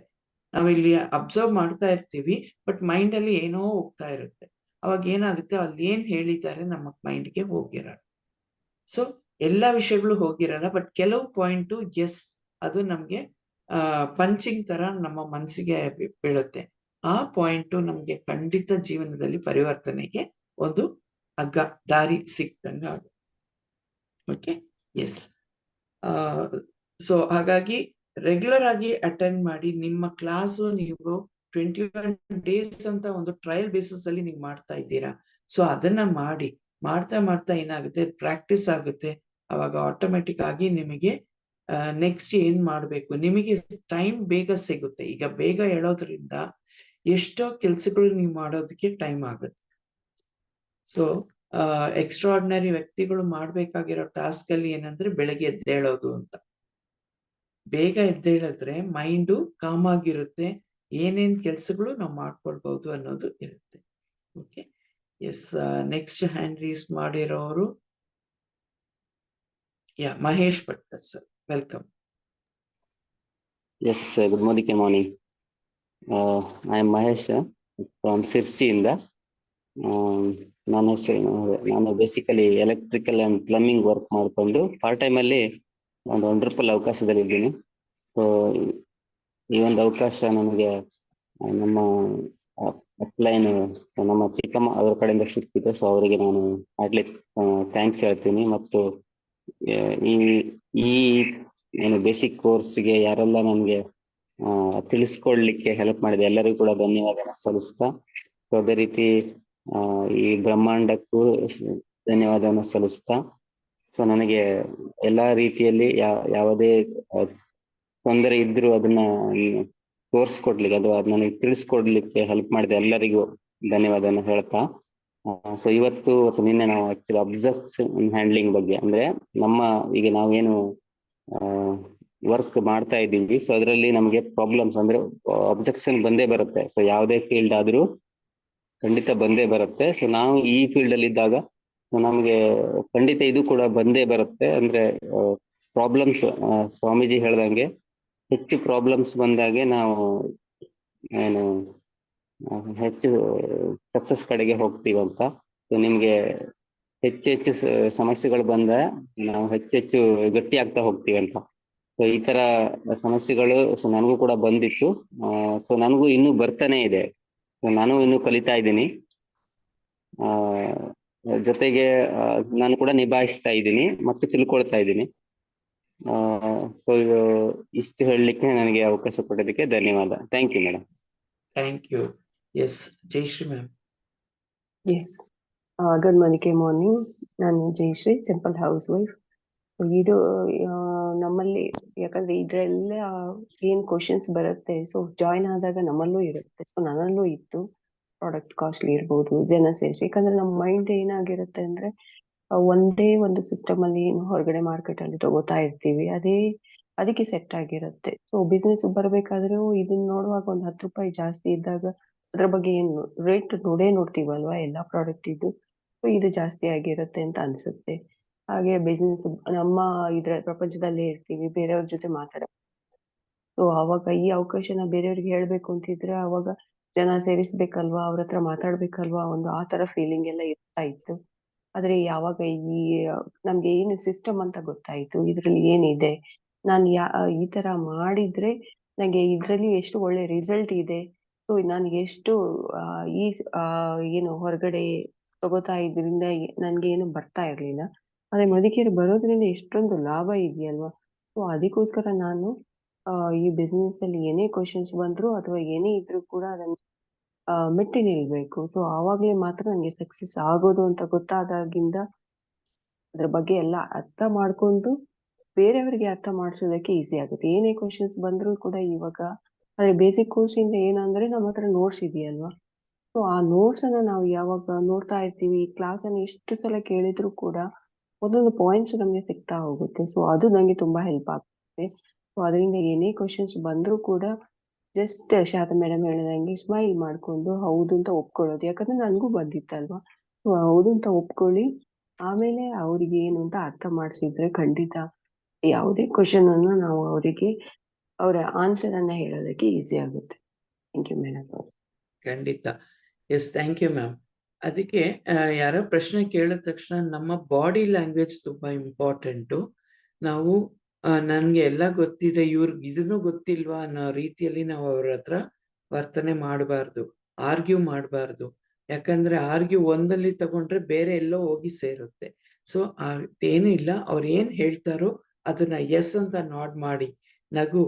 ನಾವಿಲ್ಲಿ ಅಬ್ಸರ್ವ್ ಮಾಡ್ತಾ ಇರ್ತೀವಿ, ಬಟ್ ಮೈಂಡ್ ಅಲ್ಲಿ ಏನೋ ಹೋಗ್ತಾ ಇರುತ್ತೆ. ಅವಾಗ ಏನಾಗುತ್ತೆ, ಅಲ್ಲಿ ಏನ್ ಹೇಳಿದ್ದಾರೆ ನಮ್ಮ ಮೈಂಡ್ಗೆ ಹೋಗಿರಲ್ಲ. ಸೊ ಎಲ್ಲಾ ವಿಷಯಗಳು ಹೋಗಿರಲ್ಲ, ಬಟ್ ಕೆಲವು ಪಾಯಿಂಟ್ ಎಸ್, ಅದು ನಮ್ಗೆ ಪಂಚಿಂಗ್ ತರ ನಮ್ಮ ಮನಸ್ಸಿಗೆ ಬೀಳುತ್ತೆ. ಆ ಪಾಯಿಂಟ್ ನಮ್ಗೆ ಖಂಡಿತ ಜೀವನದಲ್ಲಿ ಪರಿವರ್ತನೆಗೆ ಒಂದು ದಾರಿ ಸಿಕ್ತಂಗ ಆಗುತ್ತೆ. Okay, yes. ಸೊ ಹಾಗಾಗಿ ರೆಗ್ಯುಲರ್ ಆಗಿ ಅಟೆಂಡ್ ಮಾಡಿ. ನಿಮ್ಮ ಕ್ಲಾಸು ನೀವು 21 days ಅಂತ ಒಂದು ಟ್ರಯಲ್ ಬೇಸಿಸ್ ಅಲ್ಲಿ ನೀವು ಮಾಡ್ತಾ ಇದ್ದೀರಾ. ಸೊ ಅದನ್ನ ಮಾಡ್ತಾ ಏನಾಗುತ್ತೆ, ಪ್ರಾಕ್ಟೀಸ್ ಆಗುತ್ತೆ. ಅವಾಗ ಆಟೋಮೆಟಿಕ್ ಆಗಿ ನಿಮಗೆ ನೆಕ್ಸ್ಟ್ ಏನ್ ಮಾಡ್ಬೇಕು, ನಿಮಗೆ ಟೈಮ್ ಬೇಗ ಸಿಗುತ್ತೆ. ಈಗ ಬೇಗ ಹೇಳೋದ್ರಿಂದ ಎಷ್ಟೋ ಕೆಲ್ಸಗಳು ನೀವು ಮಾಡೋದಕ್ಕೆ ಟೈಮ್ ಆಗುತ್ತೆ. ಸೊ ಎಕ್ಸ್ಟ್ರಾರ್ಡಿನರಿ ವ್ಯಕ್ತಿಗಳು ಮಾಡ್ಬೇಕಾಗಿರೋ ಟಾಸ್ಕ್ ಅಲ್ಲಿ ಏನಂದ್ರೆ ಬೆಳಗ್ಗೆ ಎದ್ದೇಳೋದು ಅಂತ. ಬೇಗ ಎದ್ದೇಳಿದ್ರೆ ಮೈಂಡು ಕಾಮ್ ಆಗಿರುತ್ತೆ, ಏನೇನ್ ಕೆಲ್ಸಗಳು ನಾವು ಮಾಡ್ಕೊಳ್ಬಹುದು ಅನ್ನೋದು ಇರುತ್ತೆ. Okay, yes. Next hand raise ಮಾಡಿರೋರು Mahesh Bhat sir, welcome. Yes, good morning. I am Mahesh from Sirsiinda. ನಾನು basically electrical and plumbing work ಮಾಡಿಕೊಂಡು ಪಾರ್ಟ್ ಟೈಮ್ ಅಲ್ಲಿ ಒಂದು ವಂಡರ್ಫುಲ್ ಅವಕಾಶದಲ್ಲಿ ಇದ್ದೀನಿ. ಸೊ ಈ ಒಂದು ಅವಕಾಶ ನನಗೆ ನಮ್ಮ ಅಪ್ಲೈನ್ ನಮ್ಮ ಚಿಕ್ಕಮ್ಮ ಅವರ ಕಡೆಯಿಂದ ಸಿಕ್ಕಿದೆ. ಸೊ ಅವರಿಗೆ ನಾನು ಮಾಡ್ಲಿಕ್ಕೆ ಥ್ಯಾಂಕ್ಸ್ ಹೇಳ್ತೀನಿ. ಮತ್ತು ಈ ಏನು ಬೇಸಿಕ್ ಕೋರ್ಸ್ಗೆ ಯಾರೆಲ್ಲ ನನಗೆ ತಿಳಿಸ್ಕೊಡ್ಲಿಕ್ಕೆ ಹೆಲ್ಪ್ ಮಾಡಿದೆ ಎಲ್ಲರಿಗೂ ಕೂಡ ಧನ್ಯವಾದ ಸಲ್ಲಿಸ್ತಾ, ಸೊ ಅದೇ ರೀತಿ ಈ ಬ್ರಹ್ಮಾಂಡಕ್ಕೂ ಧನ್ಯವಾದವನ್ನು ಸಲ್ಲಿಸ್ತಾ, ಸೊ ನನಗೆ ಎಲ್ಲಾ ರೀತಿಯಲ್ಲಿ ಯಾವುದೇ ತೊಂದರೆ ಇದ್ರೂ ಅದನ್ನ ತೋರಿಸ್ಕೊಡ್ಲಿಕ್ಕೆ ಅದು ನನಗೆ ತಿಳಿಸ್ಕೊಡ್ಲಿಕ್ಕೆ ಹೆಲ್ಪ್ ಮಾಡಿದೆ ಎಲ್ಲರಿಗೂ ಧನ್ಯವಾದವನ್ನು ಹೇಳ್ತಾ, ಸೊ ಇವತ್ತು ನಿನ್ನೆ ನಾವು ಆಕ್ಚುಲಿ ಅಬ್ಜೆಕ್ಷನ್ ಹ್ಯಾಂಡ್ಲಿಂಗ್ ಬಗ್ಗೆ ಅಂದ್ರೆ ನಮ್ಮ ಈಗ ನಾವೇನು ವರ್ಕ್ ಮಾಡ್ತಾ ಇದ್ದೀವಿ, ಸೊ ಅದರಲ್ಲಿ ನಮಗೆ ಪ್ರಾಬ್ಲಮ್ಸ್ ಅಂದ್ರೆ ಅಬ್ಜೆಕ್ಷನ್ ಬಂದೇ ಬರುತ್ತೆ. ಸೊ ಯಾವುದೇ ಫೀಲ್ಡ್ ಆದ್ರೂ ಖಂಡಿತ ಬಂದೇ ಬರುತ್ತೆ. ಸೊ ನಾವು ಈ ಫೀಲ್ಡ್ ಅಲ್ಲಿ ಇದ್ದಾಗ ನಮಗೆ ಖಂಡಿತ ಇದು ಕೂಡ ಬಂದೇ ಬರುತ್ತೆ. ಅಂದ್ರೆ ಪ್ರಾಬ್ಲಮ್ಸ್ ಸ್ವಾಮೀಜಿ ಹೇಳ್ದಂಗೆ ಹೆಚ್ಚು ಪ್ರಾಬ್ಲಮ್ಸ್ ಬಂದಾಗೆ ನಾವು ಏನು ಹೆಚ್ಚು ಸಕ್ಸಸ್ ಕಡೆಗೆ ಹೋಗ್ತೀವಂತ. ಸೊ ನಿಮ್ಗೆ ಹೆಚ್ಚೆಚ್ಚು ಸಮಸ್ಯೆಗಳು ಬಂದ ನಾವು ಹೆಚ್ಚೆಚ್ಚು ಗಟ್ಟಿ ಆಗ್ತಾ ಹೋಗ್ತೀವಂತ. ಸೊ ಈ ತರ ಸಮಸ್ಯೆಗಳು ಸೊ ನನಗೂ ಕೂಡ ಬಂದಿತ್ತು. ಸೊ ನನಗೂ ಇನ್ನೂ ಬರ್ತಾನೆ ಇದೆ. ನಾನು ಇನ್ನೂ ಕಲಿತಾ ಇದ್ದೀನಿ. ಜೊತೆಗೆ ನಾನು ಕೂಡ ನಿಭಾಯಿಸ್ತಾ ಇದ್ದೀನಿ ಮತ್ತು ತಿಳ್ಕೊಳ್ತಾ ಇದ್ದೀನಿ. ಸೊ ಇಷ್ಟು ಹೇಳಲಿಕ್ಕೆ ನನಗೆ ಅವಕಾಶ ಕೊಡೋದಕ್ಕೆ ಧನ್ಯವಾದ. Thank you madam. Thank you. Yes, Jayashree ma'am. Yes, good morning. ನಾನು ಜಯಶ್ರೀ, ಸಿಂಪಲ್ ಹೌಸ್ ವೈಫ್. ಇದು ನಮ್ಮಲ್ಲಿ ಯಾಕಂದ್ರೆ ಇದ್ರೆಲ್ಲ ಏನ್ ಕ್ವಶನ್ಸ್ ಬರುತ್ತೆ, ಸೊ ಜಾಯಿನ್ ಆದಾಗ ನಮ್ಮಲ್ಲೂ ಇರುತ್ತೆ. ಸೊ ನನ್ನಲ್ಲೂ ಇತ್ತು, ಪ್ರಾಡಕ್ಟ್ ಕಾಸ್ಟ್ಲಿ ಇರ್ಬೋದು, ಜನ ಸೇರಿಸಿ. ಯಾಕಂದ್ರೆ ನಮ್ಮ ಮೈಂಡ್ ಏನಾಗಿರುತ್ತೆ ಅಂದ್ರೆ ಒಂದೇ ಒಂದು ಸಿಸ್ಟಮ್ ಅಲ್ಲಿ ಹೊರಗಡೆ ಮಾರ್ಕೆಟ್ ಅಲ್ಲಿ ತಗೋತಾ ಇರ್ತೀವಿ, ಅದಕ್ಕೆ ಸೆಟ್ ಆಗಿರುತ್ತೆ. ಸೊ ಬಿಸ್ನೆಸ್ ಬರ್ಬೇಕಾದ್ರೂ ಇದನ್ನ ನೋಡುವಾಗ ಒಂದು 10 ರೂಪಾಯಿ ಜಾಸ್ತಿ ಇದ್ದಾಗ ಅದ್ರ ಬಗ್ಗೆ ಏನು ರೇಟ್ ನೋಡ್ತೀವಲ್ವಾ ಎಲ್ಲಾ ಪ್ರಾಡಕ್ಟ್ ಇದು, ಸೊ ಇದು ಜಾಸ್ತಿ ಆಗಿರುತ್ತೆ ಅಂತ ಅನ್ಸುತ್ತೆ. ಹಾಗೆ ಬಿಸ್ನೆಸ್ ನಮ್ಮ ಇದ್ರ ಪ್ರಪಂಚದಲ್ಲೇ ಇರ್ತೀವಿ, ಬೇರೆಯವ್ರ ಜೊತೆ ಸೊ ಅವಾಗ ಈ ಅವಕಾಶನ ಬೇರೆಯವ್ರಿಗೆ ಹೇಳ್ಬೇಕು ಅಂತಿದ್ರೆ ಅವಾಗ ಜನ ಸೇರಿಸ್ಬೇಕಲ್ವಾ, ಅವ್ರ ಹತ್ರ ಮಾತಾಡ್ಬೇಕಲ್ವಾ, ಒಂದು ಆ ತರ ಫೀಲಿಂಗ್ ಎಲ್ಲ ಇರ್ತಾ ಇತ್ತು. ಆದ್ರೆ ಯಾವಾಗ ನಮ್ಗೆ ಏನು ಸಿಸ್ಟಮ್ ಅಂತ ಗೊತ್ತಾಯ್ತು, ಇದ್ರಲ್ಲಿ ಏನಿದೆ, ನಾನು ಈ ತರ ಮಾಡಿದ್ರೆ ನಂಗೆ ಇದ್ರಲ್ಲಿ ಎಷ್ಟು ಒಳ್ಳೆ ರಿಸಲ್ಟ್ ಇದೆ, ಸೊ ನನ್ಗೆ ಎಷ್ಟು ಈ ಏನು ಹೊರಗಡೆ ತಗೋತಾ ಇದ್ರಿಂದ ನನ್ಗೆ ಏನು ಬರ್ತಾ ಇರ್ಲಿಲ್ಲ, ಆದ್ರೆ ಮದಿಕೇರಿ ಬರೋದ್ರಿಂದ ಎಷ್ಟೊಂದು ಲಾಭ ಇದೆಯಲ್ವಾ. ಸೊ ಅದಕ್ಕೋಸ್ಕರ ನಾನು ಈ ಬಿಸ್ನೆಸ್ ಅಲ್ಲಿ ಏನೇ ಕ್ವಶನ್ಸ್ ಬಂದ್ರು ಅಥವಾ ಏನೇ ಇದ್ರು ಕೂಡ ಅದನ್ನ ಮೆಟ್ಟಿ ನಿಲ್ಬೇಕು. ಸೊ ಆವಾಗ್ಲೇ ಮಾತ್ರ ನಂಗೆ ಸಕ್ಸಸ್ ಆಗೋದು ಅಂತ ಗೊತ್ತಾದಾಗಿಂದ ಅದ್ರ ಬಗ್ಗೆ ಎಲ್ಲ ಅರ್ಥ ಮಾಡ್ಕೊಂಡು ಬೇರೆಯವರಿಗೆ ಅರ್ಥ ಮಾಡಿಸೋದಕ್ಕೆ ಈಸಿ ಆಗುತ್ತೆ. ಏನೇ ಕ್ವಶನ್ಸ್ ಬಂದ್ರು ಕೂಡ ಇವಾಗ ಅದ್ರ ಬೇಸಿಕ್ ಕೋರ್ಸ್ ಇಂದ ಏನಂದ್ರೆ ನಮ್ಮ ಹತ್ರ ನೋಟ್ಸ್ ಇದೆಯಲ್ವಾ, ಸೊ ಆ ನೋಟ್ಸ್ ಅನ್ನ ನಾವು ಯಾವಾಗ ನೋಡ್ತಾ ಇರ್ತೀವಿ, ಕ್ಲಾಸ್ ಅನ್ನು ಎಷ್ಟು ಸಲ ಕೇಳಿದ್ರು ಕೂಡ ಒಂದೊಂದು ಪಾಯಿಂಟ್ಸ್ ನಮ್ಗೆ ಸಿಗ್ತಾ ಹೋಗುತ್ತೆ. ಸೊ ಅದು ನಂಗೆ ತುಂಬಾ ಹೆಲ್ಪ್ ಆಗ್ತದೆ. ಸೊ ಅದರಿಂದ ಏನೇ ಕ್ವಶನ್ಸ್ ಬಂದ್ರು ಕೂಡ ಜಸ್ಟ್ ಶಾರದಾ ಮೇಡಮ್ ಹೇಳಿದಂಗೆ ಸ್ಮೈಲ್ ಮಾಡ್ಕೊಂಡು ಹೌದು ಅಂತ ಒಪ್ಕೊಳ್ಳೋದು, ಯಾಕಂದ್ರೆ ನನ್ಗೂ ಬಂದಿತ್ತಲ್ವಾ. ಸೊ ಹೌದು ಅಂತ ಒಪ್ಕೊಳ್ಳಿ, ಆಮೇಲೆ ಅವ್ರಿಗೆ ಏನು ಅಂತ ಅರ್ಥ ಮಾಡಿಸಿದ್ರೆ ಖಂಡಿತ ಯಾವುದೇ ಕ್ವಶನ್ ಅನ್ನು ನಾವು ಅವರಿಗೆ ಅವರ ಆನ್ಸರ್ ಅನ್ನ ಹೇಳೋದಕ್ಕೆ ಈಸಿ ಆಗುತ್ತೆ. Thank you madam. ಖಂಡಿತ. Yes, thank you ma'am. ಅದಕ್ಕೆ ಯಾರೋ ಪ್ರಶ್ನೆ ಕೇಳಿದ ತಕ್ಷಣ ನಮ್ಮ ಬಾಡಿ ಲ್ಯಾಂಗ್ವೇಜ್ ತುಂಬಾ ಇಂಪಾರ್ಟೆಂಟು. ನಾವು ನನ್ಗೆ ಎಲ್ಲ ಗೊತ್ತಿದೆ, ಇವ್ರಿಗೆ ಇದನ್ನು ಗೊತ್ತಿಲ್ವಾ ಅನ್ನೋ ರೀತಿಯಲ್ಲಿ ನಾವು ಅವ್ರ ಹತ್ರ ವರ್ತನೆ ಮಾಡಬಾರ್ದು, ಆರ್ಗ್ಯೂ ಮಾಡಬಾರ್ದು. ಯಾಕಂದ್ರೆ ಆರ್ಗ್ಯೂ ಒಂದಲ್ಲಿ ತಗೊಂಡ್ರೆ ಬೇರೆ ಎಲ್ಲೋ ಹೋಗಿ ಸೇರುತ್ತೆ. ಸೊ ಅದೇನು ಇಲ್ಲ, ಅವ್ರು ಏನ್ ಹೇಳ್ತಾರೋ ಅದನ್ನ ಎಸ್ ಅಂತ ನಾಡ್ ಮಾಡಿ, ನಗು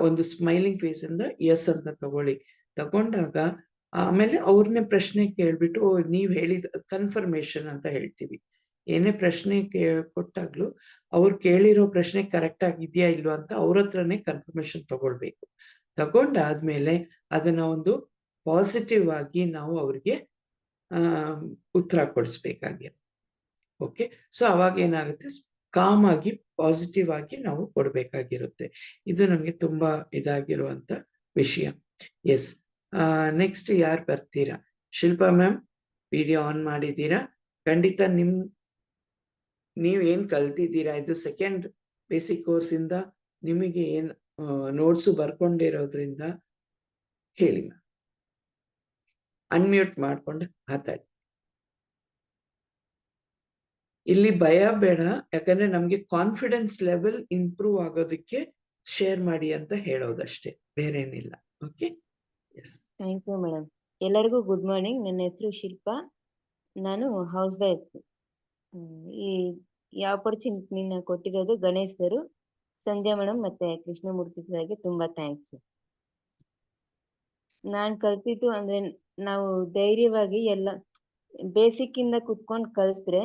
ಒಂದು ಸ್ಮೈಲಿಂಗ್ ಫೇಸ್ ಇಂದ ಎಸ್ ಅಂತ ತಗೊಂಡಾಗ ಆಮೇಲೆ ಅವ್ರನ್ನೇ ಪ್ರಶ್ನೆ ಕೇಳ್ಬಿಟ್ಟು ನೀವ್ ಹೇಳಿದ ಕನ್ಫರ್ಮೇಶನ್ ಅಂತ ಹೇಳ್ತೀವಿ. ಏನೇ ಪ್ರಶ್ನೆ ಕೊಟ್ಟಾಗ್ಲೂ ಅವ್ರು ಕೇಳಿರೋ ಪ್ರಶ್ನೆ ಕರೆಕ್ಟ್ ಆಗಿದ್ಯಾ ಇಲ್ವಾ ಅಂತ ಅವ್ರ ಹತ್ರನೇ ಕನ್ಫರ್ಮೇಶನ್ ತಗೊಳ್ಬೇಕು. ತಗೊಂಡಾದ್ಮೇಲೆ ಅದನ್ನ ಒಂದು ಪಾಸಿಟಿವ್ ಆಗಿ ನಾವು ಅವ್ರಿಗೆ ಉತ್ತರ ಕೊಡಿಸ್ಬೇಕಾಗಿರುತ್ತೆ. ಓಕೆ, ಸೊ ಅವಾಗ ಏನಾಗುತ್ತೆ, ಕಾಮ್ ಆಗಿ ಪಾಸಿಟಿವ್ ಆಗಿ ನಾವು ಕೊಡ್ಬೇಕಾಗಿರುತ್ತೆ. ಇದು ನಮ್ಗೆ ತುಂಬಾ ಇದಾಗಿರುವಂತ ವಿಷಯ. ಎಸ್, ನೆಕ್ಸ್ಟ್ ಯಾರು ಬರ್ತೀರಾ? ಶಿಲ್ಪಾ ಮ್ಯಾಮ್, ವಿಡಿಯೋ ಆನ್ ಮಾಡಿದ್ದೀರಾ. ಖಂಡಿತ ನೀವ್ ಏನ್ ಕಲ್ತಿದ್ದೀರಾ, ಇದು ಸೆಕೆಂಡ್ ಬೇಸಿಕ್ ಕೋರ್ಸ್ ಇಂದ ನಿಮಗೆ ಏನ್ ನೋಟ್ಸು ಬರ್ಕೊಂಡಿರೋದ್ರಿಂದ ಹೇಳಿ. ಅನ್ಮ್ಯೂಟ್ ಮಾಡ್ಕೊಂಡು ಮಾತಾಡಿ. ಇಲ್ಲಿ ಭಯ ಬೇಡ, ಯಾಕಂದ್ರೆ ನಮ್ಗೆ ಕಾನ್ಫಿಡೆನ್ಸ್ ಲೆವೆಲ್ ಇಂಪ್ರೂವ್ ಆಗೋದಕ್ಕೆ ಶೇರ್ ಮಾಡಿ ಅಂತ ಹೇಳೋದಷ್ಟೇ, ಬೇರೆ ಏನಿಲ್ಲ. Okay, yes. Thank you madam. ಎಲ್ಲರಿಗೂ ಗುಡ್ ಮಾರ್ನಿಂಗ್. ನನ್ನ ಹೆಸರು ಶಿಲ್ಪಾ, ನಾನು ಹೌಸ್ ವೈಫ್. ಈ ಆಪರ್ಚುನಿಟಿನ ಕೊಟ್ಟಿರೋದು ಗಣೇಶ್ ಸರು, ಸಂಧ್ಯಾ ಮೇಡಮ್ ಮತ್ತೆ ಕೃಷ್ಣಮೂರ್ತಿ ಸರ್ಗೆ ತುಂಬಾ ಥ್ಯಾಂಕ್ಸ್. ನಾನ್ ಕಲ್ತಿದ್ದು ಅಂದ್ರೆ ನಾವು ಧೈರ್ಯವಾಗಿ ಎಲ್ಲ ಬೇಸಿಕ್ ಇಂದ ಕುತ್ಕೊಂಡು ಕಲ್ತ್ರೆ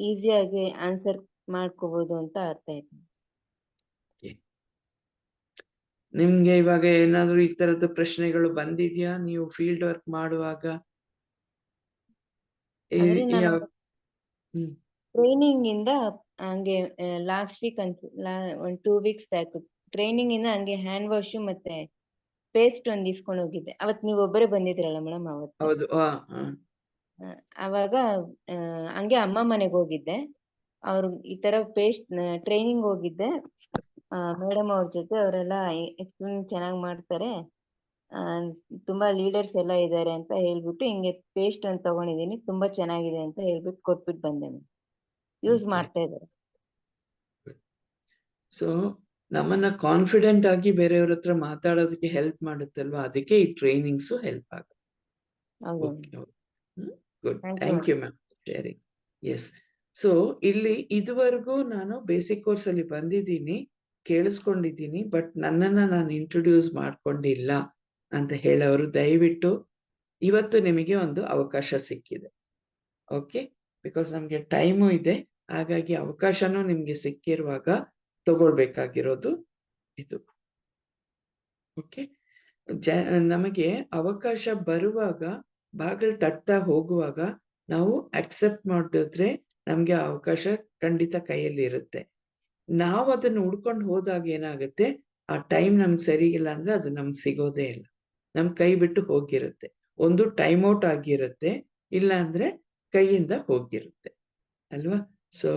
ಈಸಿಯಾಗಿ ಆನ್ಸರ್ ಮಾಡ್ಕೋಬಹುದು ಅಂತ ಅರ್ಥ ಆಯ್ತು. ನಿಮ್ಗೆ ಇವಾಗ ಏನಾದ್ರು ಈ ತರದ ಪ್ರಶ್ನೆಗಳು ಬಂದಿದ್ಯಾ ನೀವು ಫೀಲ್ಡ್ ವರ್ಕ್ ಮಾಡುವಾಗ? ಅಂದ್ರೆ ನಾನು ಹ್ಮ್ ಟ್ರೈನಿಂಗ್ ಇಂದ ಹಂಗೆ ಲಾಸ್ಟ್ ವೀಕ್ ಒಂದ್ 2 weeks ಆಯ್ತು. ಟ್ರೈನಿಂಗ್ ಇಂದ ಹಂಗೆ ಹ್ಯಾಂಡ್ ವಾಶ್ ಮತ್ತೆ ಪೇಸ್ಟ್ ಒಂದ್ ಇಸ್ಕೊಂಡು ಹೋಗಿದ್ದೆ. ಅವತ್ ನೀವು ಒಬ್ಬರೇ ಬಂದಿದ್ರಲ್ಲ ಮೇಡಮ್ ಅವತ್ತು. ಹೌದು. ಅವಾಗ ಹಂಗೆ ಅಮ್ಮ ಮನೆಗೆ ಹೋಗಿದ್ದೆ. ಅವ್ರು ಈ ತರ ಪೇಸ್ಟ್ ಟ್ರೈನಿಂಗ್ ಹೋಗಿದ್ದೆ ಮೇಡಮ್ ಅವ್ರ ಜೊತೆ. ಅವರೆಲ್ಲ ಎಕ್ಸ್ಪ್ಲೇನ್ ಚೆನ್ನಾಗಿ ಮಾಡ್ತಾರೆ, ತುಂಬಾ ಲೀಡರ್ಸ್ ಎಲ್ಲ ಇದ್ದಾರೆ ಅಂತ ಹೇಳ್ಬಿಟ್ಟು ಹಿಂಗೆ ಪೇಸ್ಟ್ ಅಂತ ತಗೊಂಡಿದೀನಿ, ತುಂಬಾ ಚೆನ್ನಾಗಿದೆ ಅಂತ ಹೇಳ್ಬಿಟ್ಟು ಕೊಟ್ಬಿಟ್ಟು ಬಂದೆ. ಯೂಸ್ ಮಾಡ್ತಾ ಇದ್ದಾರೆ. ಸೊ ನಮ್ಮನ್ನ ಕಾನ್ಫಿಡೆಂಟ್ ಆಗಿ ಬೇರೆಯವ್ರ ಹತ್ರ ಮಾತಾಡೋದಕ್ಕೆ ಹೆಲ್ಪ್ ಮಾಡುತ್ತಲ್ವಾ, ಅದಕ್ಕೆ ಈ ಟ್ರೈನಿಂಗ್ಸ್ ಹೆಲ್ಪ್ ಆಗುತ್ತೆ. Good, thank you ma'am sharing. Yes. So ಇಲ್ಲಿ ಇದುವರೆಗೂ ನಾನು ಬೇಸಿಕ್ ಕೋರ್ಸ್ ಅಲ್ಲಿ ಬಂದಿದ್ದೀನಿ, ಕೇಳಿಸ್ಕೊಂಡಿದ್ದೀನಿ, ಬಟ್ ನನ್ನನ್ನ ನಾನು ಇಂಟ್ರೊಡ್ಯೂಸ್ ಮಾಡ್ಕೊಂಡಿಲ್ಲ ಅಂತ ಹೇಳೋರು ದಯವಿಟ್ಟು ಇವತ್ತು ನಿಮಗೆ ಒಂದು ಅವಕಾಶ ಸಿಕ್ಕಿದೆ. ಓಕೆ, ಬಿಕಾಸ್ ನಮ್ಗೆ ಟೈಮು ಇದೆ, ಹಾಗಾಗಿ ಅವಕಾಶನೂ ನಿಮ್ಗೆ ಸಿಕ್ಕಿರುವಾಗ ತಗೊಳ್ಬೇಕಾಗಿರೋದು ಇದು. ಓಕೆ, ನಮಗೆ ಅವಕಾಶ ಬರುವಾಗ, ಬಾಗಿಲು ತಟ್ತಾ ಹೋಗುವಾಗ ನಾವು ಅಕ್ಸೆಪ್ಟ್ ಮಾಡಿದ್ರೆ ನಮ್ಗೆ ಅವಕಾಶ ಖಂಡಿತ ಕೈಯಲ್ಲಿ ಇರುತ್ತೆ. ನಾವು ಅದನ್ನ ಹುಡ್ಕೊಂಡು ಹೋದಾಗ ಏನಾಗುತ್ತೆ, ಆ ಟೈಮ್ ನಮ್ಗೆ ಸರಿಗಿಲ್ಲ ಅಂದ್ರೆ ಅದು ನಮ್ಗೆ ಸಿಗೋದೇ ಇಲ್ಲ, ನಮ್ ಕೈ ಬಿಟ್ಟು ಹೋಗಿರುತ್ತೆ. ಒಂದು ಟೈಮ್ ಔಟ್ ಆಗಿರುತ್ತೆ, ಇಲ್ಲ ಅಂದ್ರೆ ಕೈಯಿಂದ ಹೋಗಿರುತ್ತೆ ಅಲ್ವಾ. ಸೊ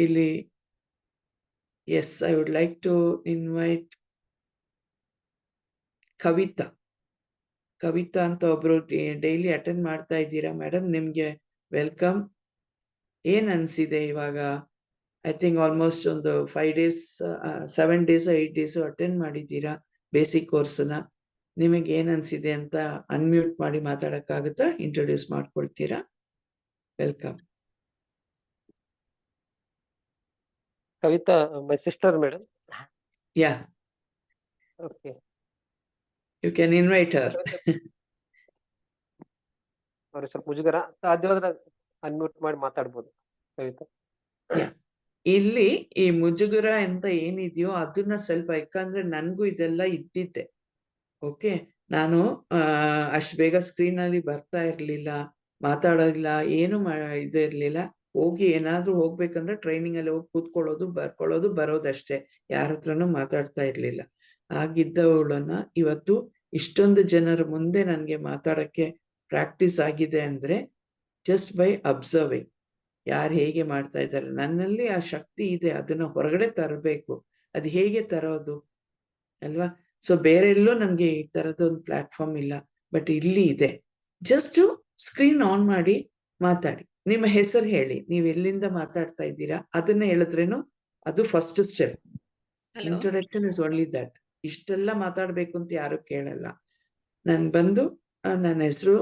ಇಲ್ಲಿ yes, I would like to invite Kavitha ಅಂತ ಒಬ್ರು ಡೈಲಿ ಅಟೆಂಡ್ ಮಾಡ್ತಾ ಇದ್ದೀರಾ ಮೇಡಮ್, ನಿಮ್ಗೆ ವೆಲ್ಕಮ್. ಏನ್ ಅನ್ಸಿದೆ ಇವಾಗ? ಐ ಥಿಂಕ್ ಆಲ್ಮೋಸ್ಟ್ ಒಂದು 5 days 7 days 8 days ಅಟೆಂಡ್ ಮಾಡಿದ್ದೀರಾ ಬೇಸಿಕ್ ಕೋರ್ಸ್ನ. ನಿಮಗೆ ಏನ್ ಅನ್ಸಿದೆ ಅಂತ ಅನ್ಮ್ಯೂಟ್ ಮಾಡಿ ಮಾತಾಡಕ್ಕಾಗುತ್ತಾ? ಇಂಟ್ರೊಡ್ಯೂಸ್ ಮಾಡ್ಕೊಳ್ತೀರಾ? Welcome. Kavita, my sister, madam. Yeah. Okay. You can invite her. ಅವ್ರು ಸ್ವಲ್ಪ ಮುಜುಗರ, ಸಾಧ್ಯವಾದ್ರೆ ಅನ್ಮ್ಯೂಟ್ ಮಾಡಿ ಮಾತಾಡ್ಬೋದು ಕವಿತಾ. ಇಲ್ಲಿ ಈ ಮುಜುಗರ ಅಂತ ಏನಿದೆಯೋ ಅದನ್ನ ಸ್ವಲ್ಪ, ಯಾಕಂದ್ರೆ ನನ್ಗೂ ಇದೆಲ್ಲ ಇದ್ದಿದ್ದೆ. ಓಕೆ, ನಾನು ಅಷ್ಟು ಬೇಗ ಸ್ಕ್ರೀನ್ ಅಲ್ಲಿ ಬರ್ತಾ ಇರ್ಲಿಲ್ಲ, ಮಾತಾಡೋದಿಲ್ಲ, ಏನು ಇದು ಇರ್ಲಿಲ್ಲ. ಹೋಗಿ ಏನಾದ್ರೂ ಹೋಗ್ಬೇಕಂದ್ರೆ ಟ್ರೈನಿಂಗ್ ಅಲ್ಲಿ ಹೋಗಿ ಕೂತ್ಕೊಳ್ಳೋದು, ಬರ್ಕೊಳ್ಳೋದು, ಬರೋದಷ್ಟೇ, ಯಾರ ಹತ್ರನೂ ಮಾತಾಡ್ತಾ ಇರ್ಲಿಲ್ಲ. ಆಗಿದ್ದವಳನ್ನ ಇವತ್ತು ಇಷ್ಟೊಂದು ಜನರ ಮುಂದೆ ನನ್ಗೆ ಮಾತಾಡಕ್ಕೆ ಪ್ರಾಕ್ಟೀಸ್ ಆಗಿದೆ ಅಂದ್ರೆ ಜಸ್ಟ್ ಬೈ ಅಬ್ಸರ್ವಿಂಗ್ ಯಾರು ಹೇಗೆ ಮಾಡ್ತಾ ಇದ್ದಾರೆ. ನನ್ನಲ್ಲಿ ಆ ಶಕ್ತಿ ಇದೆ, ಅದನ್ನ ಹೊರಗಡೆ ತರಬೇಕು. ಅದು ಹೇಗೆ ತರೋದು ಅಲ್ವಾ? ಸೊ ಬೇರೆ ಎಲ್ಲೂ ನಮ್ಗೆ ಈ ತರದೊಂದು ಪ್ಲಾಟ್ಫಾರ್ಮ್ ಇಲ್ಲ, ಬಟ್ ಇಲ್ಲಿ ಇದೆ. ಜಸ್ಟ್ ಸ್ಕ್ರೀನ್ ಆನ್ ಮಾಡಿ ಮಾತಾಡಿ, ನಿಮ್ಮ ಹೆಸರು ಹೇಳಿ, ನೀವ್ ಎಲ್ಲಿಂದ ಮಾತಾಡ್ತಾ ಇದ್ದೀರಾ ಅದನ್ನ ಹೇಳಿದ್ರೇನು ಅದು first step. Introduction is only that. ಇಷ್ಟೆಲ್ಲ ಮಾತಾಡ್ಬೇಕು ಅಂತ ಯಾರು ಕೇಳಲ್ಲ. ನನ್ನ ಹೆಸರು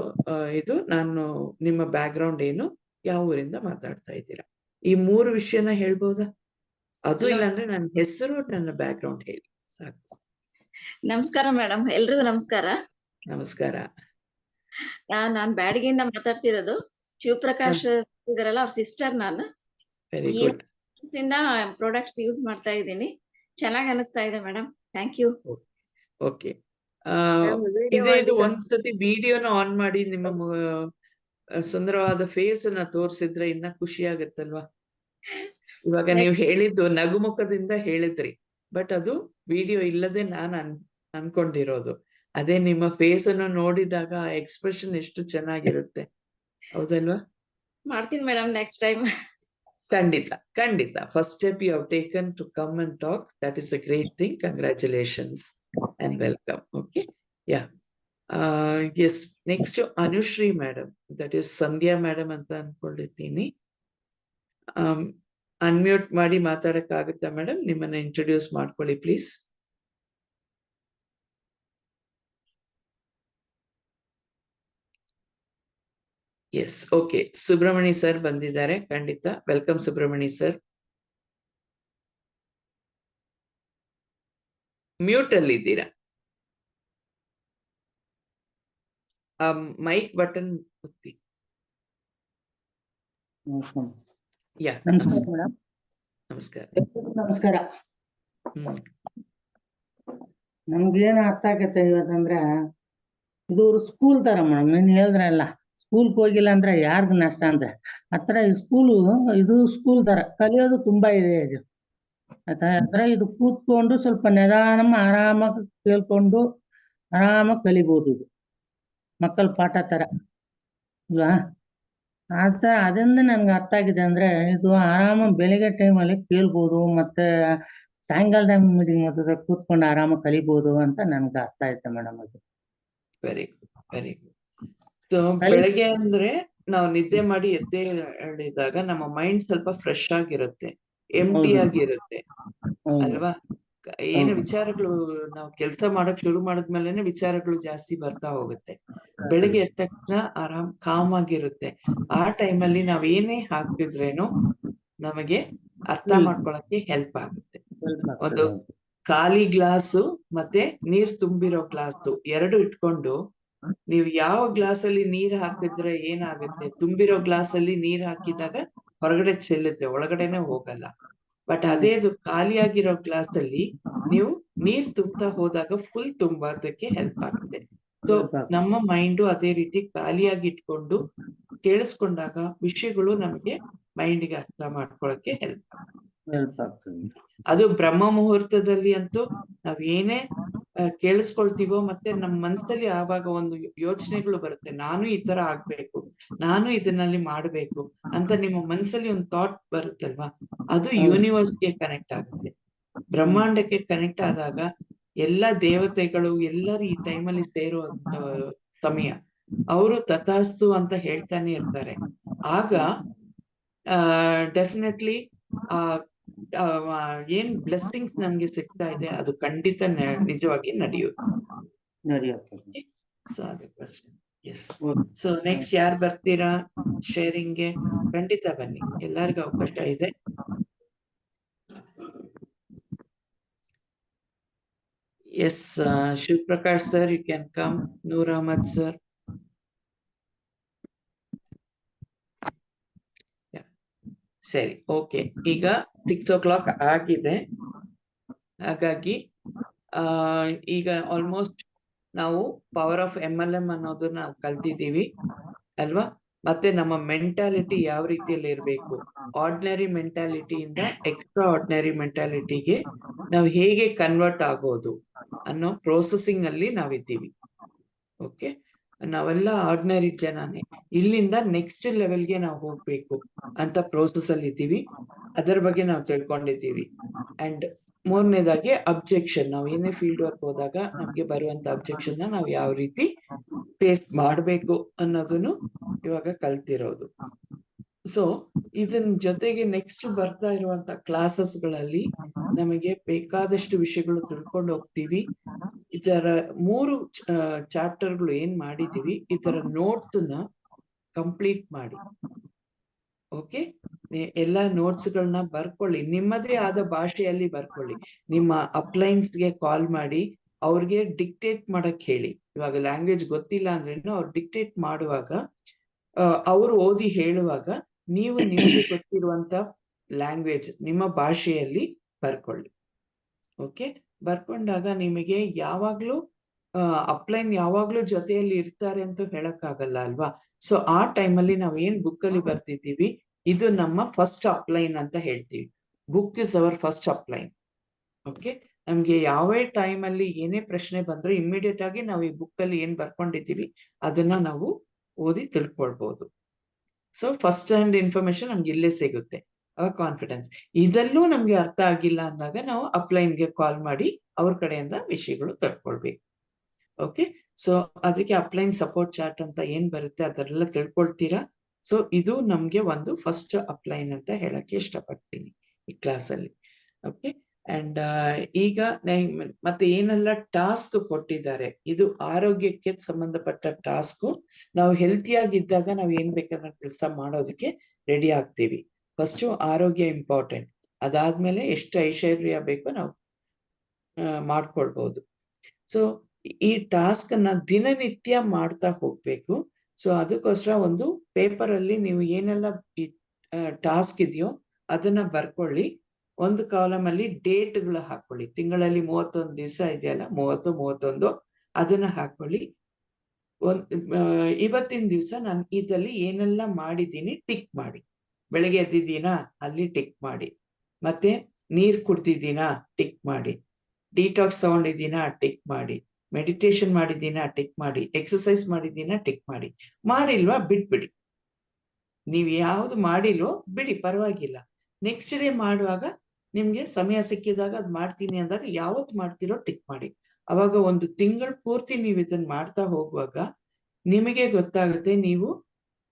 ಇದು, ನಾನು ನಿಮ್ಮ ಬ್ಯಾಕ್ ಗ್ರೌಂಡ್ ಏನು, ಯಾವ ಊರಿಂದ ಮಾತಾಡ್ತಾ ಇದ್ದೀರಾ, ಈ 3 ವಿಷಯನ ಹೇಳ್ಬೋದಾ? ಅದು ಇಲ್ಲಾಂದ್ರೆ ನನ್ನ ಹೆಸರು, ನನ್ನ ಬ್ಯಾಕ್ ಗ್ರೌಂಡ್ ಹೇಳಿ ಸಾಕು. ನಮಸ್ಕಾರ ಮೇಡಮ್, ಎಲ್ರಿಗೂ ನಮಸ್ಕಾರ. ನಮಸ್ಕಾರ. ನಾನ್ ಬ್ಯಾಡಗಿಯಿಂದ ಮಾತಾಡ್ತಿರೋದು. ಶಿವಪ್ರಕಾಶ್ ಇದಾರಲ್ಲ, ಅವ್ರ ಸಿಸ್ಟರ್ ನಾನು. Very good. ಪ್ರಾಡಕ್ಟ್ಸ್ ಯೂಸ್ ಮಾಡ್ತಾ ಇದ್ದೀನಿ, ಚೆನ್ನಾಗಿ ಅನಿಸ್ತಾ ಇದೆ ಮೇಡಮ್. Thank you. ಓಕೆ, ಇದು ಒಂದ್ಸತಿ ವಿಡಿಯೋನ ಆನ್ ಮಾಡಿ ನಿಮ್ಮ ಸುಂದರವಾದ ಫೇಸ್ ಅನ್ನ ತೋರಿಸಿದ್ರೆ ಇನ್ನ ಖುಷಿ ಆಗತ್ತಲ್ವಾ? ಇವಾಗ ನೀವು ಹೇಳಿದ್ದು ನಗುಮುಖದಿಂದ ಹೇಳಿದ್ರಿ, ಬಟ್ ಅದು ವಿಡಿಯೋ ಇಲ್ಲದೆ ನಾನು ಅನ್ಕೊಂಡಿರೋದು. ಅದೇ ನಿಮ್ಮ ಫೇಸ್ ಅನ್ನು ನೋಡಿದಾಗ ಎಕ್ಸ್ಪ್ರೆಷನ್ ಎಷ್ಟು ಚೆನ್ನಾಗಿರುತ್ತೆ, ಹೌದಲ್ವಾ? ಮಾಡ್ತೀನಿ ಮೇಡಮ್ ನೆಕ್ಸ್ಟ್ ಟೈಮ್. ಖಂಡಿತ. First step you have taken to come and talk, that is a great thing. Congratulations and welcome. Okay, yeah. Yes, next Anushree madam, that is Sandhya madam ಅಂತ ಅನ್ಕೊಂಡಿದ್ದೀನಿ. ಅನ್ಮ್ಯೂಟ್ ಮಾಡಿ ಮಾತಾಡಕ್ ಆಗುತ್ತಾ ಮೇಡಮ್? ನಿಮ್ಮನ್ನ ಇಂಟ್ರೊಡ್ಯೂಸ್ ಮಾಡ್ಕೊಳ್ಳಿ please. Yes, okay. Subramani sir ಬಂದಿದ್ದಾರೆ, ಖಂಡಿತ ವೆಲ್ಕಮ್ ಸುಬ್ರಹ್ಮಣಿ ಸರ್. ಮ್ಯೂಟ್ ಅಲ್ಲಿ ಇದ್ದೀರಾ? ಮೈಕ್ ಬಟನ್ ಒತ್ತಿ. ಯಾ, ನಮಸ್ಕಾರ. ನಮಸ್ಕಾರ. ನಮ್ಗೇನ್ ಅರ್ಥ ಆಗತ್ತೆ ಇವತ್ತಂದ್ರೆ, ಇದು ಸ್ಕೂಲ್ ತರ ಮೇಡಮ್. ನೀನ್ ಹೇಳಿದ್ರಲ್ಲ, ಸ್ಕೂಲ್ಗೆ ಹೋಗಿಲ್ಲ ಅಂದ್ರೆ ಯಾರ್ಗ್ ನಷ್ಟ ಅಂದ್ರೆ, ಆತರ ಈ ಇದು ಸ್ಕೂಲ್ ತರ ಕಲಿಯೋದು ತುಂಬಾ ಇದೆ ಇದು, ಆಯ್ತಾ? ಅಂದ್ರೆ ಇದು ಕೂತ್ಕೊಂಡು ಸ್ವಲ್ಪ ಆರಾಮಾಗಿ ಕೇಳ್ಕೊಂಡು ಆರಾಮಾಗಿ ಕಲಿಬಹುದು. ಇದು ಮಕ್ಕಳ ಪಾಠ ತರ ಅಲ್ವಾ? ಅದರಿಂದ ನನ್ಗೆ ಅರ್ಥ ಆಗಿದೆ. ಅಂದ್ರೆ ಇದು ಆರಾಮಾಗಿ ಬೆಳಿಗ್ಗೆ ಟೈಮಲ್ಲಿ ಕೇಳ್ಬೋದು, ಮತ್ತೆ ಸಾಯಂಕಾಲ ಟೈಮ್ ಮೀಟಿಂಗ್ ಮಾತ್ರ ಕೂತ್ಕೊಂಡು ಆರಾಮಾಗಿ ಕಲಿಬಹುದು ಅಂತ ನನ್ಗೆ ಅರ್ಥ ಆಯ್ತು ಮೇಡಮ್. ಅದು ವೆರಿ ಗುಡ್. ಸೊ ಬೆಳಗ್ಗೆ ಅಂದ್ರೆ ನಾವು ನಿದ್ದೆ ಮಾಡಿ ಎದ್ದೇಳಿದಾಗ ನಮ್ಮ ಮೈಂಡ್ ಸ್ವಲ್ಪ ಫ್ರೆಶ್ ಆಗಿರುತ್ತೆ, ಎಂಟಿ ಆಗಿರುತ್ತೆ ಅಲ್ವಾ? ಏನು ವಿಚಾರಗಳು ನಾವು ಕೆಲಸ ಮಾಡಕ್ ಶುರು ಮಾಡಿದ್ಮೇಲೆನೆ ವಿಚಾರಗಳು ಜಾಸ್ತಿ ಬರ್ತಾ ಹೋಗುತ್ತೆ. ಬೆಳಿಗ್ಗೆ ಎದ್ದ ತಕ್ಷಣ ಕಾಮ್ ಆಗಿರುತ್ತೆ. ಆ ಟೈಮಲ್ಲಿ ನಾವ್ ಏನೇ ಹಾಕ್ತಿದ್ರೇನು ನಮಗೆ ಅರ್ಥ ಮಾಡ್ಕೊಳಕ್ಕೆ ಹೆಲ್ಪ್ ಆಗುತ್ತೆ. ಒಂದು ಖಾಲಿ ಗ್ಲಾಸು ಮತ್ತೆ ನೀರ್ ತುಂಬಿರೋ ಗ್ಲಾಸು ಎರಡು ಇಟ್ಕೊಂಡು ನೀವು ಯಾವ ಗ್ಲಾಸ್ ಅಲ್ಲಿ ನೀರ್ ಹಾಕಿದ್ರೆ ಏನಾಗುತ್ತೆ, ತುಂಬಿರೋ ಗ್ಲಾಸ್ ಅಲ್ಲಿ ನೀರ್ ಹಾಕಿದಾಗ ಹೊರಗಡೆ ಚೆಲ್ಲುತ್ತೆ, ಒಳಗಡೆನೆ ಹೋಗಲ್ಲ. ಬಟ್ ಅದೇ ಅದು ಖಾಲಿಯಾಗಿರೋ ಗ್ಲಾಸ್ ಅಲ್ಲಿ ನೀವು ನೀರ್ ತುಂಬ್ತಾ ಹೋದಾಗ ಫುಲ್ ತುಂಬೋದಕ್ಕೆ ಹೆಲ್ಪ್ ಆಗುತ್ತೆ. ಸೊ ನಮ್ಮ ಮೈಂಡು ಅದೇ ರೀತಿ ಖಾಲಿಯಾಗಿ ಇಟ್ಕೊಂಡು ಕೇಳಿಸ್ಕೊಂಡಾಗ ವಿಷಯಗಳು ನಮಗೆ ಮೈಂಡ್ಗೆ ಅರ್ಥ ಮಾಡ್ಕೊಳಕ್ಕೆ ಹೆಲ್ಪ್ ಆಗ್ತದೆ. ಅದು ಬ್ರಹ್ಮ ಮುಹೂರ್ತದಲ್ಲಿ ಅಂತೂ ನಾವ್ ಏನೇ ಕೇಳಿಸ್ಕೊಳ್ತೀವೋ ಮತ್ತೆ ನಮ್ ಮನ್ಸಲ್ಲಿ ಆವಾಗ ಒಂದು ಯೋಚನೆಗಳು ಬರುತ್ತೆ, ನಾನು ಈ ತರ ಆಗ್ಬೇಕು, ನಾನು ಇದನ್ನಲ್ಲಿ ಮಾಡ್ಬೇಕು ಅಂತ ನಿಮ್ಮ ಮನ್ಸಲ್ಲಿ ಒಂದು ಥಾಟ್ ಬರುತ್ತಲ್ವಾ, ಅದು ಯೂನಿವರ್ಸ್ಗೆ ಕನೆಕ್ಟ್ ಆಗುತ್ತೆ, ಬ್ರಹ್ಮಾಂಡಕ್ಕೆ ಕನೆಕ್ಟ್ ಆದಾಗ ಎಲ್ಲಾ ದೇವತೆಗಳು ಎಲ್ಲರೂ ಈ ಟೈಮಲ್ಲಿ ಸೇರುವಂತ ಸಮಯ. ಅವರು ತಥಾಸ್ತು ಅಂತ ಹೇಳ್ತಾನೆ ಇರ್ತಾರೆ. ಆಗ ಡೆಫಿನೆಟ್ಲಿ ಏನ್ ಬ್ಲೆಸ್ಸಿಂಗ್ಸ್ ನಮ್ಗೆ ಸಿಗ್ತಾ ಇದೆ ಅದು ಖಂಡಿತ ನಿಜವಾಗಿ ನಡೆಯುತ್ತೆ. ಸೊ ನೆಕ್ಸ್ಟ್ ಯಾರು ಬರ್ತೀರಾ ಶೇರಿಂಗ್ಗೆ? ಖಂಡಿತ ಬನ್ನಿ, ಎಲ್ಲರಿಗೂ ಅವಕಾಶ ಇದೆ. Yes, Shivaprakash sir, you can come. Noor Ahmad sir. ಸರಿ, ಓಕೆ. ಈಗ 6 o'clock ಆಗಿದೆ. ಹಾಗಾಗಿ ಈಗ ಆಲ್ಮೋಸ್ಟ್ ನಾವು ಪವರ್ ಆಫ್ MLM ಅನ್ನೋದನ್ನ ನಾವು ಕಲ್ತಿದ್ದೀವಿ ಅಲ್ವಾ? ಮತ್ತೆ ನಮ್ಮ ಮೆಂಟಾಲಿಟಿ ಯಾವ ರೀತಿಯಲ್ಲಿ ಇರ್ಬೇಕು, ಆರ್ಡಿನರಿ ಮೆಂಟಾಲಿಟಿಯಿಂದ ಎಕ್ಸ್ಟ್ರಾ ಆರ್ಡಿನರಿ ಮೆಂಟಾಲಿಟಿಗೆ ನಾವು ಹೇಗೆ ಕನ್ವರ್ಟ್ ಆಗೋದು ಅನ್ನೋ ಪ್ರೋಸೆಸಿಂಗ್ ಅಲ್ಲಿ ನಾವಿದ್ದೀವಿ. ಓಕೆ, ನಾವೆಲ್ಲ ಆರ್ಡಿನರಿ ಜನನೇ. ಇಲ್ಲಿಂದ ನೆಕ್ಸ್ಟ್ ಲೆವೆಲ್ಗೆ ನಾವು ಹೋಗ್ಬೇಕು ಅಂತ ಪ್ರೋಸೆಸ್ ಅಲ್ಲಿ ಇದ್ದೀವಿ. ಅದರ ಬಗ್ಗೆ ನಾವು ತಿಳ್ಕೊಂಡಿದ್ದೀವಿ. ಅಂಡ್ ಮೂರನೇದಾಗಿ ಅಬ್ಜೆಕ್ಷನ್, ನಾವು ಏನೇ ಫೀಲ್ಡ್ ವರ್ಕ್ ಹೋದಾಗ ನಮ್ಗೆ ಬರುವಂತ ಅಬ್ಜೆಕ್ಷನ್ ನಾವು ಯಾವ ರೀತಿ ಫೇಸ್ ಮಾಡ್ಬೇಕು ಅನ್ನೋದನ್ನು ಇವಾಗ ಕಲ್ತಿರೋದು. ಸೊ ಇದನ್ ಜೊತೆಗೆ ನೆಕ್ಸ್ಟ್ ಬರ್ತಾ ಇರುವಂತ ಕ್ಲಾಸಸ್ಗಳಲ್ಲಿ ನಮಗೆ ಬೇಕಾದಷ್ಟು ವಿಷಯಗಳು ತಿಳ್ಕೊಂಡು ಹೋಗ್ತೀವಿ. ಇದರ 3 ಚಾಪ್ಟರ್ಗಳು ಏನ್ ಮಾಡಿದೀವಿ, ಇದರ ನೋಟ್ಸ್ ನ ಕಂಪ್ಲೀಟ್ ಮಾಡಿ. ಓಕೆ, ಎಲ್ಲಾ ನೋಟ್ಸ್ ಗಳನ್ನ ಬರ್ಕೊಳ್ಳಿ, ನಿಮ್ಮದೇ ಆದ ಭಾಷೆಯಲ್ಲಿ ಬರ್ಕೊಳ್ಳಿ. ನಿಮ್ಮ ಅಪ್ಲೈನ್ಸ್ಗೆ ಕಾಲ್ ಮಾಡಿ ಅವ್ರಿಗೆ ಡಿಕ್ಟೇಟ್ ಮಾಡಕ್ ಹೇಳಿ. ಇವಾಗ ಲ್ಯಾಂಗ್ವೇಜ್ ಗೊತ್ತಿಲ್ಲ ಅಂದ್ರೇನು ಅವ್ರು ಡಿಕ್ಟೇಟ್ ಮಾಡುವಾಗ ಅವ್ರು ಓದಿ ಹೇಳುವಾಗ ನೀವು ನಿಮ್ಗೆ ಗೊತ್ತಿರುವಂತ ಲ್ಯಾಂಗ್ವೇಜ್ ನಿಮ್ಮ ಭಾಷೆಯಲ್ಲಿ ಬರ್ಕೊಳ್ಳಿ. ಓಕೆ, ಬರ್ಕೊಂಡಾಗ ನಿಮಗೆ ಯಾವಾಗ್ಲೂ ಅಪ್ಲೈನ್ ಯಾವಾಗ್ಲೂ ಜೊತೆಯಲ್ಲಿ ಇರ್ತಾರೆ ಅಂತ ಹೇಳಕ್ ಆಗಲ್ಲ ಅಲ್ವಾ? ಸೊ ಆ ಟೈಮಲ್ಲಿ ನಾವ್ ಏನ್ ಬುಕ್ ಅಲ್ಲಿ ಬರ್ತಿದ್ದೀವಿ ಇದು ನಮ್ಮ ಫಸ್ಟ್ ಅಪ್ಲೈನ್ ಅಂತ ಹೇಳ್ತೀವಿ. Book is our first upline. Okay, ನಮ್ಗೆ ಯಾವೇ ಟೈಮ್ ಅಲ್ಲಿ ಏನೇ ಪ್ರಶ್ನೆ ಬಂದ್ರು ಇಮ್ಮಿಡಿಯೇಟ್ ಆಗಿ ನಾವು ಈ ಬುಕ್ ಅಲ್ಲಿ ಏನ್ ಬರ್ಕೊಂಡಿದ್ದೀವಿ ಅದನ್ನ ನಾವು ಓದಿ ತಿಳ್ಕೊಳ್ಬಹುದು. ಸೊ ಫಸ್ಟ್ ಹ್ಯಾಂಡ್ ಇನ್ಫಾರ್ಮೇಶನ್ ನಮ್ಗೆ ಇಲ್ಲೇ ಸಿಗುತ್ತೆ. ಅವಾಗ ಕಾನ್ಫಿಡೆನ್ಸ್. ಇದಲ್ಲೂ ನಮ್ಗೆ ಅರ್ಥ ಆಗಿಲ್ಲ ಅಂದಾಗ ನಾವು ಅಪ್ಲೈನ್ಗೆ ಕಾಲ್ ಮಾಡಿ ಅವ್ರ ಕಡೆಯಿಂದ ವಿಷಯಗಳು ತಿಳ್ಕೊಳ್ಬೇಕು. ಓಕೆ, ಸೊ ಅದಕ್ಕೆ ಅಪ್ಲೈನ್ ಸಪೋರ್ಟ್ ಚಾರ್ಟ್ ಅಂತ ಏನ್ ಬರುತ್ತೆ ಅದೆಲ್ಲ ತಿಳ್ಕೊಳ್ತೀರಾ. ಸೊ ಇದು ನಮ್ಗೆ ಒಂದು ಫಸ್ಟ್ ಅಪ್ಲೈನ್ ಅಂತ ಹೇಳಕ್ಕೆ ಇಷ್ಟಪಡ್ತೀನಿ ಈ ಕ್ಲಾಸ್ ಅಲ್ಲಿ. ಓಕೆ, ಅಂಡ್ ಈಗ ಮತ್ತೆ ಏನೆಲ್ಲ ಟಾಸ್ಕ್ ಕೊಟ್ಟಿದ್ದಾರೆ, ಇದು ಆರೋಗ್ಯಕ್ಕೆ ಸಂಬಂಧಪಟ್ಟ ಟಾಸ್ಕ್. ನಾವು ಹೆಲ್ತಿಯಾಗಿದ್ದಾಗ ನಾವು ಏನ್ ಬೇಕಾದ್ರೆ ಕೆಲಸ ಮಾಡೋದಕ್ಕೆ ರೆಡಿ ಆಗ್ತೀವಿ. ಫಸ್ಟ್ ಆರೋಗ್ಯ ಇಂಪಾರ್ಟೆಂಟ್, ಅದಾದ್ಮೇಲೆ ಎಷ್ಟು ಐಶ್ವರ್ಯ ಬೇಕೋ ನಾವು ಮಾಡ್ಕೊಳ್ಬಹುದು. ಸೊ ಈ ಟಾಸ್ಕ್ ಅನ್ನ ದಿನನಿತ್ಯ ಮಾಡ್ತಾ ಹೋಗ್ಬೇಕು. ಸೊ ಅದಕ್ಕೋಸ್ಕರ ಒಂದು ಪೇಪರ್ ಅಲ್ಲಿ ನೀವು ಏನೆಲ್ಲ ಟಾಸ್ಕ್ ಇದೆಯೋ ಅದನ್ನ ಬರ್ಕೊಳ್ಳಿ. ಒಂದು ಕಾಲಮ್ ಅಲ್ಲಿ ಡೇಟ್ಗಳು ಹಾಕೊಳ್ಳಿ. ತಿಂಗಳಲ್ಲಿ 31 ದಿವಸ ಇದೆಯಲ್ಲ, 30, 31 ಅದನ್ನ ಹಾಕೊಳ್ಳಿ. ಇವತ್ತಿನ ದಿವಸ ನಾನು ಇದಲ್ಲಿ ಏನೆಲ್ಲ ಮಾಡಿದ್ದೀನಿ ಟಿಕ್ ಮಾಡಿ. ಬೆಳಗ್ಗೆ ಎದ್ದಿದ್ದೀನಾ ಅಲ್ಲಿ ಟಿಕ್ ಮಾಡಿ. ಮತ್ತೆ ನೀರ್ ಕುಡ್ದಿದ್ದೀನಾ ಟಿಕ್ ಮಾಡಿ. ಡಿಟಾಕ್ಸ್ ತಗೊಂಡಿದ್ದೀನಾ ಟಿಕ್ ಮಾಡಿ. ಮೆಡಿಟೇಷನ್ ಮಾಡಿದ್ದೀನಾ ಟಿಕ್ ಮಾಡಿ. ಎಕ್ಸರ್ಸೈಸ್ ಮಾಡಿದ್ದೀನಾ ಟಿಕ್ ಮಾಡಿ. ಮಾಡಿಲ್ವಾ ಬಿಟ್ಬಿಡಿ. ನೀವ್ ಯಾವ್ದು ಮಾಡಿಲ್ವೋ ಬಿಡಿ, ಪರವಾಗಿಲ್ಲ. ನೆಕ್ಸ್ಟ್ ಡೇ ಮಾಡುವಾಗ ನಿಮ್ಗೆ ಸಮಯ ಸಿಕ್ಕಿದಾಗ ಅದ್ ಮಾಡ್ತೀನಿ ಅಂದಾಗ ಯಾವತ್ ಮಾಡ್ತಿರೋ ಟಿಕ್ ಮಾಡಿ. ಅವಾಗ ಒಂದು ತಿಂಗಳು ಪೂರ್ತಿ ನೀವು ಇದನ್ನ ಮಾಡ್ತಾ ಹೋಗುವಾಗ ನಿಮಗೆ ಗೊತ್ತಾಗುತ್ತೆ ನೀವು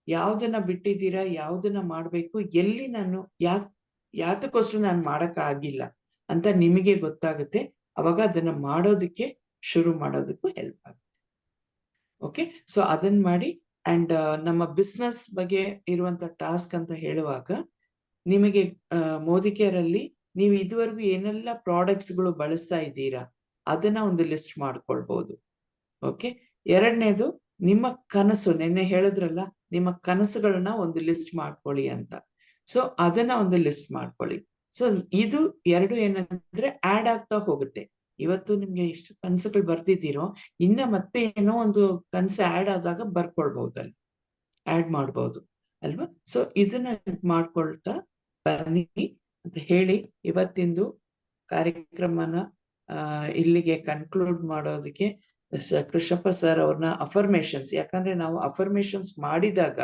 ಯಾವ್ದನ್ನ ಬಿಟ್ಟಿದ್ದೀರಾ, ಯಾವ್ದನ್ನ ಮಾಡ್ಬೇಕು, ಎಲ್ಲಿ ನಾನು ಯಾತಕ್ಕೋಸ್ಕರ ನಾನು ಮಾಡಕ್ ಆಗಿಲ್ಲ ಅಂತ ನಿಮಗೆ ಗೊತ್ತಾಗುತ್ತೆ. ಅವಾಗ ಅದನ್ನ ಮಾಡೋದಕ್ಕೆ ಶುರು ಮಾಡೋದಕ್ಕೂ ಹೆಲ್ಪ್ ಆಗುತ್ತೆ. ಓಕೆ, ಸೊ ಅದನ್ನ ಮಾಡಿ. ಅಂಡ್ ನಮ್ಮ ಬಿಸ್ನೆಸ್ ಬಗ್ಗೆ ಇರುವಂತ ಟಾಸ್ಕ್ ಅಂತ ಹೇಳುವಾಗ ನಿಮಗೆ ಮೋದಿ ಕೇರ್ ಅಲ್ಲಿ ನೀವು ಇದುವರೆಗೂ ಏನೆಲ್ಲ ಪ್ರಾಡಕ್ಟ್ಸ್ ಗಳು ಬಳಸ್ತಾ ಇದ್ದೀರಾ ಅದನ್ನ ಒಂದು ಲಿಸ್ಟ್ ಮಾಡ್ಕೊಳ್ಬಹುದು. ಓಕೆ, ಎರಡನೇದು ನಿಮ್ಮ ಕನಸು. ನಿನ್ನೆ ಹೇಳಿದ್ರಲ್ಲ ನಿಮ್ಮ ಕನಸುಗಳನ್ನ ಒಂದು ಲಿಸ್ಟ್ ಮಾಡ್ಕೊಳ್ಳಿ ಅಂತ. ಸೊ ಅದನ್ನ ಒಂದು ಲಿಸ್ಟ್ ಮಾಡ್ಕೊಳ್ಳಿ. ಸೊ ಇದು ಎರಡು ಏನಂದ್ರೆ ಆಡ್ ಆಗ್ತಾ ಹೋಗುತ್ತೆ. ಇವತ್ತು ನಿಮ್ಗೆ ಎಷ್ಟು ಕನಸುಗಳು ಬರ್ದಿದ್ದೀರೋ ಇನ್ನ ಮತ್ತೆ ಏನೋ ಒಂದು ಕನಸು ಆಡ್ ಆದಾಗ ಬರ್ಕೊಳ್ಬಹುದು, ಅಲ್ಲಿ ಆಡ್ ಮಾಡ್ಬೋದು ಅಲ್ವಾ. ಸೊ ಇದನ್ನ ಮಾಡ್ಕೊಳ್ತಾ ಬನ್ನಿ ಅಂತ ಹೇಳಿ ಇವತ್ತಿಂದು ಕಾರ್ಯಕ್ರಮನ ಇಲ್ಲಿಗೆ ಕನ್ಕ್ಲೂಡ್ ಮಾಡೋದಕ್ಕೆ ಕೃಷ್ಣಪ್ಪ ಸರ್ ಅವ್ರನ್ನ ಅಫರ್ಮೇಶನ್ಸ್, ಯಾಕಂದ್ರೆ ನಾವು ಅಫರ್ಮೇಶನ್ಸ್ ಮಾಡಿದಾಗ